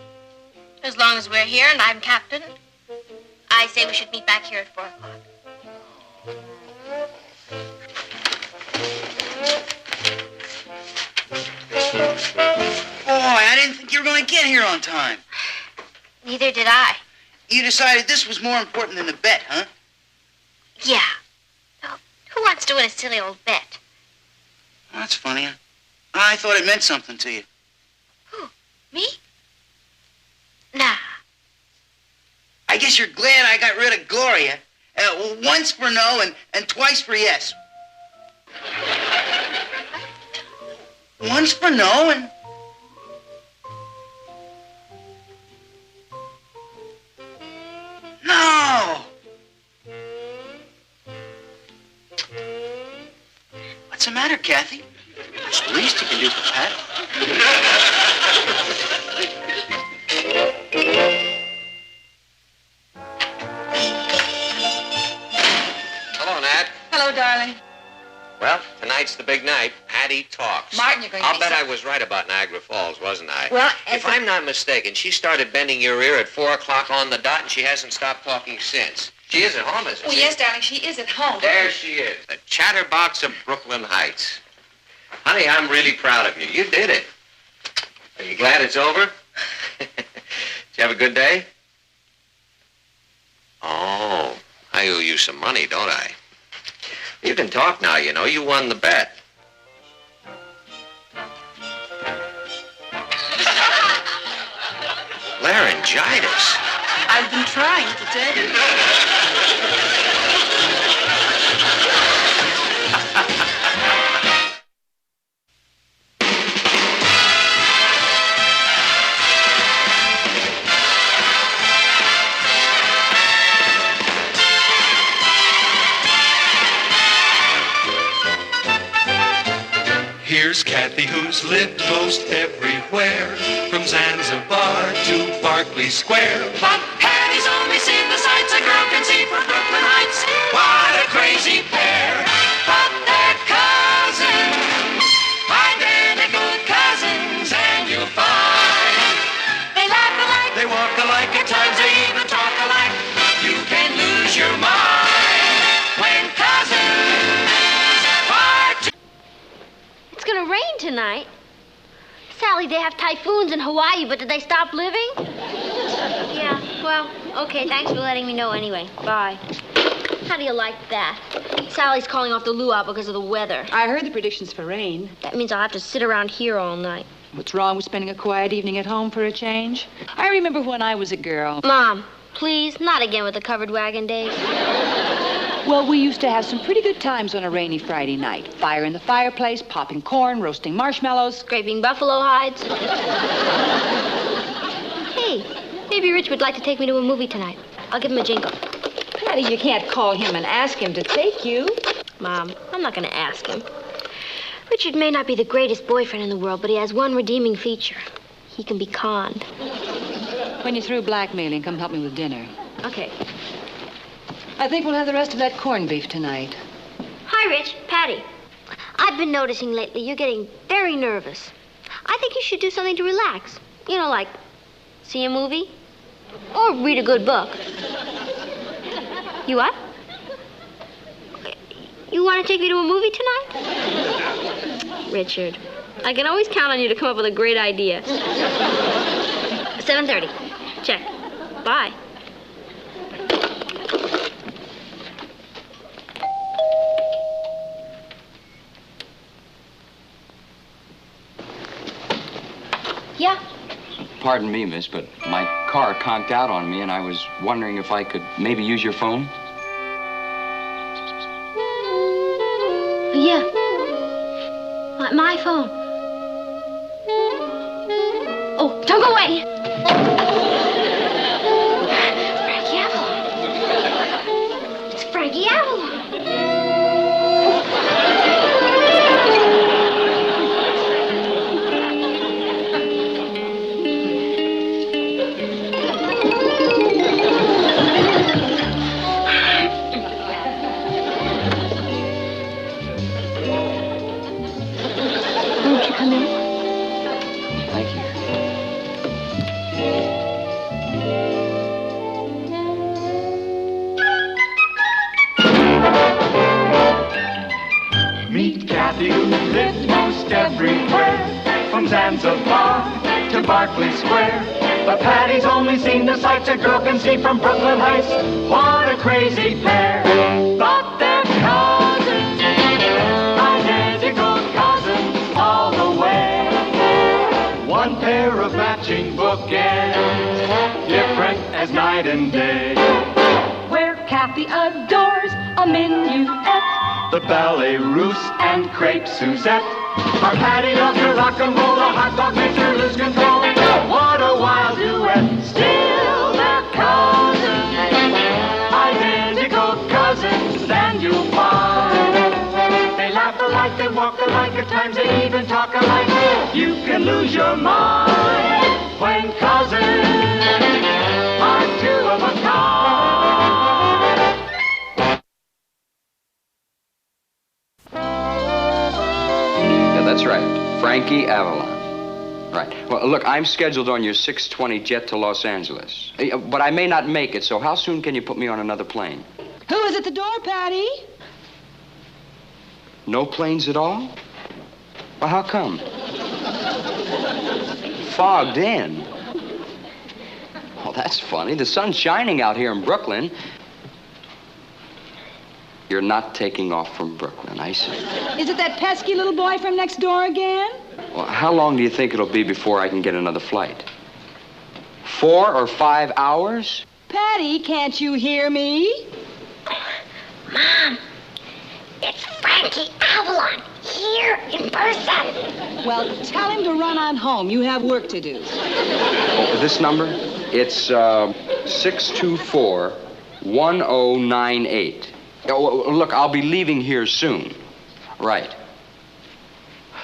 As long as we're here and I'm captain, I say we should meet back here at 4 o'clock. Boy, I didn't think you were going to get here on time. Neither did I. You decided this was more important than the bet, huh? Yeah. Well, who wants to win a silly old bet? Well, that's funny. I thought it meant something to you. Who? Me? Nah. I guess you're glad I got rid of Gloria. Once for no and twice for yes. Once for no and... No! What's the matter, Kathy? That's the least you can do for Pat. Hello, Nat. Hello, darling. Well, tonight's the big night. Patty talks. Martin, you're going to I'll be bet so- I was right about Niagara Falls, wasn't I? Well, if I'm not mistaken, she started bending your ear at 4 o'clock on the dot, and she hasn't stopped talking since. She is at home, isn't Oh, she? yes, darling, she is at home. There she is, the chatterbox of Brooklyn Heights. Honey, I'm really proud of you. You did it. Are you glad it's over? Did you have a good day? Oh, I owe you some money, don't I? You can talk now, you know. You won the bet. Laryngitis. I've been trying to tell you. Here's Kathy, who's lived most everywhere, from Zanzibar to Berkeley Square. But Patty's only seen the sights a girl can see from Brooklyn Heights. What a crazy pair. But they're cousins, identical cousins, and you'll find they laugh alike, they walk alike, at times they even talk alike. You can lose your mind when cousins are two. It's gonna rain tonight. Sally, they have typhoons in Hawaii, but did they stop living? Yeah, well, okay, thanks for letting me know anyway. Bye. How do you like that? Sally's calling off the luau because of the weather. I heard the predictions for rain. That means I'll have to sit around here all night. What's wrong with spending a quiet evening at home for a change? I remember when I was a girl. Mom, please, not again with the covered wagon days. Well, we used to have some pretty good times on a rainy Friday night. Fire in the fireplace, popping corn, roasting marshmallows. Scraping buffalo hides. Hey, maybe Rich would like to take me to a movie tonight. I'll give him a jingle. Patty, you can't call him and ask him to take you. Mom, I'm not going to ask him. Richard may not be the greatest boyfriend in the world, but he has one redeeming feature. He can be conned. When you're through blackmailing, come help me with dinner. Okay. I think we'll have the rest of that corned beef tonight. Hi, Rich. Patty. I've been noticing lately you're getting very nervous. I think you should do something to relax. You know, like see a movie or read a good book. You what? You want to take me to a movie tonight? Richard, I can always count on you to come up with a great idea. 7:30. Check. Bye. Yeah. Pardon me, miss, but my car conked out on me, and I was wondering if I could maybe use your phone. Yeah. My phone. Oh, don't go away. Frankie Avalon. It's Frankie Avalon. Won't you come in? Thank you. Meet Kathy, who lived most everywhere, from Zanzibar to Berkeley Square. But Patty's only seen the sights a girl can see from Brooklyn Heights. What a crazy pair! But they're cousins, identical cousins all the way. One pair of matching bookends, different as night and day. Where Kathy adores a minuet. The ballet russe and crepe Suzette. Our Patty loves her rock and roll, the hot dog makes her lose control. What a wild duet, still they're cousins, identical cousins, and you'll find they laugh alike, they walk alike, at times they even talk alike. You can lose your mind when cousins are two of a kind. Frankie Avalon. Right. Well, look, I'm scheduled on your 6:20 jet to Los Angeles. But I may not make it, so how soon can you put me on another plane? Who is at the door, Patty? No planes at all? Well, how come? Fogged in. Oh, that's funny. The sun's shining out here in Brooklyn. You're not taking off from Brooklyn, I see. Is it that pesky little boy from next door again? Well, how long do you think it'll be before I can get another flight? 4 or 5 hours? Patty, can't you hear me? Mom, it's Frankie Avalon here in person. Well, tell him to run on home. You have work to do. Oh, this number? It's 624-1098. Oh, look, I'll be leaving here soon. Right.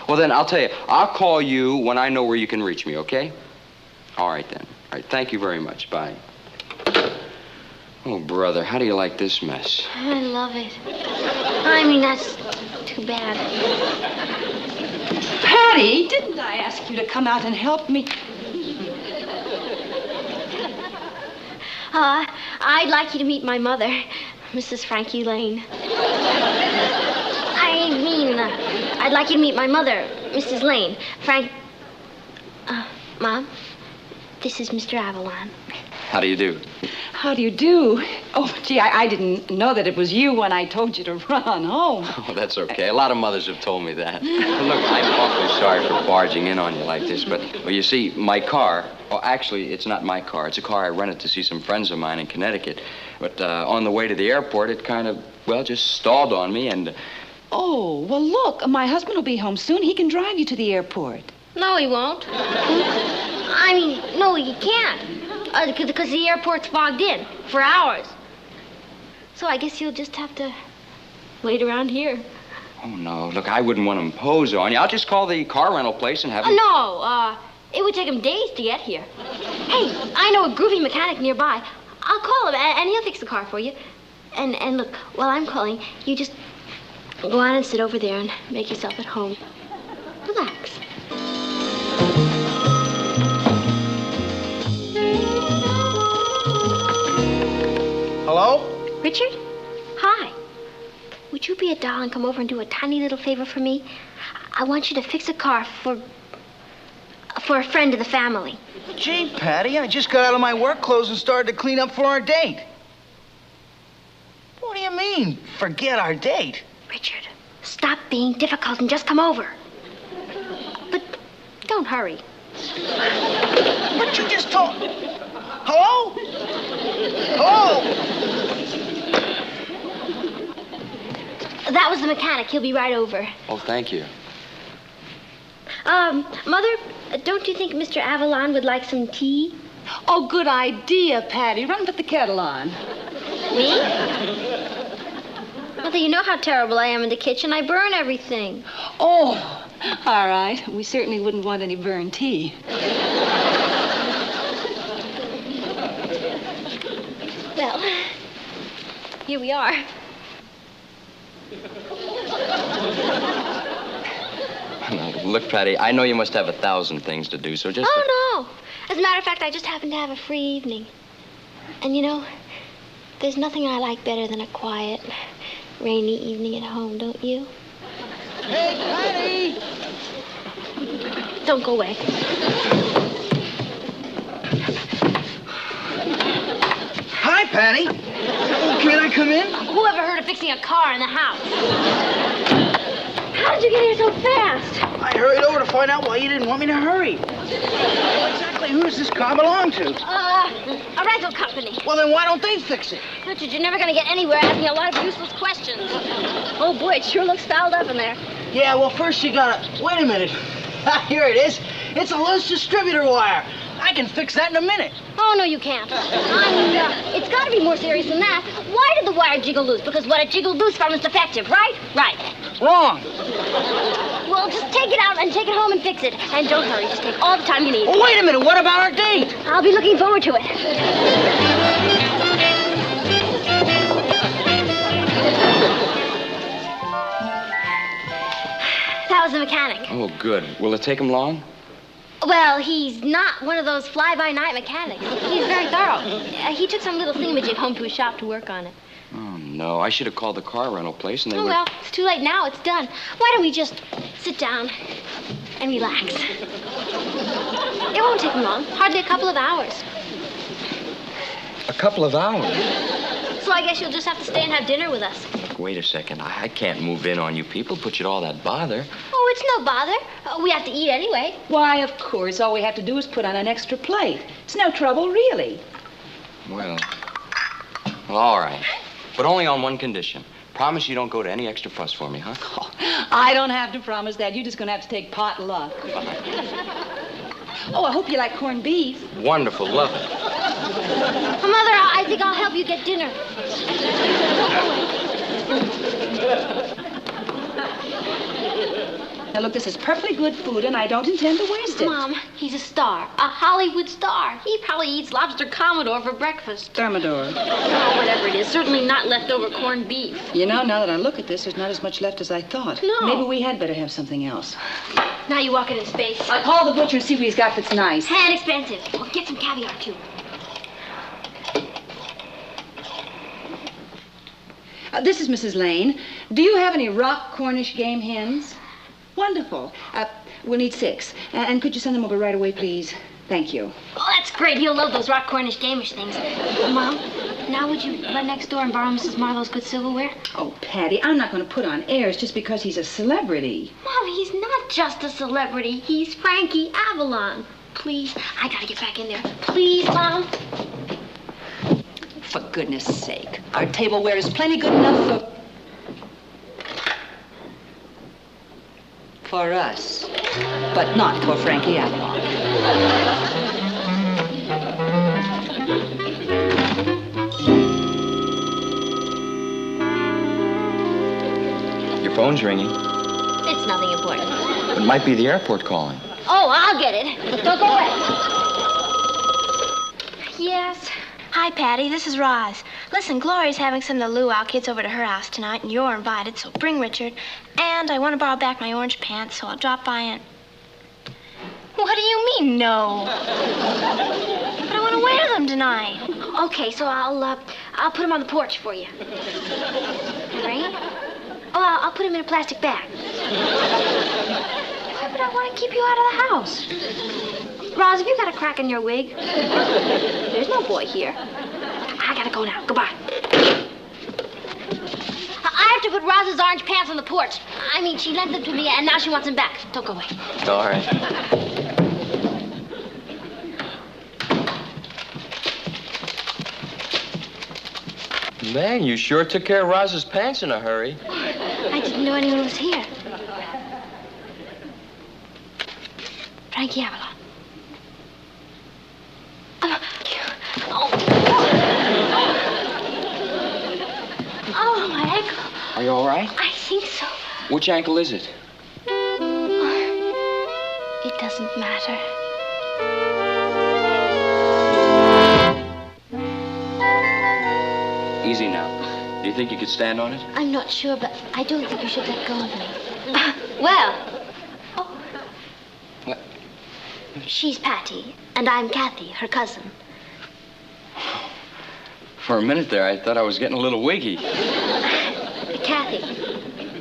Well, then, I'll tell you. I'll call you when I know where you can reach me, okay? All right, then. All right, thank you very much. Bye. Oh, brother, how do you like this mess? I love it. I mean, that's too bad. Patty, didn't I ask you to come out and help me? I'd like you to meet my mother, Mrs. Frankie Lane. I'd like you to meet my mother, Mrs. Lane. Mom, this is Mr. Avalon. How do you do? How do you do? Oh, gee, I didn't know that it was you when I told you to run on home. Oh, that's okay. A lot of mothers have told me that. Look, I'm awfully sorry for barging in on you like this, but, well, you see, my car, oh, actually, it's not my car. It's a car I rented to see some friends of mine in Connecticut. But on the way to the airport, it kind of, well, just stalled on me and... Oh, well, look, my husband will be home soon. He can drive you to the airport. No, he won't. I mean, no, he can't. Because the airport's fogged in for hours. So I guess you'll just have to wait around here. Oh, no. Look, I wouldn't want to impose on you. I'll just call the car rental place and have him... No, it would take him days to get here. Hey, I know a groovy mechanic nearby. I'll call him, and he'll fix the car for you. And look, while I'm calling, you just go on and sit over there and make yourself at home. Relax. Hello? Richard? Hi. Would you be a doll and come over and do a tiny little favor for me? I want you to fix a car for a friend of the family. Gee, Patty, I just got out of my work clothes and started to clean up for our date. What do you mean, forget our date? Richard, stop being difficult and just come over. But don't hurry. But you just told... Hello? Hello? That was the mechanic. He'll be right over. Oh, thank you. Mother, don't you think Mr. Avalon would like some tea? Oh, good idea, Patty. Run and put the kettle on. Me? Mother, you know how terrible I am in the kitchen. I burn everything. Oh, all right. We certainly wouldn't want any burned tea. Well, here we are. Look, Patty, I know you must have 1,000 things to do, so just... Oh, no. As a matter of fact, I just happen to have a free evening. And, you know, there's nothing I like better than a quiet, rainy evening at home, don't you? Hey, Patty! Don't go away. Hi, Patty. Oh, can I come in? Whoever heard of fixing a car in the house? How did you get here so fast? I hurried over to find out why you didn't want me to hurry. Exactly who does this car belong to? A rental company. Well, then why don't they fix it? Richard, you're never going to get anywhere asking a lot of useless questions. Oh, boy, it sure looks fouled up in there. Yeah, well, first you gotta... Wait a minute. Here it is. It's a loose distributor wire. I can fix that in a minute. Oh, no, you can't. It's got to be more serious than that. Why did the wire jiggle loose? Because what it jiggled loose from is defective, right? Right. Wrong. Well, just take it out and take it home and fix it. And don't hurry. Just take all the time you need. Oh, wait a minute. What about our date? I'll be looking forward to it. That Carla's a mechanic. Oh, good. Will it take him long? Well, he's not one of those fly-by-night mechanics. He's very thorough. He took some little thingamajig home to his shop to work on it. Oh, no. I should have called the car rental place and they Oh, would... well, it's too late now. It's done. Why don't we just sit down and relax? It won't take long. Hardly a couple of hours. A couple of hours? So I guess you'll just have to stay and have dinner with us. Look, wait a second. I can't move in on you people, put you to all that bother. Oh, it's no bother. We have to eat anyway. Why, of course. All we have to do is put on an extra plate. It's no trouble, really. Well, all right. But only on one condition. Promise you don't go to any extra fuss for me, huh? Oh, I don't have to promise that. You're just going to have to take pot luck. Oh, I hope you like corned beef. Wonderful. Love it. Mother, I think I'll help you get dinner. Now, look, this is perfectly good food, and I don't intend to waste it. Mom, he's a star. A Hollywood star. He probably eats lobster Commodore for breakfast. Thermidor. Oh, whatever it is. Certainly not leftover corned beef. You know, now that I look at this, there's not as much left as I thought. No. Maybe we had better have something else. Now you walk it in space. I'll call the butcher and see what he's got that's nice. And expensive. Well, get some caviar, too. This is Mrs. Lane. Do you have any rock Cornish game hens? Wonderful. We'll need 6. And could you send them over right away, please? Thank you. Oh, that's great. He'll love those rock Cornish gamish things. Mom, now would you run next door and borrow Mrs. Marlowe's good silverware? Oh, Patty, I'm not going to put on airs just because he's a celebrity. Mom, he's not just a celebrity. He's Frankie Avalon. Please, I gotta get back in there. Please, Mom. For goodness sake. Our tableware is plenty good enough for us, but not for Frankie Avalon. Your phone's ringing. It's nothing important. It might be the airport calling. Oh, I'll get it. Don't go away. Yes. Hi, Patty. This is Roz. Listen, Gloria's having some of the luau kids over to her house tonight, and you're invited, so bring Richard. And I want to borrow back my orange pants, so I'll drop by and... What do you mean, no? But I want to wear them tonight. Okay, so I'll put them on the porch for you. Right? Oh, I'll put them in a plastic bag. Why would I want to keep you out of the house? Roz, have you got a crack in your wig? There's no boy here. I gotta go now. Goodbye. I have to put Roz's orange pants on the porch. I mean, she lent them to me, and now she wants them back. Don't go away. All right. Man, you sure took care of Roz's pants in a hurry. I didn't know anyone was here. Frankie Avalon. Oh, my ankle. Are you all right? I think so. Which ankle is it? It doesn't matter. Easy now. Do you think you could stand on it? I'm not sure, but I don't think you should let go of me. Well. Oh. What? She's Patty, and I'm Kathy, her cousin. For a minute there, I thought I was getting a little wiggy. Kathy,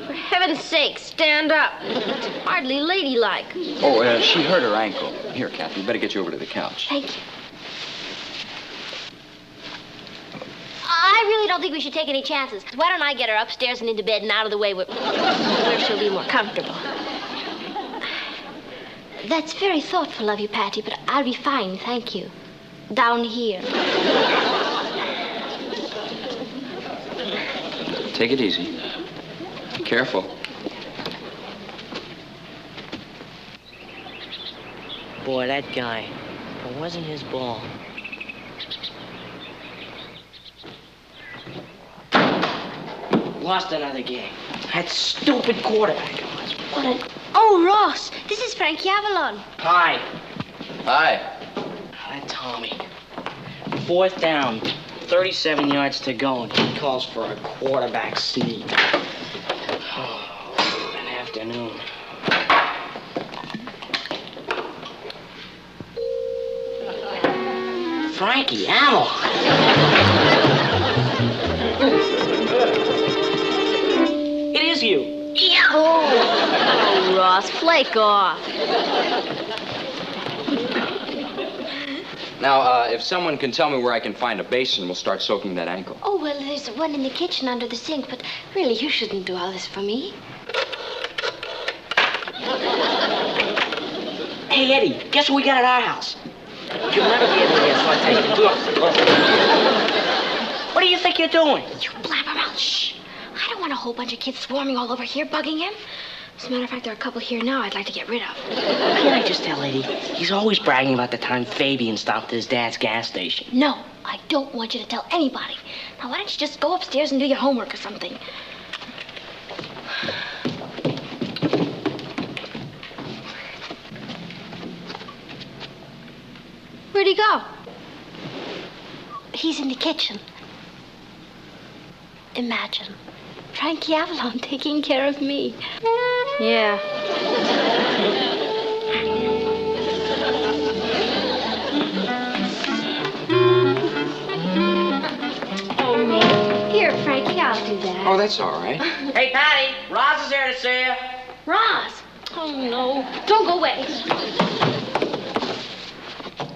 for heaven's sake, stand up. That's hardly ladylike. Oh, she hurt her ankle. Here, Kathy, better get you over to the couch. Thank you. I really don't think we should take any chances. Why don't I get her upstairs and into bed and out of the way where she'll be more comfortable? That's very thoughtful of you, Patty, but I'll be fine, thank you. Down here. Take it easy. Careful. Boy, that guy. If it wasn't his ball. Lost another game. That stupid quarterback. Oh, Ross, this is Frankie Avalon. Hi. Hi. That Tommy. 4th down, 37 yards to go, and he calls for a quarterback sneak. Oh, an afternoon. Frankie Avalon. It is you. Yeah. Oh, Ross, flake off. Now, if someone can tell me where I can find a basin, we'll start soaking that ankle. Oh, well, there's one in the kitchen under the sink, but really, you shouldn't do all this for me. Hey, Eddie, guess what we got at our house? You'll never be able to guess, so I tell you. Look. What do you think you're doing? You blabbermouth, shh. I don't want a whole bunch of kids swarming all over here bugging him. As a matter of fact, there are a couple here now I'd like to get rid of. Can't I just tell Eddie? He's always bragging about the time Fabian stopped at his dad's gas station. No, I don't want you to tell anybody. Now, why don't you just go upstairs and do your homework or something? Where'd he go? He's in the kitchen. Imagine. Frankie Avalon taking care of me. Yeah. Here, Frankie, I'll do that. Oh, that's all right. Hey, Patty, Roz is there to see you. Roz! Oh, no. Don't go away.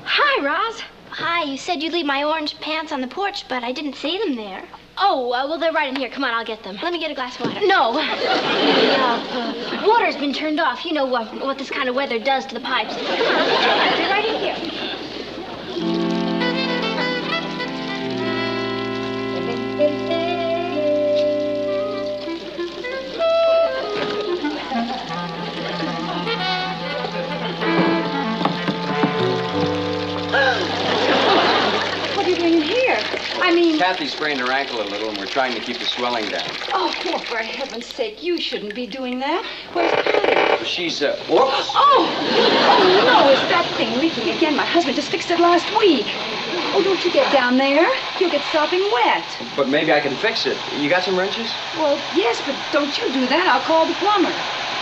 Hi, Roz. Hi, you said you'd leave my orange pants on the porch, but I didn't see them there. Oh, well, they're right in here. Come on, I'll get them. Let me get a glass of water. No. The water's been turned off. You know what this kind of weather does to the pipes. Come on, they're right in here. What are you doing in here? I mean... Kathy sprained her ankle a little, and we're trying to keep the swelling down. Oh, for heaven's sake, you shouldn't be doing that. Where's Patty? She's, whoops. Oh, no, it's that thing leaking again. My husband just fixed it last week. Oh, don't you get down there. You'll get sopping wet. But maybe I can fix it. You got some wrenches? Well, yes, but don't you do that. I'll call the plumber.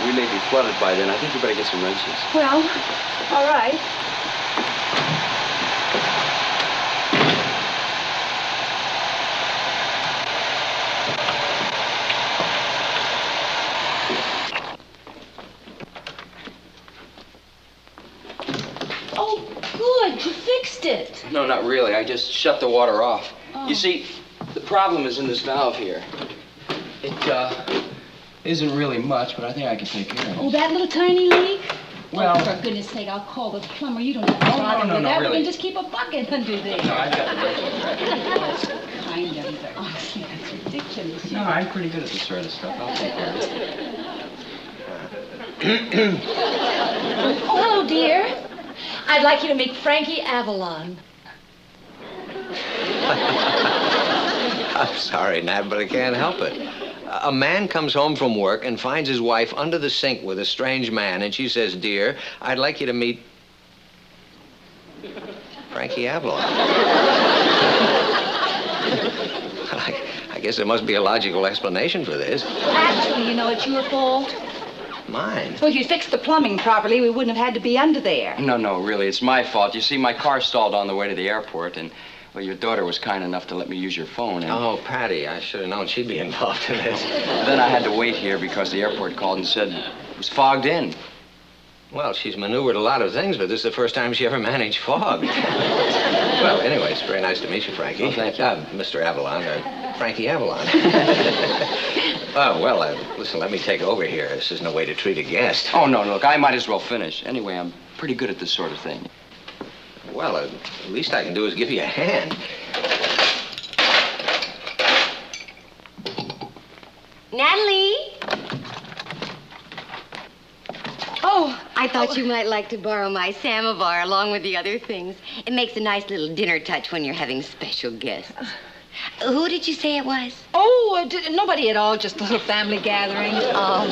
We may be flooded by then. I think you better get some wrenches. Well, all right. Oh, good. You fixed it. No, not really. I just shut the water off. Oh. You see, the problem is in this valve here. It, isn't really much, but I think I can take care of it. Oh, that little tiny leak? Well- Oh, for goodness sake, I'll call the plumber. You don't have to bother no, with no, that. really. We can just keep a bucket under there. No, I've got the wrenches. Kind of. Oh, see, that's ridiculous. No, I'm pretty good at this sort of stuff. I'll take care of it. Oh, hello, dear. I'd like you to meet Frankie Avalon. I'm sorry, Nat, but I can't help it. A man comes home from work and finds his wife under the sink with a strange man, and she says, "Dear, I'd like you to meet Frankie Avalon." I guess there must be a logical explanation for this. Actually, you know, it's your fault. Mine? Well, if you fixed the plumbing properly, we wouldn't have had to be under there. No, really, it's my fault. You see, my car stalled on the way to the airport, and, well, your daughter was kind enough to let me use your phone, and... Oh, Patty, I should have known she'd be involved in this. Then I had to wait here because the airport called and said it was fogged in. Well, she's maneuvered a lot of things, but this is the first time she ever managed fog. Well, anyway, it's very nice to meet you, Frankie. Oh, thank you. Mr. Avalon, Frankie Avalon. Oh, well, listen, let me take over here. This isn't a way to treat a guest. Oh, no, look, I might as well finish. Anyway, I'm pretty good at this sort of thing. Well, the least I can do is give you a hand. Natalie? Oh, I thought you might like to borrow my samovar along with the other things. It makes a nice little dinner touch when you're having special guests. Who did you say it was? Oh, nobody at all, just a little family gathering. Oh.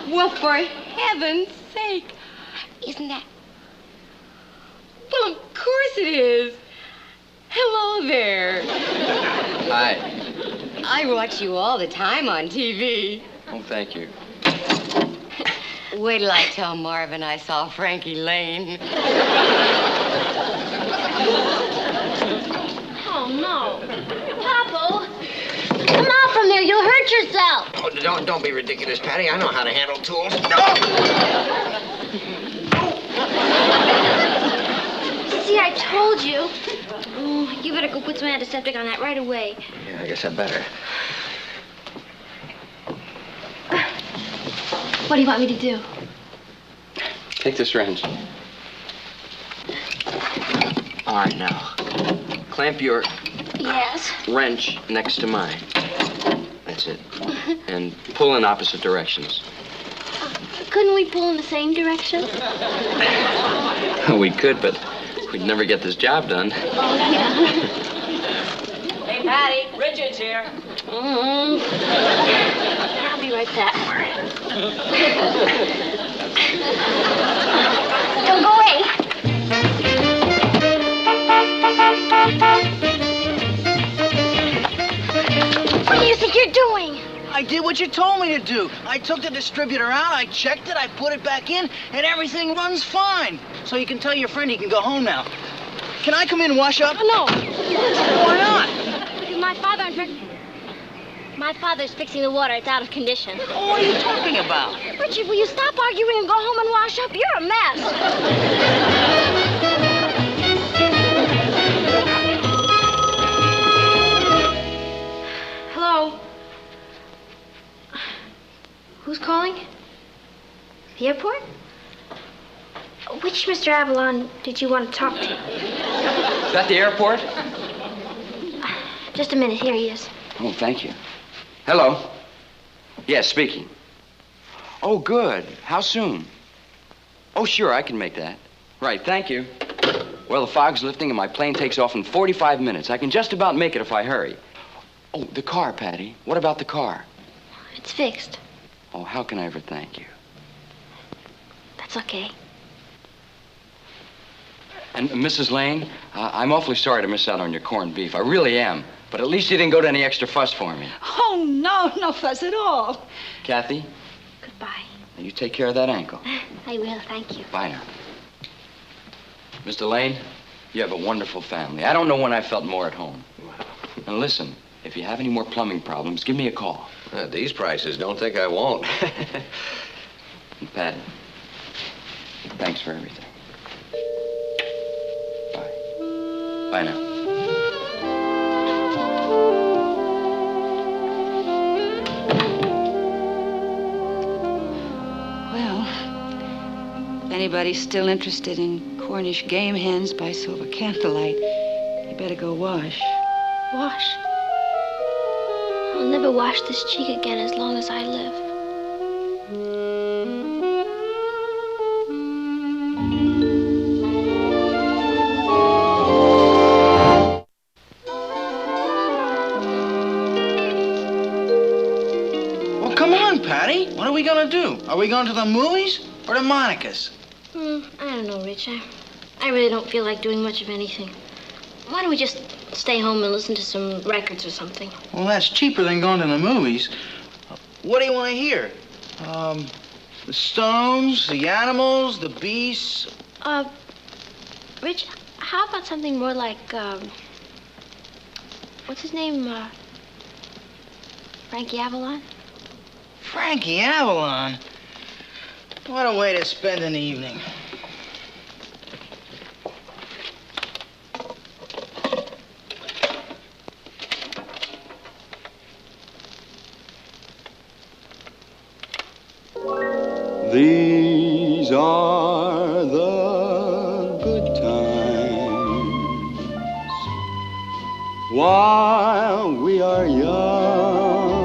Well, for heaven's sake. Isn't that... Well, of course it is. Hello there. Hi. I watch you all the time on TV. Oh, thank you. Wait till I tell Marvin I saw Frankie Lane. hurt yourself. Oh, don't be ridiculous, Patty. I know how to handle tools. See, I told you. Oh, you better go put some antiseptic on that right away. Yeah, I guess I better. What do you want me to do? Take this wrench. All right, now. Clamp your Yes. wrench next to mine. That's it. And pull in opposite directions. Couldn't we pull in the same direction? We could, but we'd never get this job done. Oh, yeah. Hey, Patty, Richard's here. I'll be right back. Don't go away. What do you think you're doing? I did what you told me to do. I took the distributor out, I checked it, I put it back in, and everything runs fine. So you can tell your friend he can go home now. Can I come in and wash up? No. Why not? Because my father's fixing the water. It's out of condition. Oh, what are you talking about? Richard, will you stop arguing and go home and wash up? You're a mess. Hello? Who's calling? The airport? Which Mr. Avalon did you want to talk to? Is that the airport? Just a minute. Here he is. Oh, thank you. Hello? Yes, speaking. Oh, good. How soon? Oh, sure, I can make that. Right, thank you. Well, the fog's lifting and my plane takes off in 45 minutes. I can just about make it if I hurry. Oh, the car, Patty. What about the car? It's fixed. Oh, how can I ever thank you? That's okay. And Mrs. Lane, I'm awfully sorry to miss out on your corned beef. I really am. But at least you didn't go to any extra fuss for me. Oh, no fuss at all. Kathy, Goodbye. now you take care of that ankle. I will. Thank you. Bye now. Mr. Lane, you have a wonderful family. I don't know when I felt more at home. And listen, if you have any more plumbing problems, give me a call. At these prices, don't think I won't. And Patty, thanks for everything. Bye. Bye now. Well, if anybody's still interested in Cornish game hens by silver candlelight, you better go wash. Wash. I'll never wash this cheek again as long as I live. Well, come on, Patty. What are we gonna do? Are we going to the movies or to Monica's? I don't know, Rich. I really don't feel like doing much of anything. Why don't we just stay home and listen to some records or something? Well, that's cheaper than going to the movies. What do you want to hear? The Stones, the Animals, the Beasts. Rich, how about something more like, what's his name? Frankie Avalon? Frankie Avalon? What a way to spend an evening. These are the good times while we are young,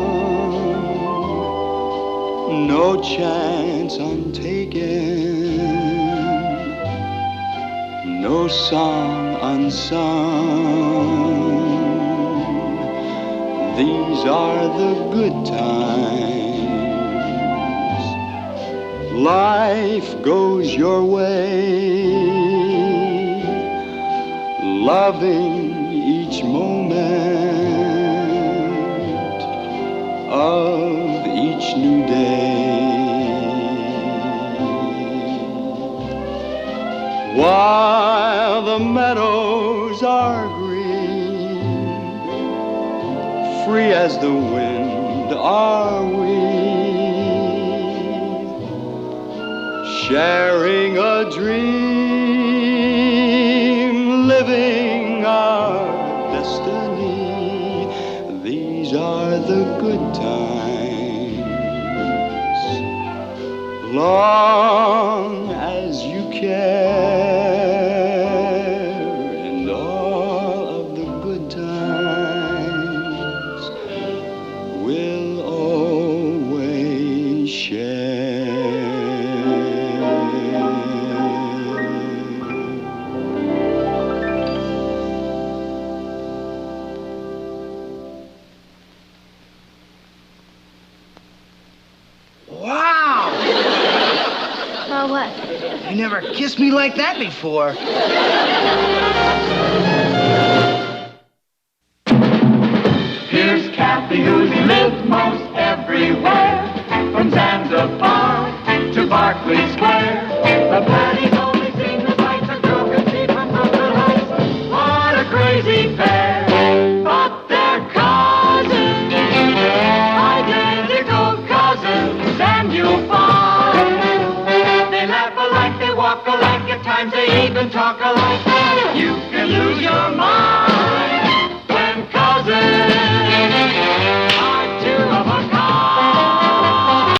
no chance untaken, no song unsung. These are the good times. Life goes your way, loving each moment of each new day. While the meadows are green, free as the wind are we, sharing a dream, living our destiny. These are the good times, long as you care, and all of the good times we'll always share. Wow! Well, what? You never kissed me like that before. Here's Kathy, who's lived most everywhere, from Zanzibar to Berkeley Square. The Patties only seen the sights a girl can see from Brooklyn Heights. What a crazy pair! But they're cousins, identical cousins, and you'll find they laugh alike, they walk alike, at times they even talk alike. You can lose your mind.